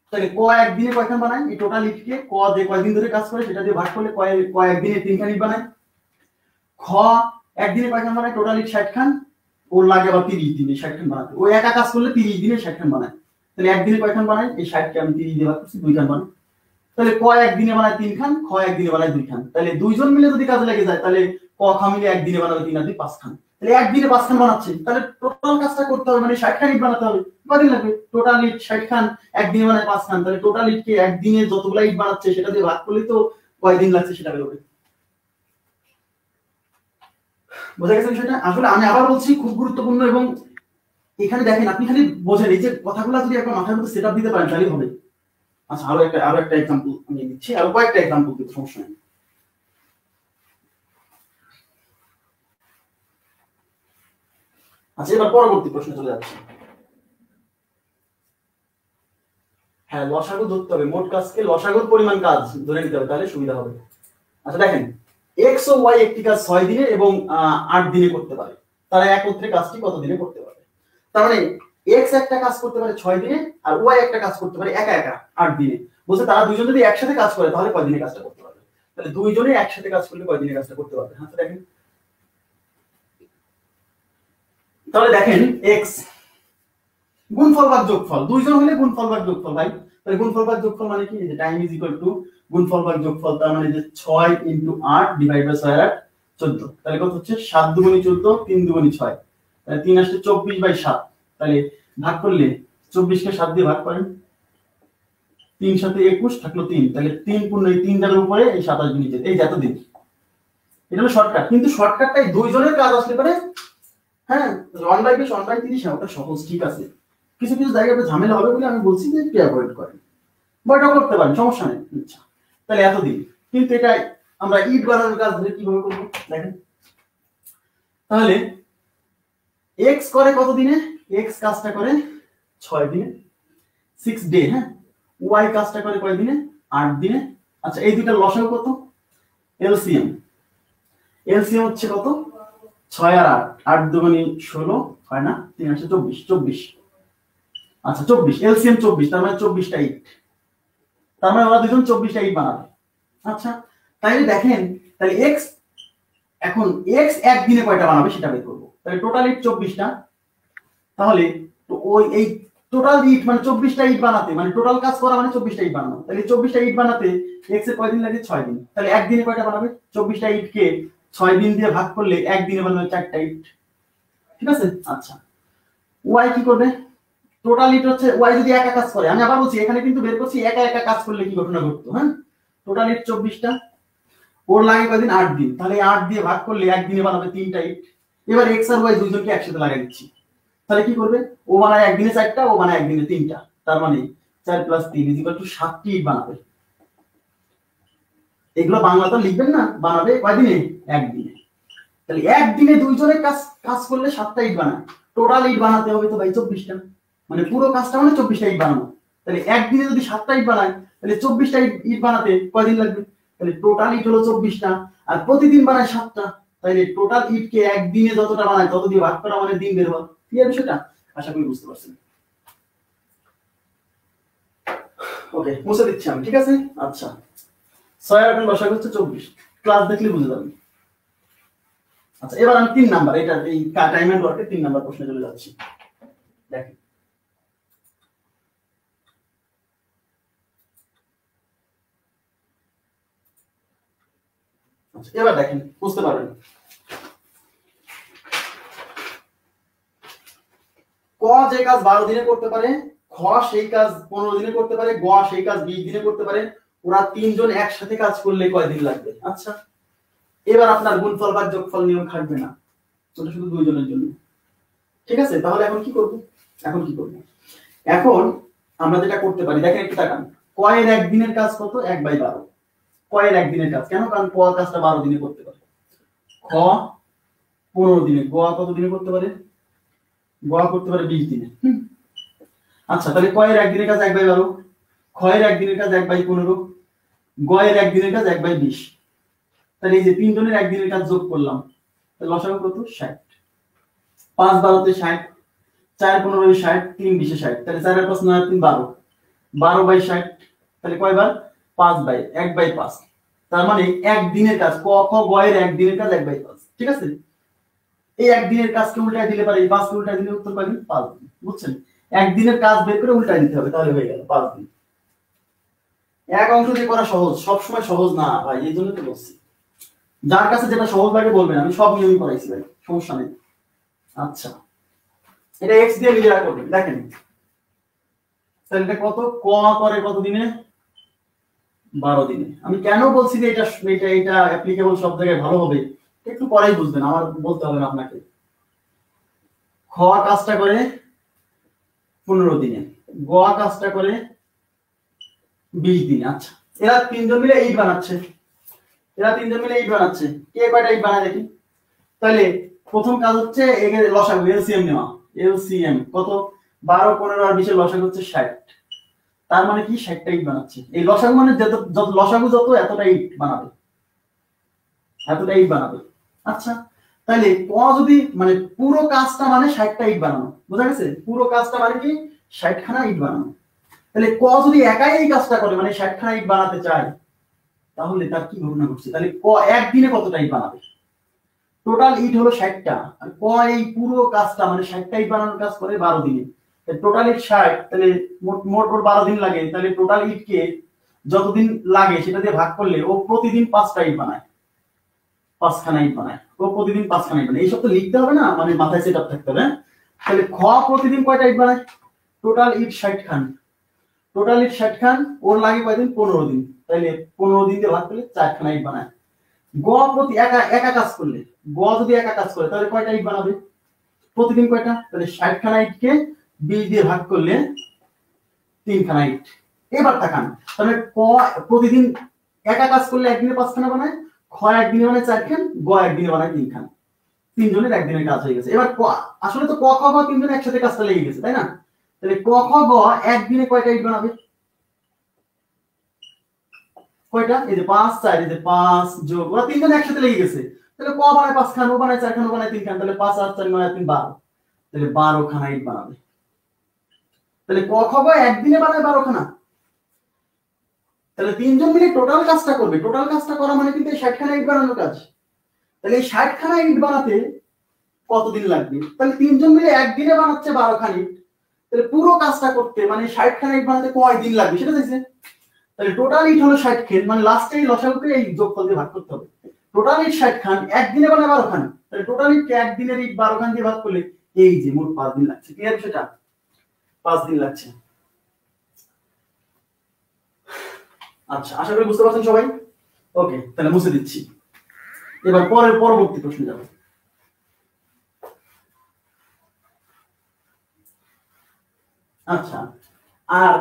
তাহলে ক একদিনে কয়খান বানায়, এই টোটাল ইটকে ক যে কয়দিন ধরে কাজ করে সেটা দিয়ে ভাগ করলে ক একদিনে 3 খান ইট বানায়। খ একদিনে কয়খান বানায়? টোটাল ইট 60 খান, ওর লাগে আবার 30 দিনে 60 খান বানাতে। ও একা কাজ করলে 30 দিনে 60 খান বানায়। তাহলে একদিনে কয়খান বানায়? এই 60 কে আমি 30 দিয়ে ভাগ করছি, 2 খান বানায়। তাহলে ক একদিনে বানায় 3 খান, খ একদিনে বানায় 2 খান। তাহলে দুইজন মিলে যদি কাজে লেগে যায় তাহলে ক খ মিলে একদিনে বানাবে 3 আর 2 5 খান। তাহলে একদিনে 5 খান বানাচ্ছে, তাহলে টোটাল কাজটা করতে হবে মানে 60 খান ইট বানাতে হবে। কতদিন লাগবে? টোটাল ইট 60 খান, একদিনে বানায় 5 খান। তাহলে টোটাল ইটকে একদিনে যতগুলা ইট বানাচ্ছে সেটা দিয়ে ভাগ করলে তো কয়দিন লাগছে সেটা বেরোবে। বোঝা গেছে বিষয়টা? আসলে আমি আবার বলছি খুব গুরুত্বপূর্ণ। এবং এখানে দেখেন আপনি খালি বোঝেন, এই যে কথাগুলো যদি একটা মাথার মধ্যে সেটআপ দিতে পারেন তাহলেই হবে। আচ্ছা, আরো একটা एग्जांपल আমি দিচ্ছি, আরো কয়েকটা एग्जांपल দিব, সমস্যা নেই। আচ্ছা, এবার পরবর্তী প্রশ্নে চলে যাচ্ছি। হ্যাঁ, লসাগু ধরতে হবে, মোট কাজকে লসাগুর পরিমাণ কাজ ধরে নিতে হবে, তাহলে সুবিধা হবে। আচ্ছা দেখেন, x ও y একটি কাজ 6 দিনে এবং 8 দিনে করতে পারে, তারা একত্রে কাজটি কত দিনে করতে পারে? তার মানে x একটা কাজ করতে পারে 6 দিনে আর y একটা কাজ করতে পারে একা একা 8 দিনে। বলছে তারা দুইজন যদি একসাথে কাজ করে তাহলে কয় দিনে কাজটা করতে পারবে? তাহলে দুইজনে একসাথে কাজ করলে কয় দিনে কাজটা করতে পারবে? হ্যাঁ, তো দেখেন, তাহলে দেখেন x গুণফল ভাগ যোগফল, দুইজন হলে গুণফল ভাগ যোগফল ভাই। তাহলে গুণফল ভাগ যোগফল মানে কি? যে টাইম ইজ ইকুয়াল টু গুণফল ভাগ যোগফল, তার মানে যে 6 * 8 ডিভাইড বাই 6 আর 14। তাহলে কত হচ্ছে? 7 দুগুণে 14, 3 দুগুণে 6, তাহলে 3 আসছে 24/7। তাহলে ভাগ করলে 24 কে 7 দিয়ে ভাগ করেন, 3 সাথে 21 থাকলো 3, তাহলে 3 পূর্ণ এই 3টার উপরে এই 27 নিচে, এই যত দিন। এটা হলো শর্টকাট, কিন্তু শর্টকাটটাই দুইজনের কাজ আসলে পারে। হ্যাঁ, 1/20 1/30, হ্যাঁ ওটা সহজ, ঠিক আছে। কিছু কিছু জায়গায় ঝামেলা হবে বলে আমি বলছি যে একটু অ্যাভয়েড করেন, বা এটা করতে পারেন, সমস্যা নেই। আচ্ছা, তাহলে এতদিন। কিন্তু এটা আমরা ইট বানানোর কাজ ধরে কিভাবে করব দেখেন। তাহলে x করে কত দিনে? x কাজটা করে 6 দিনে। 6 ডে, হ্যাঁ। ওয়াই কাজটা করে কয় দিনে? 8 দিনে। আচ্ছা, এই দুইটা লসাগু কত? এলসিএম হচ্ছে কত? 6 আর 8, 8 দুগুণে 16 হয় না, 3 আসে 24। আচ্ছা 24, এলসিএম 24, তার মানে 24টা ইট। তার মানে ওরা দুজন 24টা ইট বানাবে। আচ্ছা, তাইলে দেখেন, তাহলে এক্স, এখন এক্স একদিনে কয়টা বানাবে সেটা বের করবো। তাহলে টোটাল ইট 24টা। তাহলে তো ওই এই টোটাল ইট মানে 24টা ইট বানাতে, মানে টোটাল কাজ করা মানে 24টা ইট বানানো। তাহলে 24টা ইট বানাতে এক্স এর কয়দিন লাগে? 6 দিন। তাহলে একদিনে কয়টা বানাবে? 24টা ইটকে 6 দিন দিয়ে ভাগ করলে একদিনে বানাবে 4টা ইট। ঠিক আছে? আচ্ছা, ওয়াই কি করবে? টোটাল ইট হচ্ছে, ওয়াই যদি একা কাজ করে, আমি আবার বলছি এখানে কিন্তু বের করছি একা একা কাজ করলে কি ঘটনা ঘটতো, হ্যাঁ। টোটাল ইট 24টা, ওর লাগে কয়দিন? 8 দিন। তাহলে 8 দিয়ে ভাগ করলে একদিনে বানাবে 3টা ইট। এবার এক্স আর ওয়াই দুইজনকে একসাথে লাগাই দিচ্ছি। তাহলে কি করবে? ও বানায় একদিনে 4টা, ও বানায় একদিনে 3টা। তার মানে 4 + 3 = 7টি ইট বানাবে। এগুলো বাংলা তো লিখবেন না, বানাবে কয়দিনে? একদিনে। তাহলে একদিনে দুইজনে কাজ করলে 7টা ইট বানায়। টোটাল ইট বানাতে হবে তো ভাই 24টা, মানে পুরো কাজটা মানে 24টা ইট বানানো। তাহলে একদিনে যদি 7টা ইট বানায়, তাহলে 24টা ইট বানাতে কয়দিন লাগবে? তাহলে টোটাল ইট হলো 24টা, আর প্রতিদিন বানায় 7টা। তাহলে টোটাল ইটকে একদিনে যতটা বানায় তত দিয়ে ভাগ করা মানে দিন বের হয়। ক্লিয়ার বিষয়টা? আশা করি বুঝতে পারছেন। ওকে, মুছে দিচ্ছি আমি, ঠিক আছে? আচ্ছা, 6 আর 8 লসাগু হচ্ছে 24, ক্লাস দেখলে বুঝে যাবেন। আচ্ছা, এবার আমি 3 নাম্বার, এটা এই টাইম এন্ড ওয়ার্কে 3 নাম্বার প্রশ্নে চলে যাচ্ছি। দেখেন, আচ্ছা এবার দেখেন, বুঝতে পারবেন। ক যে কাজ 12 দিনে করতে পারে, খ সেই কাজ 15 দিনে করতে পারে, গ সেই কাজ 20 দিনে করতে পারে, ওরা তিনজন একসাথে কাজ করলে কয় দিন লাগবে? আচ্ছা, এবার আপনার গুণফল বা যোগফল নিয়ম খাটবে না, ওটা শুধু দুইজনের জন্য। ঠিক আছে? তাহলে এখন কি করব? এখন আমরা যেটা করতে পারি, দেখেন একটু তাকান। ক এর একদিনের কাজ কত? 1/12। ক এর একদিনের কাজ কেন? কারণ ক কাজটা 12 দিনে করতে পারে, খ 15 দিনে, গ কত দিনে করতে পারে? গ করতে পারে 20 দিনে। আচ্ছা, তাহলে ক এর একদিনের কাজ 1/12, খ এর একদিনের কাজ 1/15, গ এর একদিনের কাজ 1/20। তাহলে এই যে তিনজনের একদিনের কাজ যোগ করলাম, তাহলে লসাগু কত? 60। 5 12 তে 60, 4 15 60, 3 20 60, তাহলে 4 আর 5 9 3 12, 12/60। তাহলে কয়বার? 1/5। তার মানে একদিনের কাজ, ক খ গ এর একদিনের কাজ 1/5। ঠিক আছে? এই একদিনের কাজকে উল্টায় দিলে পারে, এই 5 কে উল্টায় দিলে উত্তর পাবেন 5 দিন। বুঝছেন? একদিনের কাজ বের করে উল্টায় দিতে হবে, তাহলে হয়ে গেল 5 দিন। এক অংশ দিয়ে করা সহজ, সব সময় সহজ না ভাই, এই জন্য তো বলছি। যার কাছে যেটা সহজ লাগে বলবেন, আমি সব নিয়মই করাইছি ভাই, সমস্যা নেই। আচ্ছা, এটা এক্স দিয়ে নিজেরা করবেন। দেখেন তাহলে এটা কত? ক করে কত দিনে? 12 দিনে। আমি কেন বলছি যে এটা এটা এটা অ্যাপ্লিকেবল সব জায়গায় ভালো হবে, একটু পরেই বুঝবেন, আমার বলতে হবে না আপনাকে। খ কাজটা করে 15 দিনে, গ কাজটা করে 20 দিনে। আচ্ছা, এরা তিনজন মিলে ইট বানাচ্ছে, কে কয়টা ইট বানায় দেখি। তাহলে প্রথম কাজ হচ্ছে এর লসাগু এলসিএম নেওয়া। এলসিএম কত? 12 15 আর 20 এর লসাগু হচ্ছে 60। তার মানে কি 60টা ইট বানাচ্ছে। এই লসাগু মানে যত লসাগু যত এতটা ইট বানাবে, আচ্ছা, তাহলে ক যদি মানে পুরো কাজটা মানে 60টা ইট বানানো, বুঝা গেছে? পুরো কাজটা মানে কি 60 খানা ইট বানানো। তাহলে ক যদি একাই এই কাজটা করে, মানে 60 খানা ইট বানাতে চায়, তাহলে তার কি ঘটনা ঘটছে? তাহলে ক একদিনে কতটা ইট বানাবে? টোটাল ইট হলো 60টা, আর ক এই পুরো কাজটা মানে 60টা ইট বানানোর কাজ করে 12 দিনে। টোটাল ইট 60, তাহলে মোট ওর 12 দিন লাগে। তাহলে টোটাল ইটকে যতদিন লাগে সেটা দিয়ে ভাগ করলে ও প্রতিদিন 5টা ইট বানায়, 5খানা ইট বানায়। ও প্রতিদিন 5খানা ইট বানায়। এইসব তো লিখতে হবে না, মানে মাথায় সেট আপ থাকতে হবে। তাহলে খ প্রতিদিন কয়টা ইট বানায়? টোটাল ইট 60 খান, ওর লাগে কয়দিন? 15 দিন। তাহলে 15 দিন দিয়ে ভাগ করলে 4খানা ইট বানায়। গ প্রতি একা কাজ করলে, যদি একা কাজ করে তাহলে কয়টা ইট বানাবে? প্রতিদিন কয়টা? তাহলে 60খানা ইটকে 20 দিয়ে ভাগ করলে 3খানা ইট। এবার তাকান, তাহলে ক প্রতিদিন একা কাজ করলে একদিনে 5খানা বানায়, খ একদিনে বানায় 4 খান, গ একদিনে বানায় 3 খান। তিনজনের একদিনের কাজ হয়ে গেছে। এবার আসলে তো ক খ গ তিনজনের একসাথে কাজটা লেগে গেছে, তাই না? তাহলে ক খ গ একদিনে কয়টা ইট বানাবে? কয়টা? এই যে 5 4, এই যে 5 যোগ ওরা তিনজন একসাথে লেগে গেছে, তাহলে ক বানায় 5 খান, ও বানায় 4 খান, ও বানায় 3 খান, তাহলে 5 8 4 9 3 12, তাহলে 12 খানা ইট বানাবে। তাহলে ক খ গ একদিনে বানায় 12 খানা। তাহলে তিনজন মিলে টোটাল কাজটা করবে, টোটাল কাজটা করা মানে কিন্তু 60 খানা ইট বানানোর কাজ। তাহলে এই 60 খানা ইট বানাতে কতদিন লাগবে? তাহলে তিনজন মিলে একদিনে বানাচ্ছে 12 খানা ইট, তাহলে পুরো কাজটা করতে মানে 60 খানা ইট বানাতে কয় দিন লাগবে সেটা চাইছে। তাহলে টোটাল ইট হলো 60 খান, মানে লাস্টে এই লসাগুকে এই যোগফল দিয়ে ভাগ করতে হবে। টোটাল ইট 60 খান, একদিনে বানায় 12 খান, তাহলে টোটাল ইট একদিনের ইট 12 খান দিয়ে ভাগ করলে এই যে মোট 5 দিন লাগছে। ক্লিয়ার সেটা? 5 দিন লাগছে। আচ্ছা, আশা করি বুঝতে পারছেন সবাই। ওকে, তাহলে মুছে দিচ্ছি। এবার পরবর্তী প্রশ্নে যাব। আচ্ছা, আর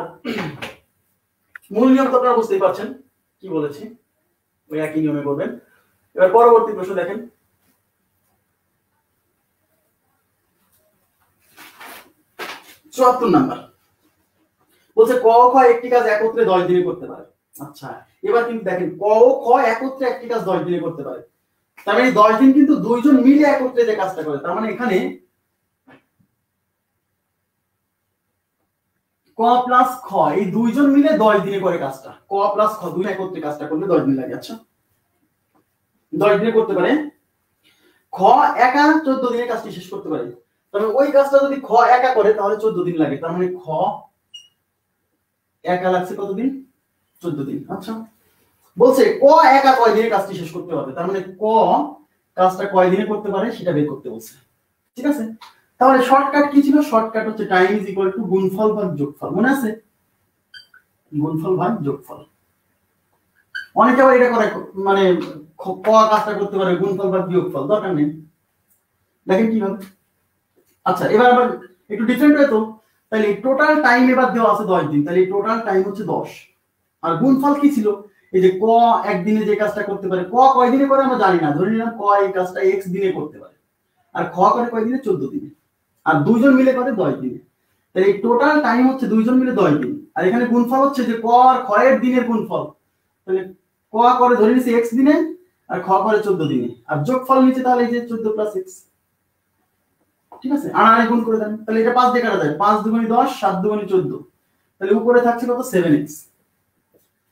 মূল নিয়ম তো আপনারা বুঝতেই পারছেন কি বলেছি, ওই একই নিয়মে করবেন। এবার পরবর্তী প্রশ্ন দেখেন। 74 নাম্বার বলছে ক ও খ একটি কাজ একত্রে 10 দিনে করতে পারে। আচ্ছা, এবার কিন্তু দেখেন ক ও খ একত্রে একটি কাজ 10 দিনে করতে পারে, তার মানে 10 দিন কিন্তু দুইজন মিলে একত্রে যে কাজটা করে, তার মানে এখানে ক প্লাস খ এই দুইজন মিলে 10 দিনে করে কাজটা। ক প্লাস খ দুই একত্রে কাজটা করলে 10 দিন লাগে। আচ্ছা, 10 দিনে করতে পারে। খ একা 14 দিনে কাজটি শেষ করতে পারে, তবে ওই কাজটা যদি খ একা করে তাহলে 14 দিন লাগে, তার মানে খ একা লাগছে কতদিন? 14 দিন। আচ্ছা, বলছে ক একা কয় দিনে কাজটি শেষ করতে পারবে, তার মানে ক কাজটা কয় দিনে করতে পারে সেটা বের করতে বলছে। ঠিক আছে, তাহলে শর্টকাট কি ছিল? শর্টকাট হচ্ছে টাইম ইজ ইকুয়াল টু গুণফল ভাগ যোগফল। মনে আছে? গুণফল ভাগ যোগফল। অনেকে আবার এটা করে, মানে ক কাজটা করতে পারে গুণফল ভাগ যোগফল, দরকার নেই। দেখেন কি হবে। আচ্ছা, এবার আবার একটু ডিফারেন্ট হতো। তাহলে টোটাল টাইম এবার দেওয়া আছে 10 দিন, তাহলে টোটাল টাইম হচ্ছে 10। আর গুণফল কি ছিল? এই যে ক একদিনে যে কাজটা করতে পারে, ক কয় দিনে করে আমরা জানি না, ধরে নিলাম ক এই কাজটা x দিনে করতে পারে, আর খ করে কয় দিনে? 14 দিনে, আর দুইজন মিলে করে 10 দিনে। তাহলে এই টোটাল টাইম হচ্ছে দুইজন মিলে 10 দিন। আর এখানে গুণফল হচ্ছে যে ক আর খ এর দিনের গুণফল, তাহলে ক করে ধরে নিছি x দিনে আর খ করে 14 দিনে, আর যোগফল নিচে তাহলে এই যে 14 প্লাস x। ঠিক আছে, আড়াআড়ি গুণ করে দেন, তাহলে এটা 5 দিয়ে কাটা যায়, 5 দুগুণে 10, 7 দুগুণে 14, তাহলে উপরে থাকছে কত? 7x।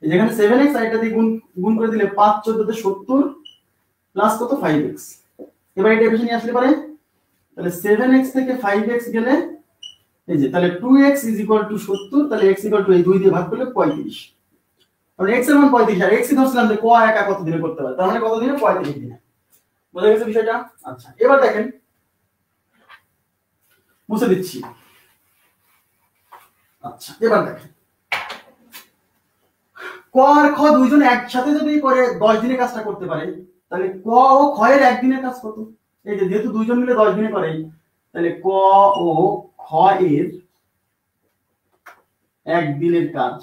যেখানে 7x আর এটা দিয়ে গুণ করে দিলে 5 14 তে 70 প্লাস কত? 5x। এবার এটা এখানে নিয়ে আসলে পারে, তাহলে 7x থেকে 5x গেলে এই যে, তাহলে 2x = 70, তাহলে x = এই 2 দিয়ে ভাগ করলে 35। তাহলে x এর মান 35, আর x ধরছিলাম যে ক একা কত দিনে করতে পারে, তার মানে কত দিনে? 35 দিনে। বুঝা গেছে বিষয়টা? আচ্ছা, এবার দেখেন মুছে দিচ্ছি। আচ্ছা, এবার দেখেন ক আর খ দুইজন একসাথে যদি করে 10 দিনে কাজটা করতে পারে, তাহলে ক ও খ এর একদিনের কাজ কত? এই যে যেহেতু দুইজন মিলে 10 দিনে করে, তাহলে ক ও খ এর একদিনের কাজ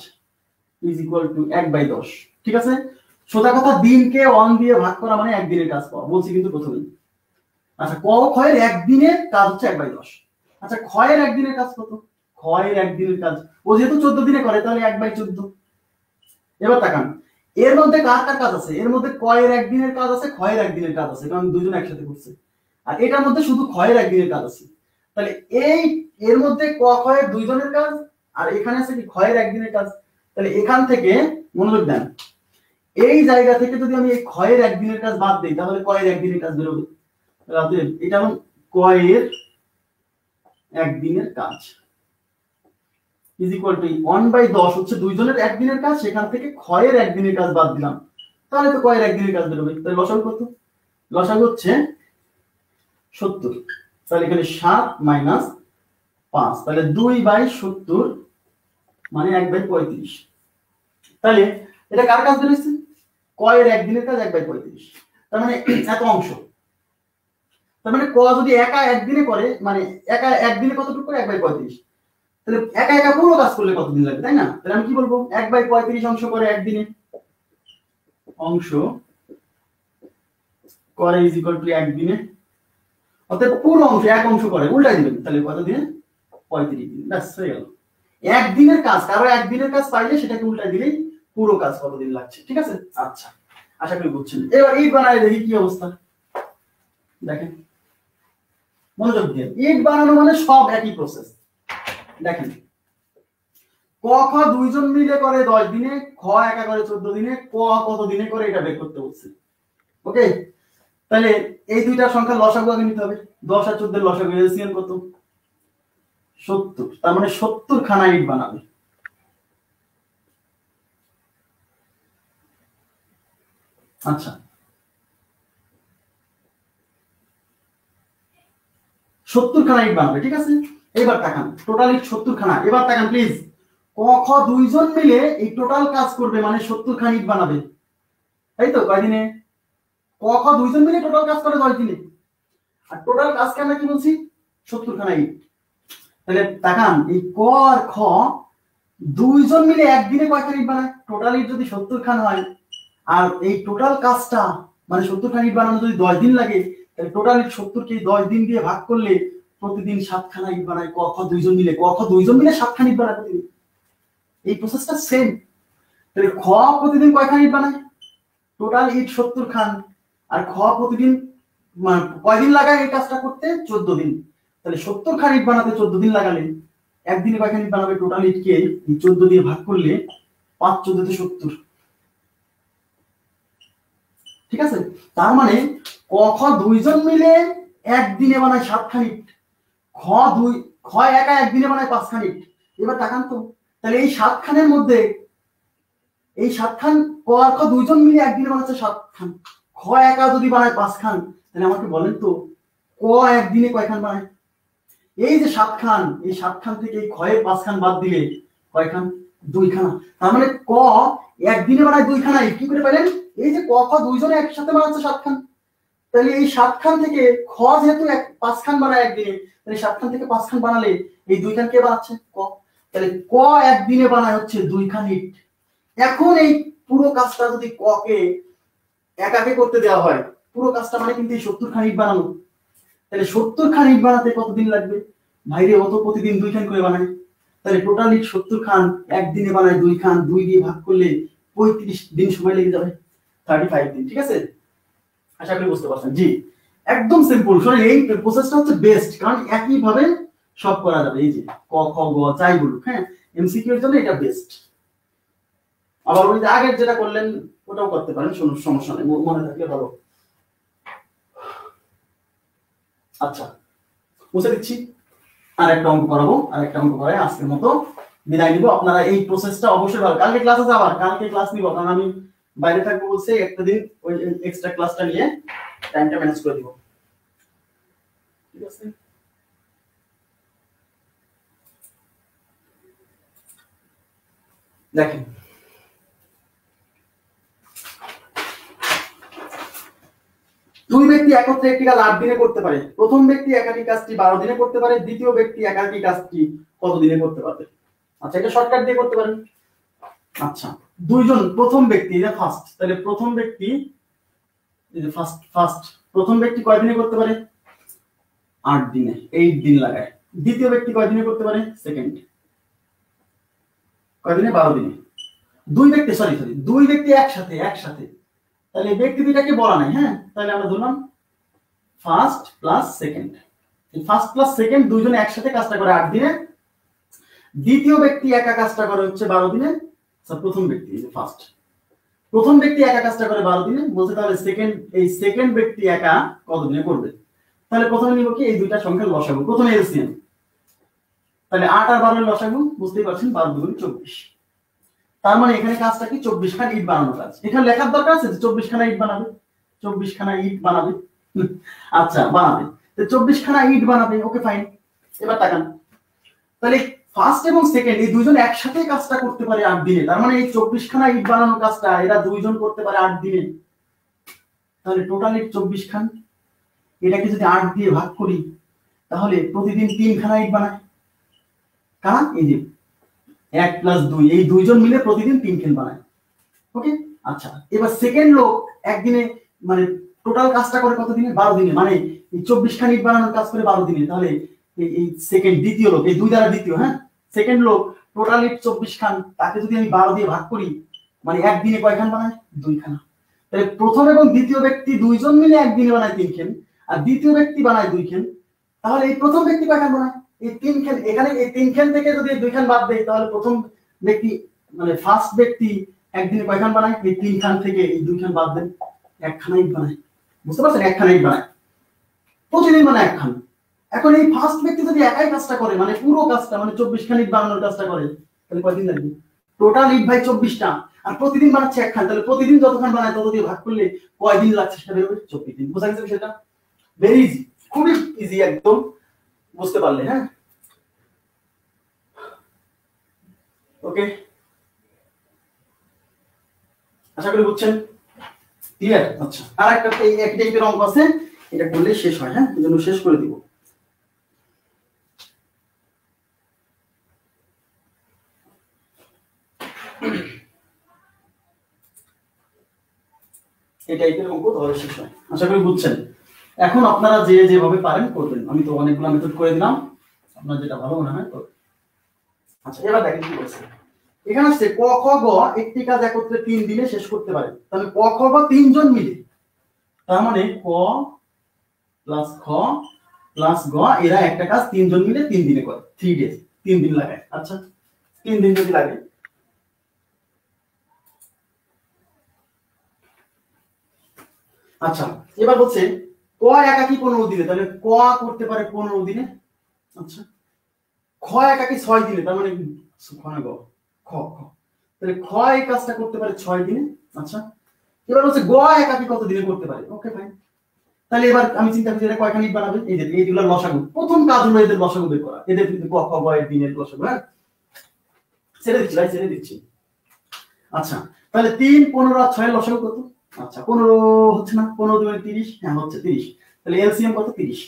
ইজ ইকুয়াল টু 1/10। ঠিক আছে, সোজা কথা দিনকে 1 দিয়ে ভাগ করা মানে একদিনের কাজ পাওয়া, বলছি কিন্তু প্রথমেই। আচ্ছা, ক ও খ এর একদিনের কাজ হচ্ছে 1/10। আচ্ছা, খ এর একদিনের কাজ কত? খ এর একদিনের কাজ ও যেহেতু 14 দিনে করে, তাহলে 1/14। এবার তাকান, এর মধ্যে কার কার কাজ আছে? এর মধ্যে ক এর একদিনের কাজ আছে, খ এর একদিনের কাজ আছে, কারণ দুজন একসাথে করছে। আর এটার মধ্যে শুধু খ এর একদিনের কাজ আছে। তাহলে এই এর মধ্যে ক খ এর দুইজনের কাজ, আর এখানে আছে কি? খ এর একদিনের কাজ। তাহলে এখান থেকে মনোযোগ দেন, এই জায়গা থেকে যদি আমি এই খ এর একদিনের কাজ বাদ দিই, তাহলে ক এর একদিনের কাজ বেরোবে। এটা হল ক এর একদিনের কাজ ইজ ইকুয়াল টু 1/10 হচ্ছে দুইজনের একদিনের কাজ, সেখান থেকে খ এর একদিনের কাজ বাদ দিলাম, তাহলে তো ক এর একদিনের কাজ বেরোবে। তাহলে লসাগু কত? লসাগু হচ্ছে 70। তাহলে এখানে 7 মাইনাস 5, তাহলে 2/70 মানে 1/35। তাহলে এটা কার কাজ বেরোচ্ছে? ক এর একদিনের কাজ 1/35, তার মানে এত অংশ। তার মানে ক যদি একা একদিনে করে, মানে একা একদিনে কতটুকু করে? 1/35। তাহলে একা একা পুরো কাজ করলে কতদিন লাগবে, তাই না? তাহলে আমি কি বলবো? 1/35 অংশ করে একদিনে, অংশ করে ইজ ইকুয়াল টু একদিনে, অর্থাৎ পুরো অংশ এক অংশ করে উল্টাই দিবেন, তাহলে কত দিনে? 35 দিন, ব্যাস হয়ে গেল। একদিনের কাজ, কারো একদিনের কাজ পাইলে সেটাকে উল্টাই দিলেই পুরো কাজ কতদিন লাগছে। ঠিক আছে, আচ্ছা আশা করি বুঝছেন। এবার ইট বানায় দেখি কি অবস্থা। দেখেন মনোযোগ দিয়ে, ইট বানানো মানে সব একই প্রসেস। দেখেন ক খ দুইজন মিলে করে 10 দিনে, খ একা করে 14 দিনে, ক কত দিনে করে এটা বের করতে বলছে। ওকে, তাহলে এই দুইটা সংখ্যার লসাগু আগে নিতে হবে। 10 আর 14 এর লসাগু এলসিএম কত? 70। তার মানে 70 খানা ইট বানাবে। আচ্ছা 70 খানা ইট বানাবে, ঠিক আছে। এবার তাকান, টোটাল ইট 70 খানা। এবার তাকান প্লিজ, ক খ দুইজন মিলে এই টোটাল কাজ করবে, মানে 70 খানা ইট বানাবে, তাই তো? কয় দিনে? ক খ দুইজন মিলে টোটাল কাজ করে 10 দিনে, আর টোটাল কাজকে আমরা কি বলছি? 70 খানা ইট। তাহলে তাকান, এই ক আর খ দুইজন মিলে একদিনে কয়খানা ইট বানায়? টোটাল ইট যদি 70 খানা হয়, আর এই টোটাল কাজটা মানে 70 খানা ইট বানানো যদি 10 দিন লাগে, তাহলে টোটাল ইট 70 কে 10 দিন দিয়ে ভাগ করলে প্রতিদিন 7 খানা ইট বানায়। ক খ দুইজন মিলে, ক খ দুইজন মিলে 7 খানা ইট বানায় প্রতিদিন। এই প্রসেসটা সেম। তাহলে খ প্রতিদিন কয়খানা ইট বানায়? টোটাল ইট 70 খান, আর খ প্রতিদিন কয়দিন লাগায় এই কাজটা করতে? 14 দিন। তাহলে 70 খান ইট বানাতে 14 দিন লাগালে একদিনে কয়খান ইট বানাবে? টোটাল ইটকে 14 দিয়ে ভাগ করলে 5 14 তে 70। ঠিক আছে, তার মানে ক খ দুইজন মিলে একদিনে বানায় 7 খান ইট, খ একা একদিনে বানায় 5 খান ইট। এবার তাকান তো, তাহলে এই 7 খানের মধ্যে এই 7 খান ক আর খ দুইজন মিলে একদিনে বানাচ্ছে 7 খান, খ একা যদি বানায় 5 খান, তাহলে আমাকে বলেন তো ক একদিনে কয় খান বানায়? এই যে 7 খান, এই 7 খান থেকে এই খয়ের 5 খান বাদ দিলে কয় খান? 2 খানা। তার মানে ক একদিনে বানায় 2 খানা। কি করে পেলেন? এই যে ক খ দুইজনে একসাথে বানাচ্ছে 7 খান, তাহলে এই 7 খান থেকে খ যেহেতু 5 খান বানায় একদিনে, তাহলে 7 খান থেকে 5 খান বানালে এই 2 খান কে বানাচ্ছে? ক। তাহলে ক একদিনে বানায় হচ্ছে 2 খান ইট। এখন এই পুরো কাজটা যদি ক কে একাকে করতে দেওয়া হয়, পুরো কাজটা মানে কিন্তু এই 70 খান ইট বানানো, তাহলে 70 খান ইট বানাতে কতদিন লাগবে? ভাইরে অত প্রতিদিন 2 খান করে বানায়, তাহলে টোটাল ইট 70 খান, একদিনে বানায় 2 খান, 2 দিয়ে ভাগ করলে 35 দিন সময় লেগে যাবে, 35 দিন। ঠিক আছে, আশা করি বুঝতে পারছেন। জি একদম সিম্পল। শুনুন, এই প্রসেসটা হচ্ছে বেস্ট, কারণ একই ভাবে সব করা যাবে। এই যে ক খ গ যাই বলুক, হ্যাঁ, এমসিকিউ এর জন্য এটা বেস্ট। আবার ওই যে আগের যেটা করলেন ওটাও করতে পারেন, শুনুন সমস্যা নেই, মনে থাকলে ভালো। আচ্ছা বুঝে দিচ্ছি, আর একটা অঙ্ক করাবো, আর একটা অঙ্ক করাই আজকের মতো বিদায় নিব। আপনারা এই প্রসেসটা অবশ্যই ভালো, কালকে ক্লাস আছে, আবার কালকে ক্লাস নিব, কারণ আমি বাইরে থাকবো বলছে, একটা দিন ওই এক্সট্রা ক্লাসটা নিয়ে টাইমটা ম্যানেজ করে দিব। ঠিক আছে, দেখেন দুই ব্যক্তি একত্রে একটি কাজ 8 দিনে করতে পারে। প্রথম ব্যক্তি একাকী কাজটি 12 দিনে করতে পারে, দ্বিতীয় ব্যক্তি একাকী কাজটি কত দিনে করতে পারবে? আচ্ছা এটা শর্টকাট দিয়ে করতে পারেন। আচ্ছা দুইজন, প্রথম ব্যক্তি এটা ফার্স্ট, তাহলে প্রথম ব্যক্তি এই যে ফার্স্ট প্রথম ব্যক্তি কয় দিনে করতে পারে? 8 দিনে, 8 দিন লাগায়। দ্বিতীয় ব্যক্তি কয় দিনে করতে পারে? সেকেন্ড কয় দিনে? 12 দিনে। দুই ব্যক্তি দুই ব্যক্তি একসাথে, তাহলে ব্যক্তি দুইটাকে বলা নাই, হ্যাঁ, তাহলে আমরা ধরলাম first plus second. First plus second দুইজনে একসাথে কাজটা করে 8 দিনে, দ্বিতীয় ব্যক্তি একা কাজটা করে হচ্ছে 12 দিনে। প্রথম ব্যক্তি ফার্স্ট, প্রথম ব্যক্তি একা কাজটা করে 12 দিনে বলছে, তাহলে সেকেন্ড ব্যক্তি একা কত দিনে করবে? তাহলে প্রথমে নিব কি, এই দুইটা সংখ্যার লসাগু, প্রথমে এলসিএম। তাহলে 8 আর 12 এর লসাগু বুঝতেই পারছেন, 12 দুগুণ 24। তার মানে এখানে কাজটা কি? 24 খানা ইট বানানো কাজ। এখানে লেখার দরকার আছে যে 24 খানা ইট বানাবে, 24 খানা ইট বানাবে। আচ্ছা বানাবে, তো 24 খানা ইট বানাবে, ওকে ফাইন। এবার তাকান, তাহলে ফার্স্ট এবং সেকেন্ড এই দুইজন একসাথে কাজটা করতে পারে 8 দিনে, তার মানে এই 24 খানা ইট বানানোর কাজটা এরা দুইজন করতে পারে 8 দিনে। তাহলে টোটাল ইট 24 খান, এটাকে যদি 8 দিয়ে ভাগ করি তাহলে প্রতিদিন 3 খানা ইট বানায় কারা? এই যে 1 প্লাস 2, এই দুইজন মিলে প্রতিদিন 3 খান বানায়। ওকে আচ্ছা, এবার সেকেন্ড লোক একদিনে মানে টোটাল কাজটা করে কত দিনে? 12 দিনে, মানে এই 24 খান ইট বানানোর কাজ করে 12 দিনে। তাহলে এই সেকেন্ড দ্বিতীয় লোক, এই 2 দ্বারা দ্বিতীয়, হ্যাঁ সেকেন্ড লোক টোটাল ইট 24 খান, তাকে যদি আমি 12 দিয়ে ভাগ করি মানে একদিনে কয়খান বানায়? 2 খানা। তাহলে প্রথম এবং দ্বিতীয় ব্যক্তি দুইজন মিলে একদিনে বানায় 3 খান, আর দ্বিতীয় ব্যক্তি বানায় 2 খান। তাহলে এই প্রথম ব্যক্তি কয়খান বানায়? এই 3 খান। এখানে এই 3 খান থেকে যদি 2 খান বাদ দেই তাহলে প্রথম ব্যক্তি মানে ফার্স্ট ব্যক্তি একদিনে কয়খান বানায়? এই 3 খান থেকে এই 2 খান বাদ দেন, 1 খানা ইট বানায়। বুঝতে পারছেন? 1 খানা ইট বানায় প্রতিদিন, মানে 1 খান। এখন এই ফার্স্ট ব্যক্তি যদি একাই কাজটা করে মানে পুরো কাজটা মানে 24 খান ইট বানানোর কাজটা করে, তাহলে কয়দিন লাগবে? টোটাল ইট ভাই 24টা, আর প্রতিদিন বানাচ্ছে 1 খান, তাহলে প্রতিদিন যতখান বানায় তত দিয়ে ভাগ করলে কয়দিন লাগছে সেটা বের হবে? 24 দিন। বুঝা গেছে সেটা? ভেরি ইজি, খুবই ইজি একদম, বুঝতে পারলে? হ্যাঁ ওকে, আশা করি বুঝছেন, ক্লিয়ার? আচ্ছা, আর একটা এই একই টাইপের অঙ্ক আছে, এটা করলে শেষ হয়। হ্যাঁ এজন্য শেষ করে দিব। এই টাইপের অঙ্ক ধরে শেষ হয়, আশা করি বুঝছেন। এখন আপনারা যে যেভাবে পারেন করবেন, আমি তো অনেকগুলো মেথড করে দিলাম, আপনার যেটা ভালো মনে হয় করবেন। আচ্ছা এবার দেখেন কি বলছে এখানে আসছে, ক খ গ একটি কাজ একত্রে 3 দিনে শেষ করতে পারে। তাহলে ক খ গ 3 জন মিলে, তার মানে ক প্লাস খ প্লাস গ এরা একটা কাজ 3 জন মিলে 3 দিনে করে, 3 ডেজ, 3 দিন লাগায়। আচ্ছা 3 দিন যদি লাগে, আচ্ছা এবার হচ্ছে ক একাকি 15 দিনে, তাহলে ক করতে পারে 15 দিনে। আচ্ছা খ একাকি 6 দিনে, তার মানে খ না গ, খ খ, তাহলে খ এই কাজটা করতে পারে 6 দিনে। আচ্ছা এবার হচ্ছে গ একাকি কত দিনে করতে পারে? Okay fine. তাহলে এবার আমি চিন্তা করি এটা কয়খান ইট বানাবে? এই যে এইগুলো লসাগু, প্রথম কাজ হলো এদের লসাগু বের করা, এদের কিন্তু ক খ গ এর দিনের লসাগু। হ্যাঁ ছেড়ে দিচ্ছি ভাই, ছেড়ে দিচ্ছি। আচ্ছা তাহলে 3 15 আর 6 এর লসাগু কত? আচ্ছা 15 হচ্ছে না, 15 2 30, হ্যাঁ হচ্ছে 30, তাহলে এলসিএম কত? 30,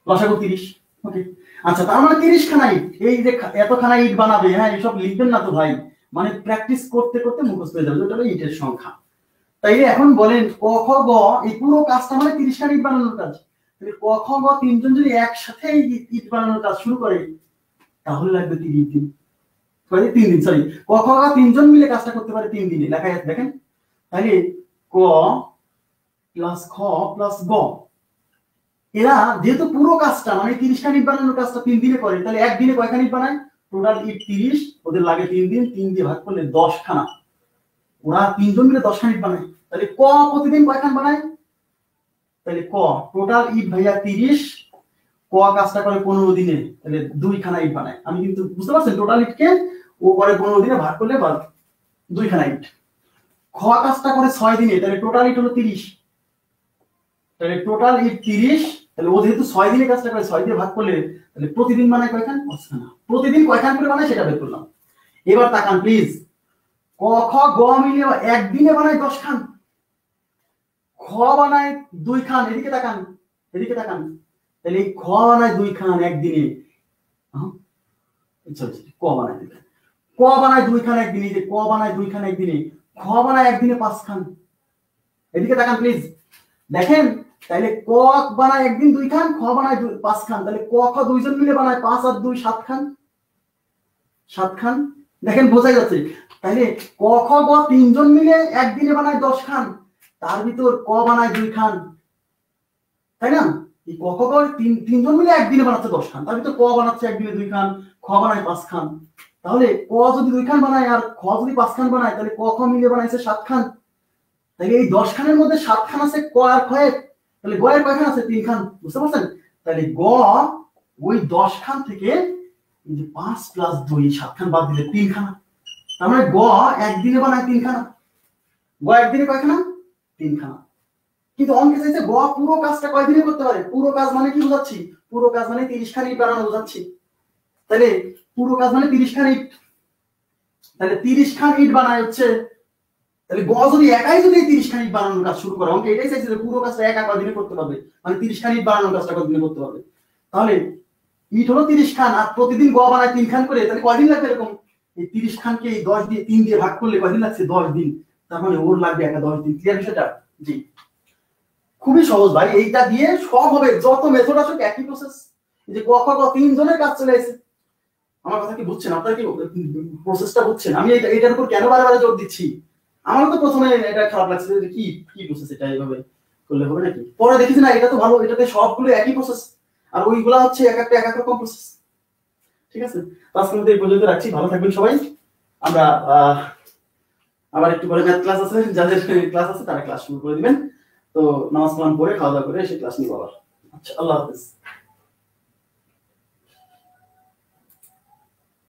লসাগু 30। ওকে আচ্ছা তার মানে 30 খানা ইট, এই যে এতখানা ইট বানাবে, হ্যাঁ এইসব লিখবেন না তো ভাই, মানে প্র্যাকটিস করতে করতে মুখস্থ হয়ে যাবে, ওটা হলো ইটের সংখ্যা। তাইলে এখন বলেন ক খ গ এই পুরো কাজটা মানে 30 খানা ইট বানানোর কাজ। তাহলে ক খ গ 3 জন যদি একসাথে ইট বানানোর কাজ শুরু করে তাহলে লাগবে 30 দিন, 3 দিন, সরি ক খ গ 3 জন মিলে কাজটা করতে পারে 3 দিনে, লেখা আছে দেখেন। তাহলে ক প্লাস খ প্লাস গ এরা যেহেতু পুরো কাজটা মানে 30 খান ইট বানানোর কাজটা 3 দিনে করে, তাহলে একদিনে কয়খান ইট বানায়? টোটাল ইট 30, ওদের লাগে 3 দিন, 3 দিয়ে ভাগ করলে 10 খানা, ওরা 3 জন মিলে 10 খান ইট বানায়। তাহলে ক প্রতিদিন কয়খান বানায়? তাহলে ক টোটাল ইট ভাইয়া 30, ক কাজটা করে 15 দিনে, তাহলে 2 খানা ইট বানায়। আমি কিন্তু বুঝতে পারছেন টোটাল ইটকে ও করে 15 দিনে ভাগ করলে বাদ 2 খানা ইট। খ কাজটা করে 6 দিনে, তাহলে টোটাল ইট হলো 30, তাহলে টোটাল ইট 30, তাহলে ও যেহেতু 6 দিনে কাজটা করে 6 দিয়ে ভাগ করলে তাহলে প্রতিদিন বানায় কয়খান? 5 খানা। প্রতিদিন কয়খান করে বানায় সেটা বের করলাম। এবার তাকান প্লিজ, ক খ গ মিলে একদিনে বানায় 10 খান, খ বানায় 2 খান, এদিকে তাকান, এদিকে তাকান, তাহলে খ বানায় 2 খান একদিনে, ক বানায় 2 খান, ক বানায় 2 খান একদিনে, যে ক বানায় 2 খান একদিনে, খ বানায় একদিনে 5 খান। এদিকে তাকান প্লিজ, দেখেন তাহলে ক বানায় একদিন 2 খান, খ বানায় 5 খান, তাহলে ক খ 2 জন মিলে বানায় 5 আর 2 7 খান, 7 খান। দেখেন বোঝাই যাচ্ছে। তাহলে ক খ গ 3 জন মিলে একদিনে বানায় 10 খান, তার ভিতর ক বানায় 2 খান, তাই না? এই ক খ গ 3 জন মিলে একদিনে বানাচ্ছে 10 খান, তার ভিতর ক বানাচ্ছে একদিনে 2 খান, খ বানায় 5 খান। তাহলে ক যদি 2 খান বানায় আর খ যদি 5 খান বানায়, তাহলে ক খ মিলে বানাইছে 7 খান। তাহলে এই 10 খানের মধ্যে 7 খান আছে ক আর খ এর, তাহলে গ এর কয়খান আছে? 3 খান। বুঝতে পারছেন? তাহলে গ ওই 10 খান থেকে এই যে 5 প্লাস 2 7 খান বাদ দিলে 3 খানা, তার মানে গ একদিনে বানায় 3 খানা। গ একদিনে কয়খানা? 3 খানা। কিন্তু অঙ্কে চাইছে গ পুরো কাজটা কয় দিনে করতে পারে? পুরো কাজ মানে কি বোঝাচ্ছি? পুরো কাজ মানে 30 খান ইট বানানো বোঝাচ্ছি। তাহলে পুরো কাজ মানে 30 খান ইট, তাহলে 30 খান ইট বানায় হচ্ছে, তাহলে গ যদি একাই যদি 30 খান ইট বানানোর কাজ শুরু করে, অঙ্কে এটাই চাইছে যে পুরো কাজটা একা কয়দিনে করতে পারবে, মানে 30 খান ইট বানানোর কাজটা কয়দিনে করতে পারবে। তাহলে ইট হলো 30 খান আর প্রতিদিন গ বানায় 3 খান করে, তাহলে কয়দিন লাগবে? এরকম এই 30 খানকে এই 10 দিয়ে 3 দিয়ে ভাগ করলে কয়দিন লাগছে? 10 দিন। তার মানে ওর লাগবে একা 10 দিন। ক্লিয়ার বিষয়টা? জি। খ খুবই সহজ ভাই, এইটা দিয়ে সব হবে, যত মেথড আসুক একই প্রসেস। এই যে ক খ গ তিনজনের কাজ চলে আসে। আমার কথা কি বুঝছেন? আপনারা কি প্রসেসটা বুঝছেন? আমি এইটার উপর কেন বারে জোর দিচ্ছি? আমার তো প্রথমে এটা খারাপ লাগছে যে কি কি প্রসেস, এটা এইভাবে করলে হবে নাকি? পরে দেখেছি না এটা তো ভালো, এটাতে সবগুলো একই প্রসেস, আর ওইগুলা হচ্ছে এক একটা এক এক রকম প্রসেস। ঠিক আছে, আজকের মধ্যে এই পর্যন্ত রাখছি। ভালো থাকবেন সবাই। আমরা আবার একটু পরে ম্যাথ ক্লাস আছে, যাদের ক্লাস আছে তারা ক্লাস শুরু করে দিবেন। তো নামাজ কালাম পড়ে খাওয়া দাওয়া করে এসে ক্লাস নিব আবার। আচ্ছা, আল্লাহ হাফেজ।